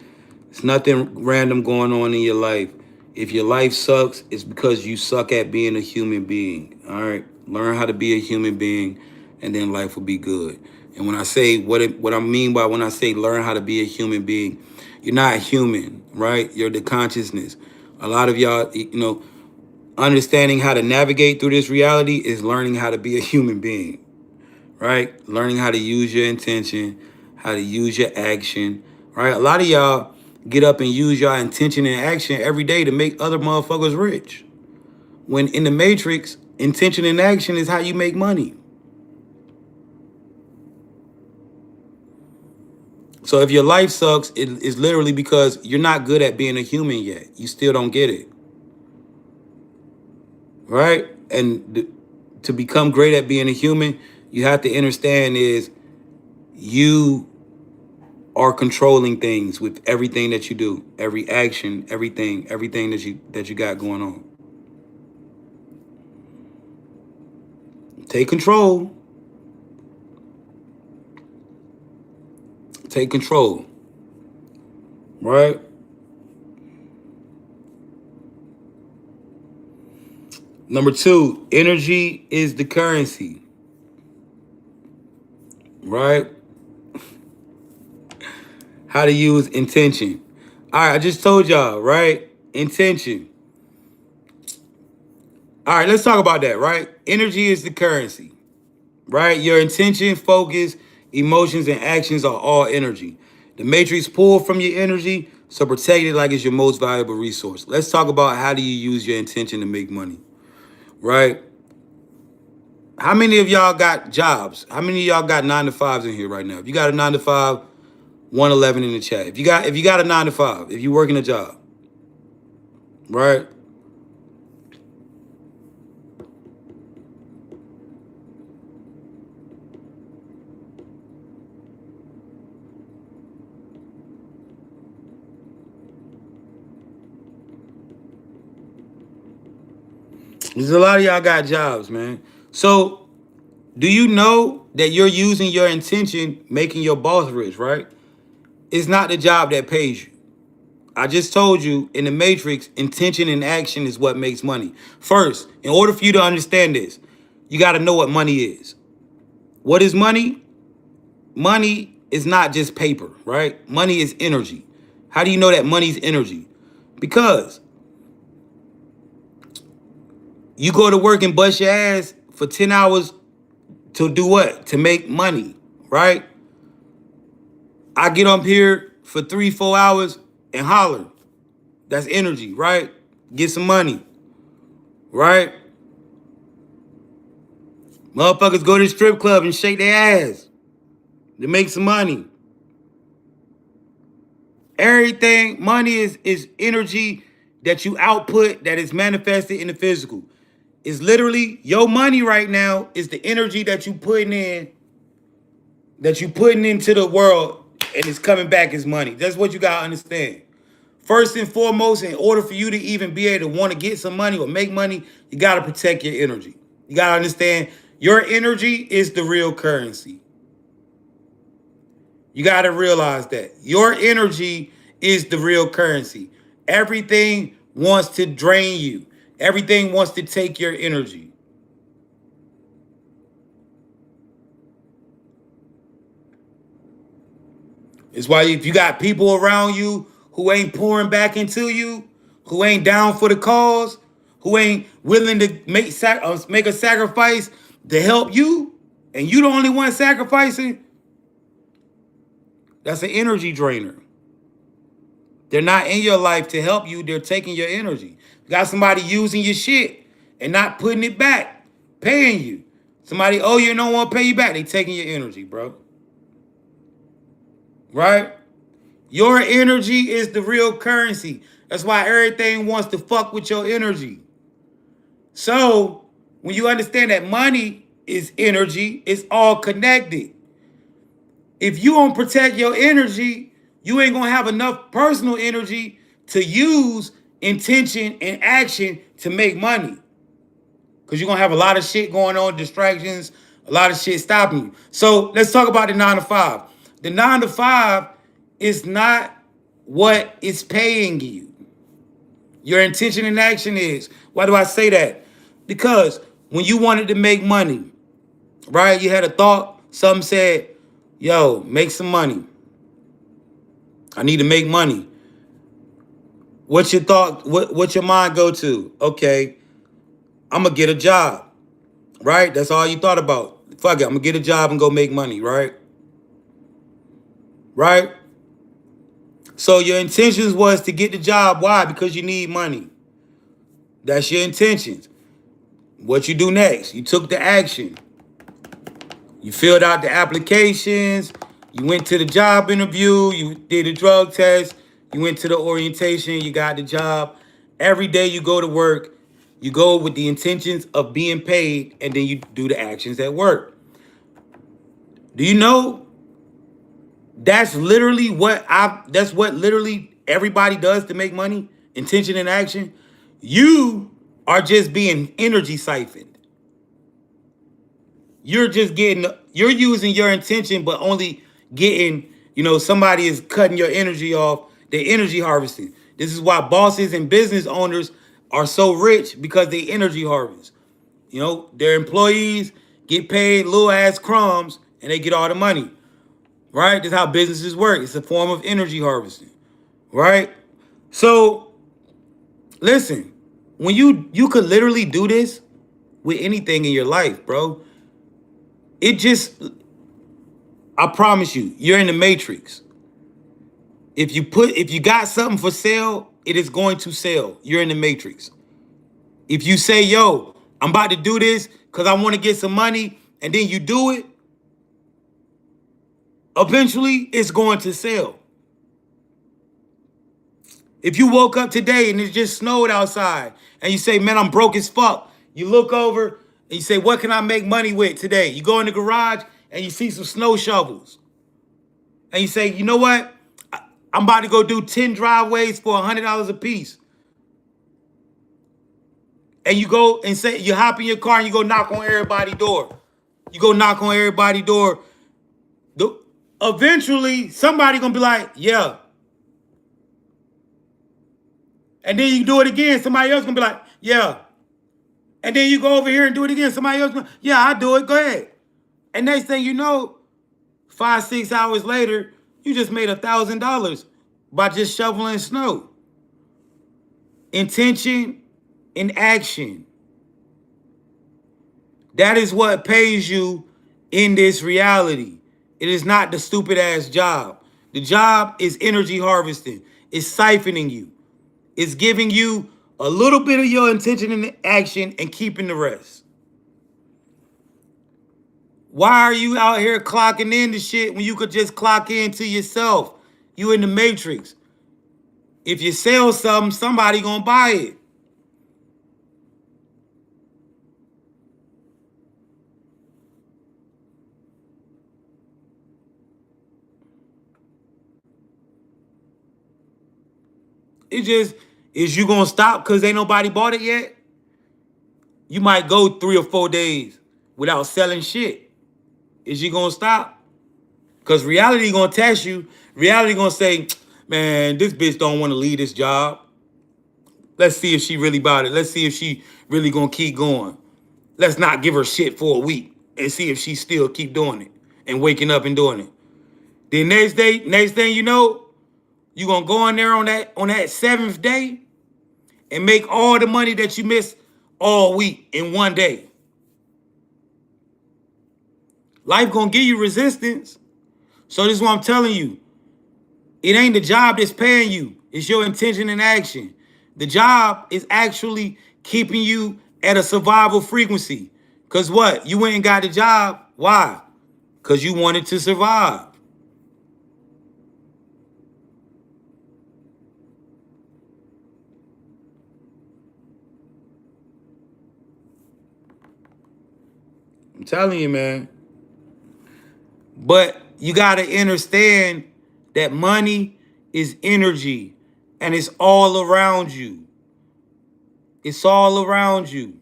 It's nothing random going on in your life. If your life sucks, it's because you suck at being a human being. All right? Learn how to be a human being, and then life will be good. And when I say what I mean by when I say learn how to be a human being, you're not human, right? You're the consciousness. A lot of y'all, understanding how to navigate through this reality is learning how to be a human being, right? Learning how to use your intention, how to use your action, right? A lot of y'all get up and use your intention and action every day to make other motherfuckers rich. When in the Matrix, intention and action is how you make money. So if your life sucks, it is literally because you're not good at being a human yet. You still don't get it. Right? And to become great at being a human, you have to understand is you are controlling things with everything that you do, every action, everything that you got going on. Take control. Take control. Right? Number 2, energy is the currency. Right? How to use intention. All right, I just told y'all, right? Intention. All right, let's talk about that, right? Energy is the currency, right? Your intention, focus, emotions, and actions are all energy. The matrix pull from your energy, so protect it like it's your most valuable resource. Let's talk about how do you use your intention to make money, right? How many of y'all got jobs? How many of y'all got 9 to 5s in here right now? If you got a 9 to 5, 111 in the chat. If you got a 9 to 5, if you working a job, right? There's a lot of y'all got jobs, man. So do you know that you're using your intention making your boss rich, right? It's not the job that pays you. I just told you in the Matrix, intention and action is what makes money. First, in order for you to understand this, you got to know what money is. What is money? Money is not just paper, right? Money is energy. How do you know that money's energy? Because you go to work and bust your ass for 10 hours to do what? To make money, right? I get up here for 3-4 hours and holler. That's energy, right? Get some money, right? Motherfuckers go to the strip club and shake their ass to make some money. Everything, money is energy that you output that is manifested in the physical. It's literally your money right now is the energy that you putting into the world, and it's coming back as money. That's what you gotta understand. First and foremost, in order for you to even be able to want to get some money or make money, you gotta protect your energy. You gotta understand your energy is the real currency. You got to realize that your energy is the real currency. Everything wants to drain you. Everything wants to take your energy. It's why if you got people around you who ain't pouring back into you, who ain't down for the cause, who ain't willing to make a sacrifice to help you, and you the only one sacrificing, that's an energy drainer. They're not in your life to help you. They're taking your energy. You got somebody using your shit and not putting it back, paying you. Somebody, oh, you don't want to pay you back. They taking your energy, bro. Right? Your energy is the real currency. That's why everything wants to fuck with your energy. So when you understand that money is energy, it's all connected. If you don't protect your energy, you ain't gonna have enough personal energy to use intention and action to make money. Because you're gonna have a lot of shit going on, distractions, a lot of shit stopping you. So let's talk about the 9 to 5. The 9 to 5 is not what is paying you. Your intention and action is. Why do I say that? Because when you wanted to make money, right? You had a thought, something said, yo, make some money. I need to make money. What's your thought? What's your mind go to? Okay, I'm gonna get a job, right? That's all you thought about. Fuck it, I'm gonna get a job and go make money, right? Right? So your intentions was to get the job. Why? Because you need money. That's your intentions. What you do next? You took the action. You filled out the applications. You went to the job interview. You did a drug test. You went to the orientation. You got the job. Every day you go to work, you go with the intentions of being paid, and then you do the actions at work. Do you know that's literally that's what literally everybody does to make money? Intention and action. You are just being energy siphoned. You're using your intention, but only getting, somebody is cutting your energy off. They're energy harvesting. This is why bosses and business owners are so rich, because they energy harvest. Their employees get paid little ass crumbs and they get all the money. Right? That's how businesses work. It's a form of energy harvesting. Right? So listen, when you could literally do this with anything in your life, bro. I promise you, you're in the matrix. If you got something for sale, it is going to sell. You're in the matrix. If you say, yo, I'm about to do this because I want to get some money, and then you do it, eventually it's going to sell. If you woke up today and it just snowed outside and you say, man, I'm broke as fuck. You look over and you say, what can I make money with today? You go in the garage and you see some snow shovels. And you say, you know what? I'm about to go do 10 driveways for $100 a piece. And you go and say, you hop in your car and you go knock on everybody's door. You go knock on everybody's door. Eventually, somebody gonna be like, yeah. And then you do it again. Somebody else gonna be like, yeah. And then you go over here and do it again. Somebody else, yeah, I do it. Go ahead. And next thing you know, 5-6 hours later, you just made $1,000 by just shoveling snow. Intention and action. That is what pays you in this reality. It is not the stupid ass job. The job is energy harvesting. It's siphoning you. It's giving you a little bit of your intention and action and keeping the rest. Why are you out here clocking in the shit when you could just clock into yourself? You in the matrix. If you sell something, somebody gonna buy it. It just, is you gonna stop because ain't nobody bought it yet? You might go 3 or 4 days without selling shit. Is you gonna stop? Because reality gonna test you. Reality gonna say, man, this bitch don't want to leave this job. Let's see if she really about it. Let's see if she really gonna keep going. Let's not give her shit for a week and see if she still keep doing it and waking up and doing it. Then next thing you know, you gonna go in there on that 7th day and make all the money that you missed all week in one day. Life gonna give you resistance. So this is what I'm telling you. It ain't the job that's paying you. It's your intention and action. The job is actually keeping you at a survival frequency. Because what? You went and got the job. Why? Because you wanted to survive. I'm telling you, man. But you got to understand that money is energy and it's all around you. It's all around you.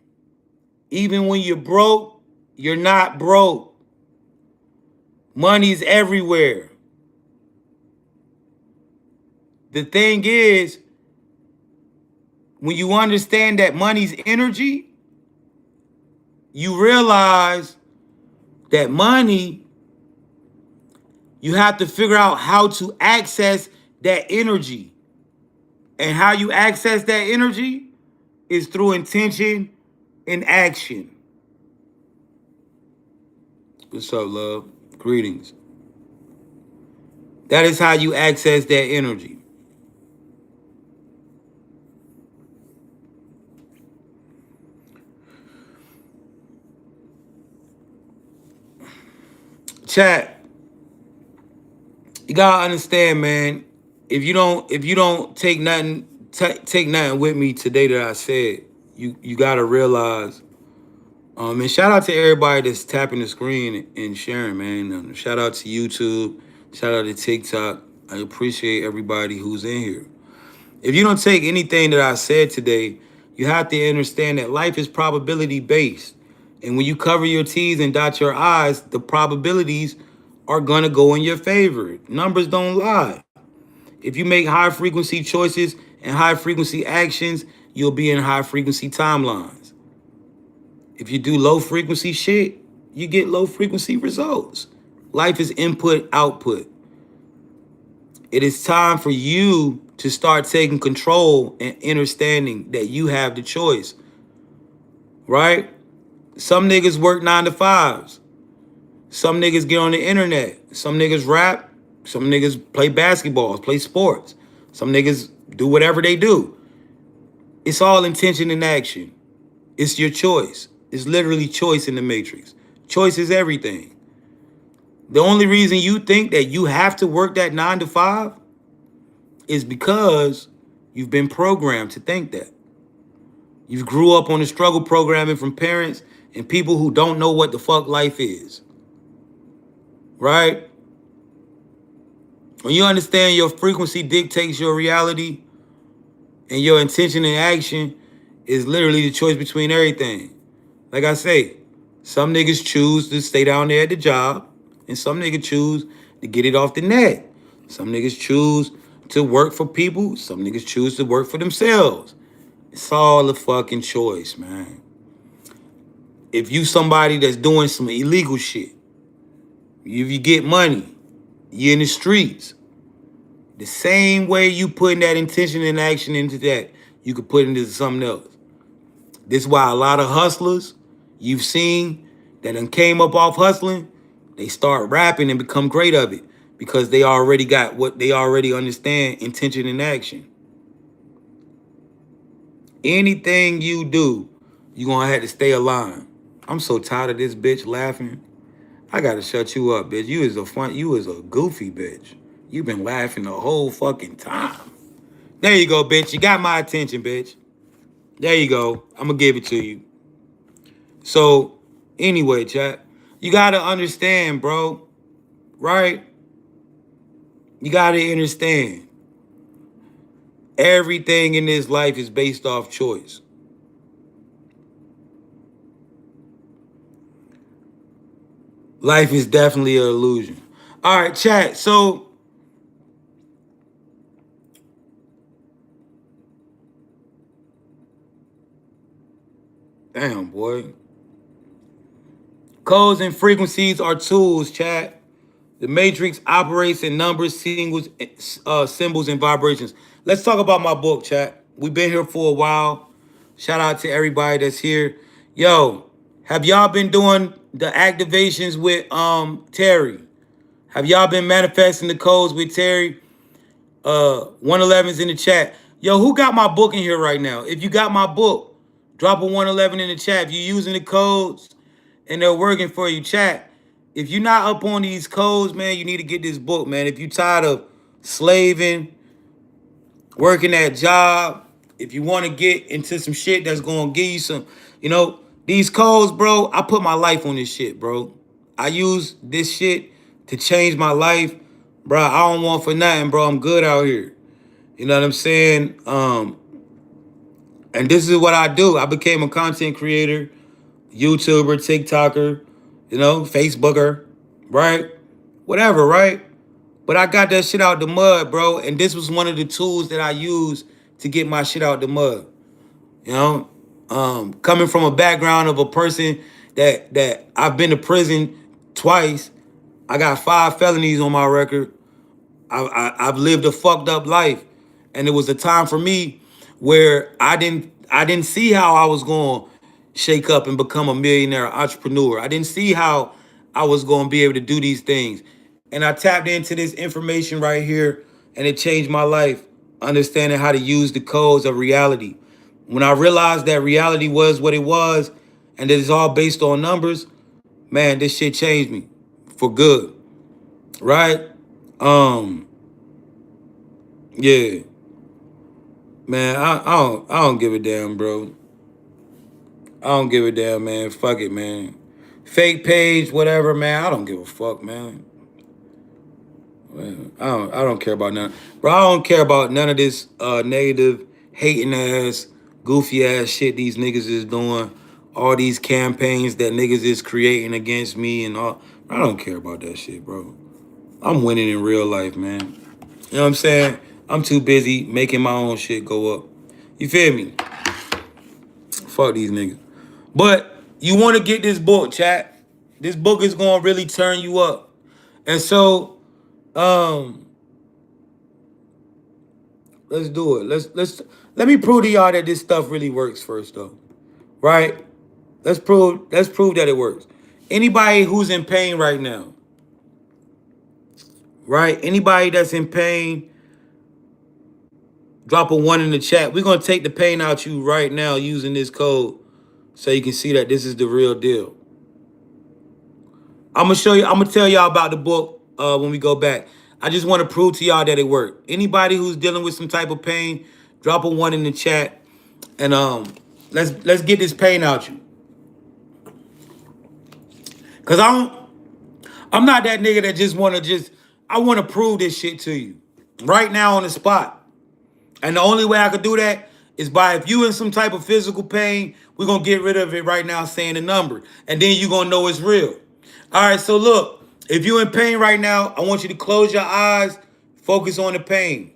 Even when you're broke, you're not broke. Money's everywhere. The thing is, when you understand that money's energy, you realize that money, you have to figure out how to access that energy. And how you access that energy is through intention and action. What's up, love? Greetings. That is how you access that energy. Chat, you gotta understand, man. If you don't take nothing with me today that I said, you gotta realize. And shout out to everybody that's tapping the screen and sharing, man. Shout out to YouTube. Shout out to TikTok. I appreciate everybody who's in here. If you don't take anything that I said today, you have to understand that life is probability based. And when you cover your T's and dot your I's, the probabilities are going to go in your favor. Numbers don't lie. If you make high frequency choices and high frequency actions, you'll be in high frequency timelines. If you do low frequency shit, you get low frequency results. Life is input, output. It is time for you to start taking control and understanding that you have the choice. Right? Some niggas work 9 to 5s. Some niggas get on the internet. Some niggas rap. Some niggas play basketball, play sports. Some niggas do whatever they do. It's all intention and action. It's your choice. It's literally choice in the matrix. Choice is everything. The only reason you think that you have to work that 9 to 5 is because you've been programmed to think that. You grew up on the struggle programming from parents and people who don't know what the fuck life is. Right? When you understand your frequency dictates your reality and your intention and action is literally the choice between everything. Like I say, some niggas choose to stay down there at the job and some niggas choose to get it off the net. Some niggas choose to work for people. Some niggas choose to work for themselves. It's all a fucking choice, man. If you somebody that's doing some illegal shit, if you get money, you in the streets, the same way you putting that intention and action into that, you could put into something else. This is why a lot of hustlers you've seen that done came up off hustling, they start rapping and become great of it. because they already got what they already understand, intention and action. Anything you do, you're going to have to stay aligned. I'm so tired of this bitch laughing. I got to shut you up, bitch. You is a goofy bitch. You been laughing the whole fucking time. There you go, bitch. You got my attention, bitch. There you go. I'm going to give it to you. So, anyway, chat, you got to understand, bro, right? You got to understand. Everything in this life is based off choice. Life is definitely an illusion. All right, chat. So, damn, boy. Codes and frequencies are tools, chat. The matrix operates in numbers, singles, symbols, and vibrations. Let's talk about my book, chat. We've been here for a while. Shout out to everybody that's here. Yo, have y'all been doing the activations with Terry? Have y'all been manifesting the codes with Terry? 111's in the chat. Yo, who got my book in here right now? If you got my book, drop a 111 in the chat. If you're using the codes and they're working for you, chat. If you're not up on these codes, man, you need to get this book, man. If you're tired of slaving, working that job, if you want to get into some shit that's going to give you some, these codes, bro, I put my life on this shit, bro. I use this shit to change my life. Bro, I don't want for nothing, bro. I'm good out here. You know what I'm saying? And this is what I do. I became a content creator, YouTuber, TikToker, Facebooker, right? Whatever, right? But I got that shit out the mud, bro. And this was one of the tools that I used to get my shit out the mud. Coming from a background of a person that I've been to prison twice. I got 5 felonies on my record. I've lived a fucked up life, and it was a time for me where I didn't see how I was going to shake up and become a millionaire entrepreneur. I didn't see how I was going to be able to do these things, and I tapped into this information right here, and it changed my life. Understanding how to use the codes of reality. When I realized that reality was what it was, and that it's all based on numbers, man, this shit changed me for good, right? Yeah, man, I don't give a damn, bro. I don't give a damn, man. Fuck it, man. Fake page, whatever, man. I don't give a fuck, man. I don't care about none, bro. I don't care about none of this negative, hating ass, goofy ass shit these niggas is doing. All these campaigns that niggas is creating against me and all. I don't care about that shit, bro. I'm winning in real life, man. You know what I'm saying? I'm too busy making my own shit go up. You feel me? Fuck these niggas. But you want to get this book, chat. This book is going to really turn you up. And so, let's do it. Let me prove to y'all that this stuff really works first, though. Right? Let's prove that it works. Anybody who's in pain right now, right? Anybody that's in pain, drop a 1 in the chat. We're going to take the pain out you right now using this code so you can see that this is the real deal. I'm going to tell y'all about the book when we go back. I just want to prove to y'all that it worked. Anybody who's dealing with some type of pain, drop a 1 in the chat. And let's get this pain out you. Cause I'm not that nigga that I want to prove this shit to you right now on the spot. And the only way I could do that is by, if you in some type of physical pain, we're going to get rid of it right now saying the number. And then you're going to know it's real. All right, so look, if you're in pain right now, I want you to close your eyes, focus on the pain.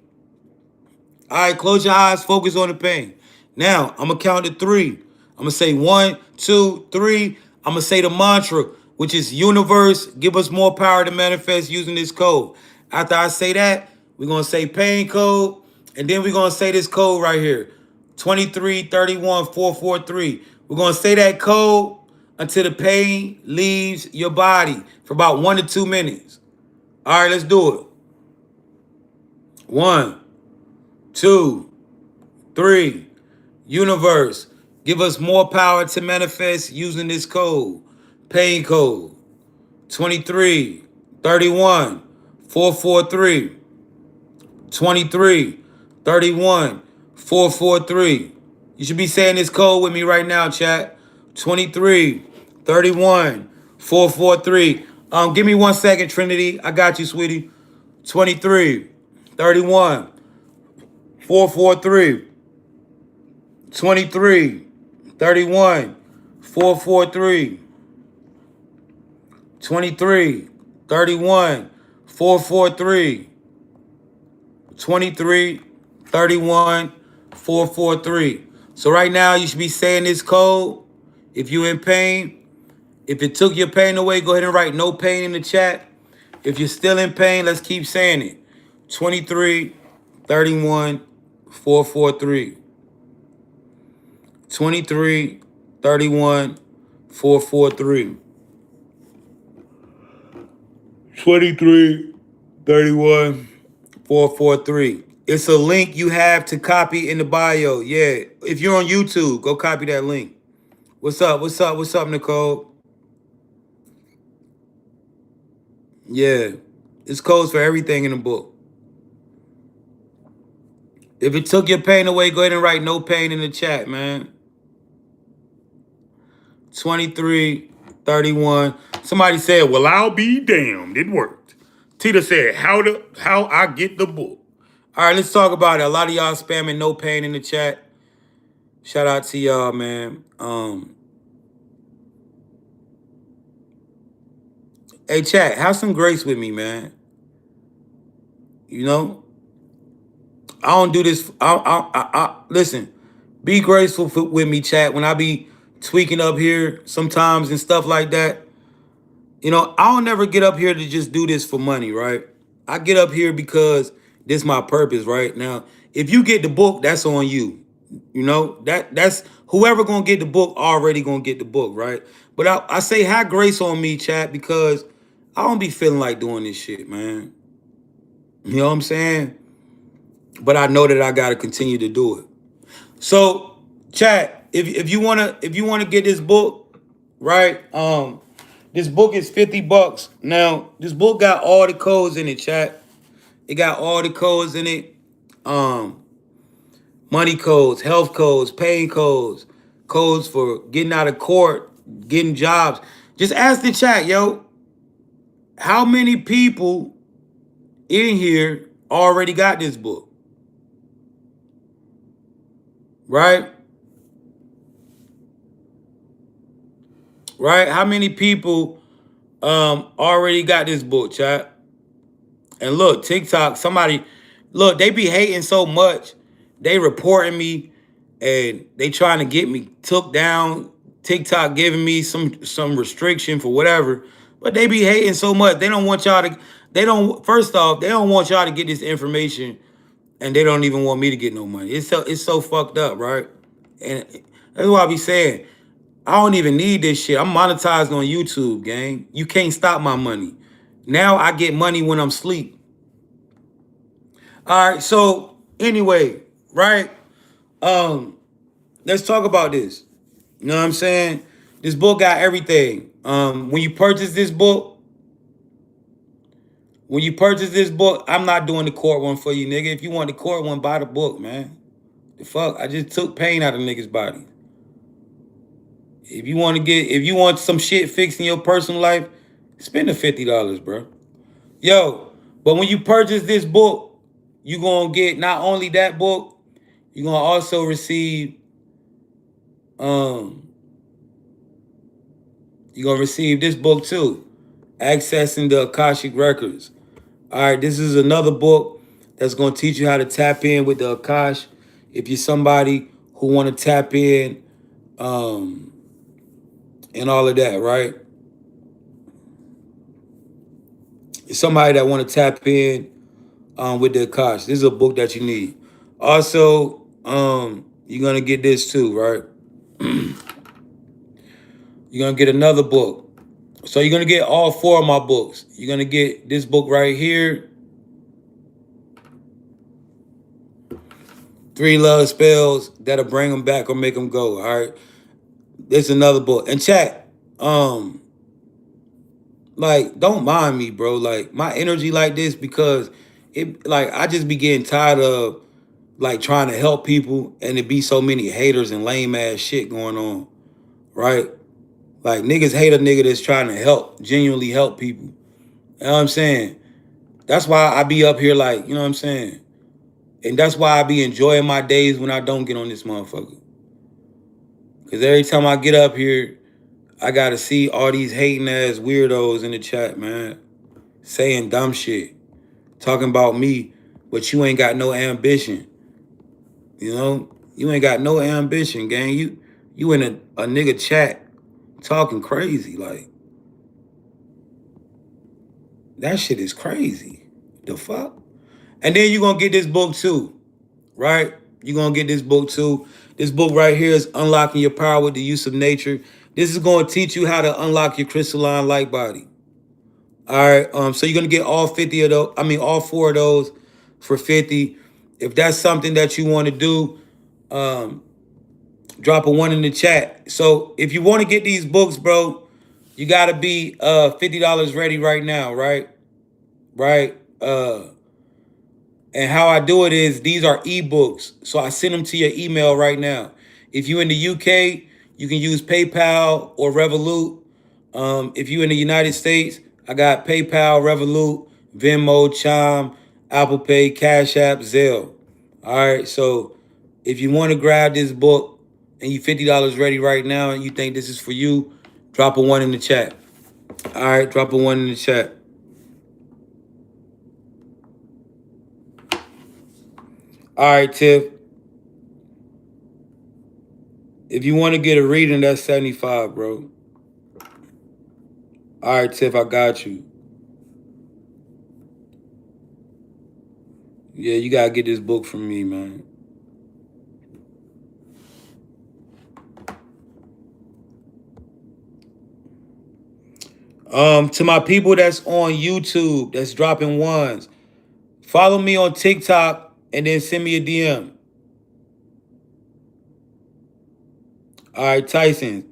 All right, close your eyes, focus on the pain. Now, I'm going to count to 3. I'm going to say 1, 2, 3. I'm going to say the mantra, which is universe, give us more power to manifest using this code. After I say that, we're going to say pain code, and then we're going to say this code right here, 2331443. We're going to say that code until the pain leaves your body for about 1 to 2 minutes. All right, let's do it. 1, 2, 3. Universe, give us more power to manifest using this code. Pain code 23 31 443. 23 31 443. You should be saying this code with me right now, chat. 23 31 443. Give me 1 second, Trinity. I got you, sweetie. 23 31 443. 23 31 443. 23 31 443. 23 31 443. So right now you should be saying this code. If you're in pain, if it took your pain away, go ahead and write no pain in the chat. If you're still in pain, let's keep saying it. 23 31 443. 23 31 443. 23 31 443. It's a link you have to copy in the bio. Yeah. If you're on YouTube, go copy that link. What's up? What's up? What's up, Nicole? Yeah. It's codes for everything in the book. If it took your pain away, go ahead and write no pain in the chat, man. 23 31. Somebody said, well, I'll be damned. It worked. Tita said, how I get the book. All right, let's talk about it. A lot of y'all spamming no pain in the chat. Shout out to y'all, man. Hey, chat, have some grace with me, man. You know, I don't do this. Listen, be graceful with me, chat. When I be tweaking up here sometimes and stuff like that, you know, I don't never get up here to just do this for money, right? I get up here because this is my purpose, right? Now, if you get the book, that's on you. You know, that's whoever gonna get the book already gonna get the book, right? But I say have grace on me, chat, because I don't be feeling like doing this shit, man. You know what I'm saying? But I know that I gotta continue to do it. So, chat, if you wanna get this book, right? This book is $50. Now, this book got all the codes in it, chat. It got all the codes in it. Money codes, health codes, pain codes, codes for getting out of court, getting jobs. Just ask the chat, yo. How many people in here already got this book? Right? Right? How many people already got this book, chat? And look, TikTok, look, they be hating so much. They reporting me and they trying to get me took down. TikTok giving me some restriction for whatever. But they be hating so much. They don't want y'all to, first off, they don't want y'all to get this information and they don't even want me to get no money. It's so fucked up, right? And that's why I be saying, I don't even need this shit. I'm monetized on YouTube, gang. You can't stop my money. Now I get money when I'm asleep. All right, so anyway, right? Let's talk about this. You know what I'm saying? This book got everything. When you purchase this book, I'm not doing the court one for you, nigga. If you want the court one, buy the book, man. The fuck? I just took pain out of niggas' body. If you want some shit fixed in your personal life, spend the $50, bro. Yo, but when you purchase this book, you're gonna get not only that book, you're gonna also receive this book too. Accessing the Akashic Records. All right, this is another book that's gonna teach you how to tap in with the Akash. If you're somebody who want to tap in, and all of that, right? It's somebody that want to tap in with the Akash. This is a book that you need. Also, you're gonna get this too, right? You're gonna get another book. So you're gonna get all 4 of my books. You're gonna get this book right here, 3 love spells that'll bring them back or make them go. All right. There's another book. And chat, like, don't mind me, bro. Like, my energy like this because it, like, I just be getting tired of like trying to help people and it be so many haters and lame ass shit going on, right? Like, niggas hate a nigga that's trying to help, genuinely help people. You know what I'm saying? That's why I be up here, like, you know what I'm saying? And that's why I be enjoying my days when I don't get on this motherfucker. Because every time I get up here, I gotta see all these hating ass weirdos in the chat, man. Saying dumb shit. Talking about me, but you ain't got no ambition. You know? You ain't got no ambition, gang. You in a nigga chat talking crazy. Like, that shit is crazy. The fuck? And then you gonna get this book too, right? You're gonna get this book too. This book right here is Unlocking Your Power with the Use of Nature. This is gonna teach you how to unlock your crystalline light body. All right. So you're gonna get all 50 of those. I mean, all 4 of those for 50. If that's something that you want to do, drop a 1 in the chat. So if you want to get these books, bro, you gotta be $50 ready right now, right? Right? And how I do it is these are ebooks. So I send them to your email right now. If you're in the UK, you can use PayPal or Revolut. If you're in the United States, I got PayPal, Revolut, Venmo, Chime, Apple Pay, Cash App, Zelle. All right. So if you want to grab this book and you $50 ready right now and you think this is for you, drop a 1 in the chat. All right. Drop a 1 in the chat. All right, Tiff. If you want to get a reading, that's 75, bro. All right, Tiff, I got you. Yeah, you gotta get this book from me, man. To my people that's on YouTube, that's dropping 1s, follow me on TikTok and then send me a DM. All right, Tyson,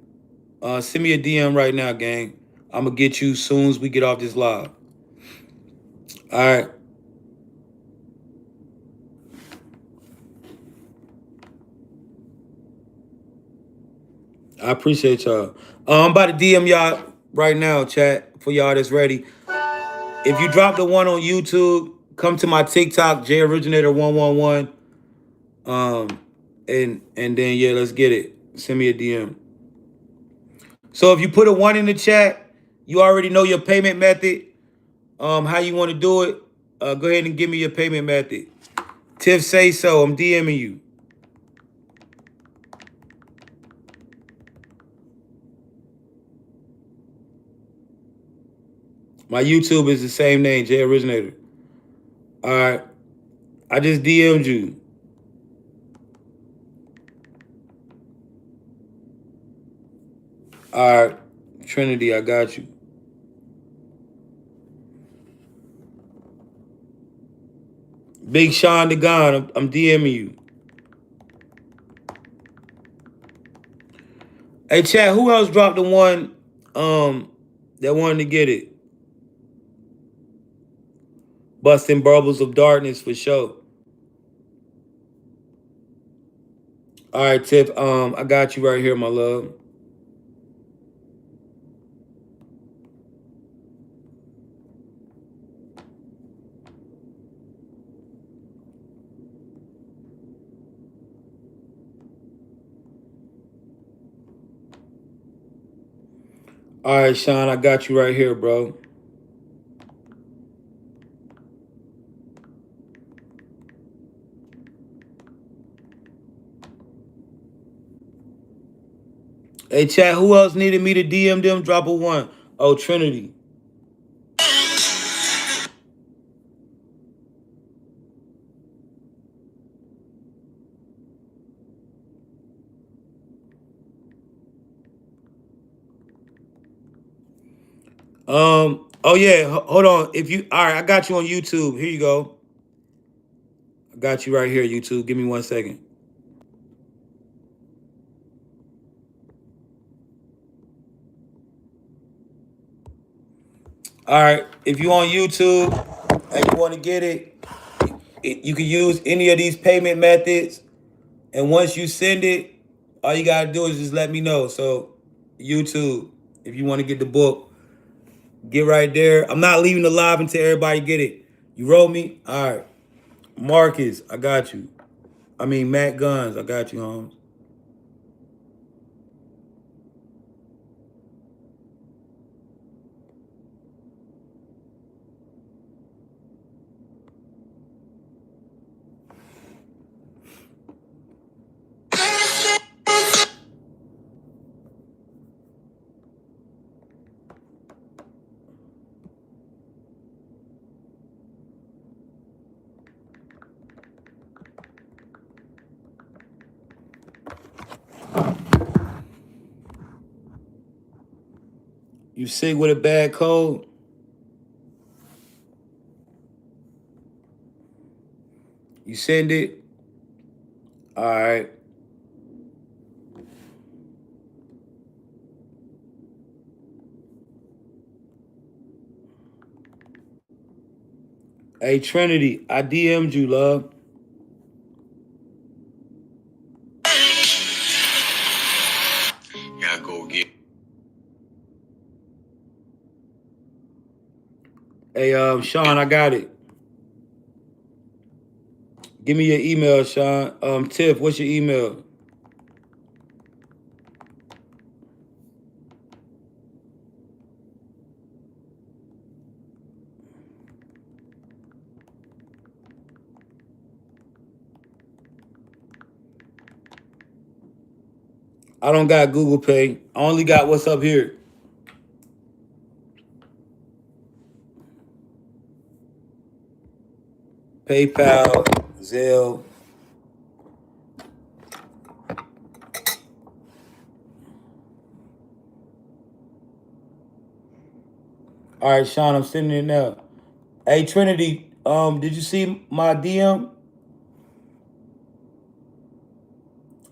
send me a DM right now, gang. I'm gonna get you soon as we get off this live. All right. I appreciate y'all. I'm about to DM y'all right now, chat, for y'all that's ready. If you drop the 1 on YouTube, come to my TikTok, J Originator 111. And then yeah, let's get it. Send me a DM. So if you put a 1 in the chat, you already know your payment method. How you want to do it. Go ahead and give me your payment method. Tiff say so. I'm DMing you. My YouTube is the same name, J Originator. All right. I just DM'd you. All right. Trinity, I got you. Big Sean the Gon, I'm DMing you. Hey, chat, who else dropped the 1 that wanted to get it? Busting Bubbles of Darkness for sure. All right, Tiff, I got you right here, my love. All right, Sean, I got you right here, bro. Hey, chat, who else needed me to DM them? Drop a 1. Oh, Trinity. Oh yeah. Hold on. If you all right, I got you on YouTube. Here you go. I got you right here, YouTube. Give me 1 second. All right. If you on YouTube and you want to get it, you can use any of these payment methods. And once you send it, all you gotta do is just let me know. So YouTube, if you want to get the book, get right there. I'm not leaving the live until everybody get it. You roll me? All right. Marcus, I got you. I mean Matt Guns, I got you, Holmes. You sick with a bad cold? You send it? All right. Hey Trinity, I DM'd you, love. Gotta go get. Hey, Sean, I got it. Give me your email, Sean. Tiff, what's your email? I don't got Google Pay. I only got what's up here. PayPal, Zelle. All right, Sean, I'm sending it now. Hey Trinity, did you see my DM?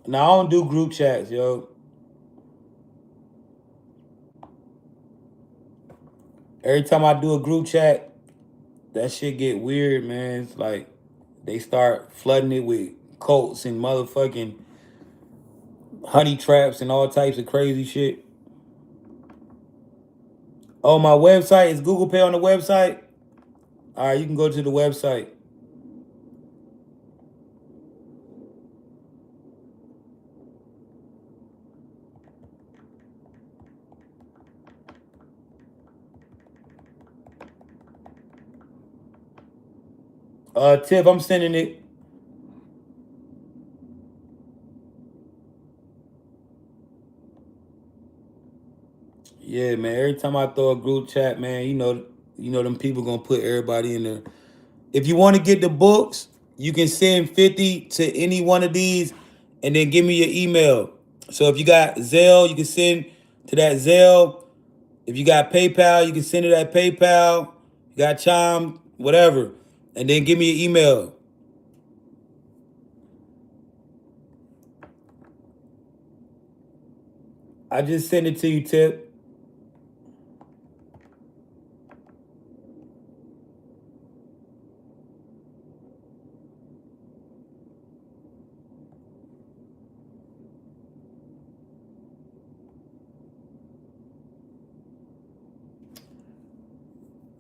Now I don't do group chats, yo. Every time I do a group chat, that shit get weird, man. It's like they start flooding it with cults and motherfucking honey traps and all types of crazy shit. Oh, my website is Google Pay on the website. All right, you can go to the website. Tiff, I'm sending it. Yeah, man. Every time I throw a group chat, man, you know them people gonna put everybody in there. If you want to get the books, you can send 50 to any one of these, and then give me your email. So if you got Zelle, you can send to that Zelle. If you got PayPal, you can send it at PayPal. You got Chime, whatever, and then give me your email. I just sent it to you, Tip.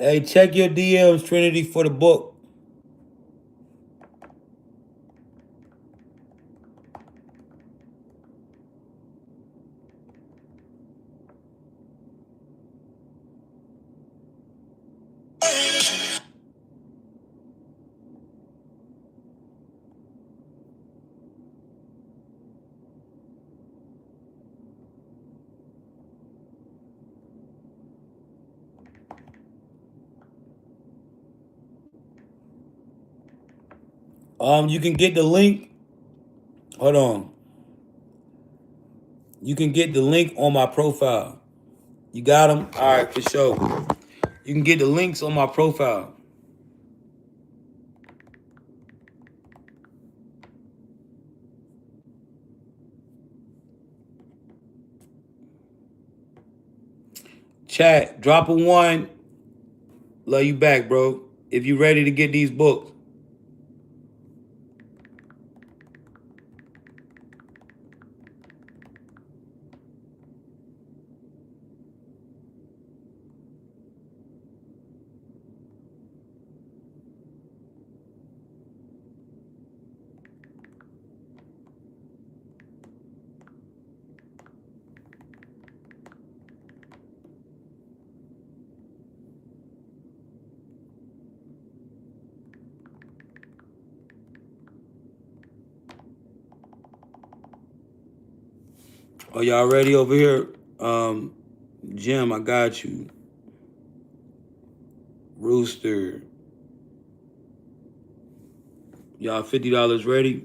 Hey, check your DMs, Trinity, for the book. You can get the link. Hold on. You can get the link on my profile. You got them? All right, for sure. You can get the links on my profile. Chat, drop a 1. Love you back, bro. If you ready to get these books. Are y'all ready over here? Jim, I got you. Rooster. Y'all $50 ready?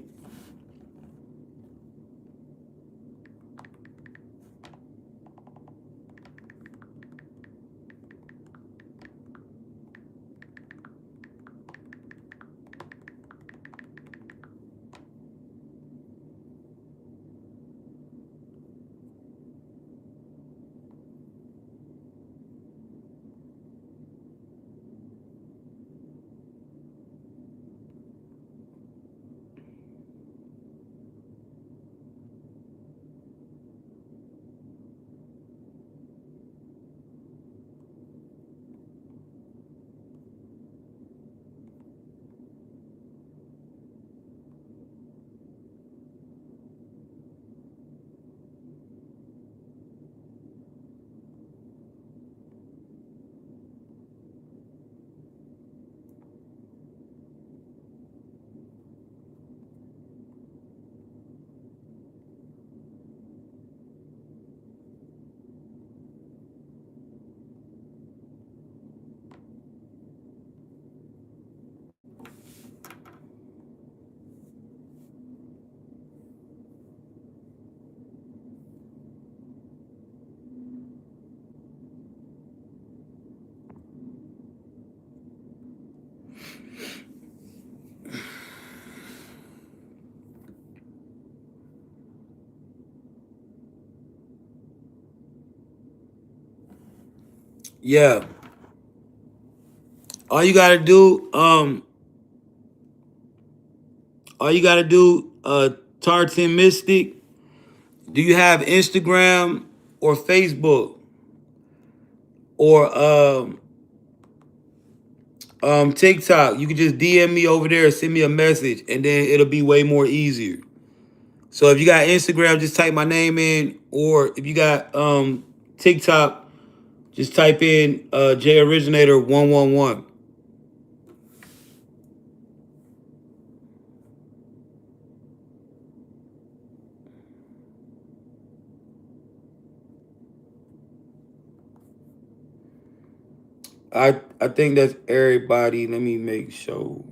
Yeah. All you gotta do, Tartan Mystic, do you have Instagram or Facebook or TikTok? You can just DM me over there, send me a message, and then it'll be way more easier. So if you got Instagram, just type my name in, or if you got TikTok, just type in J Originator 111. I think that's everybody. Let me make sure.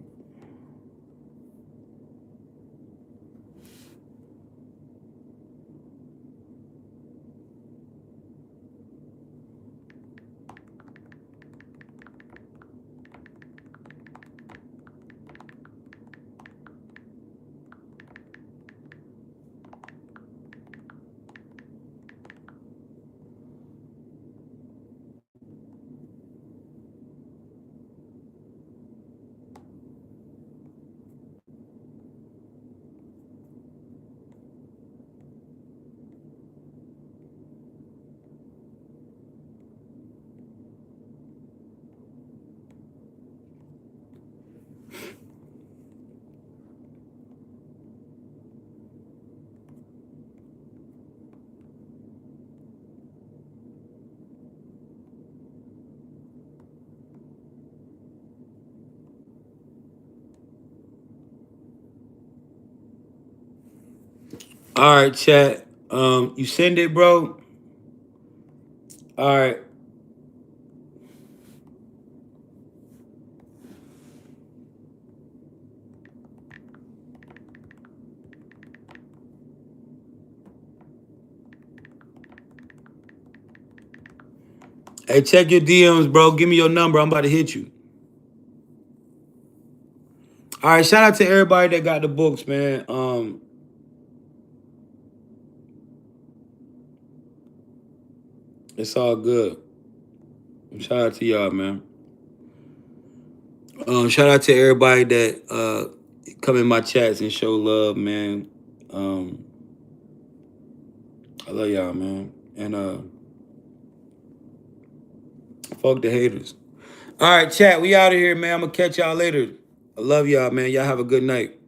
All right, chat. You send it, bro. All right. Hey, check your DMs, bro. Give me your number. I'm about to hit you. All right, shout out to everybody that got the books, man. It's all good. Shout out to y'all, man. Shout out to everybody that come in my chats and show love, man. I love y'all, man. And fuck the haters. All right, chat. We out of here, man. I'm gonna catch y'all later. I love y'all, man. Y'all have a good night.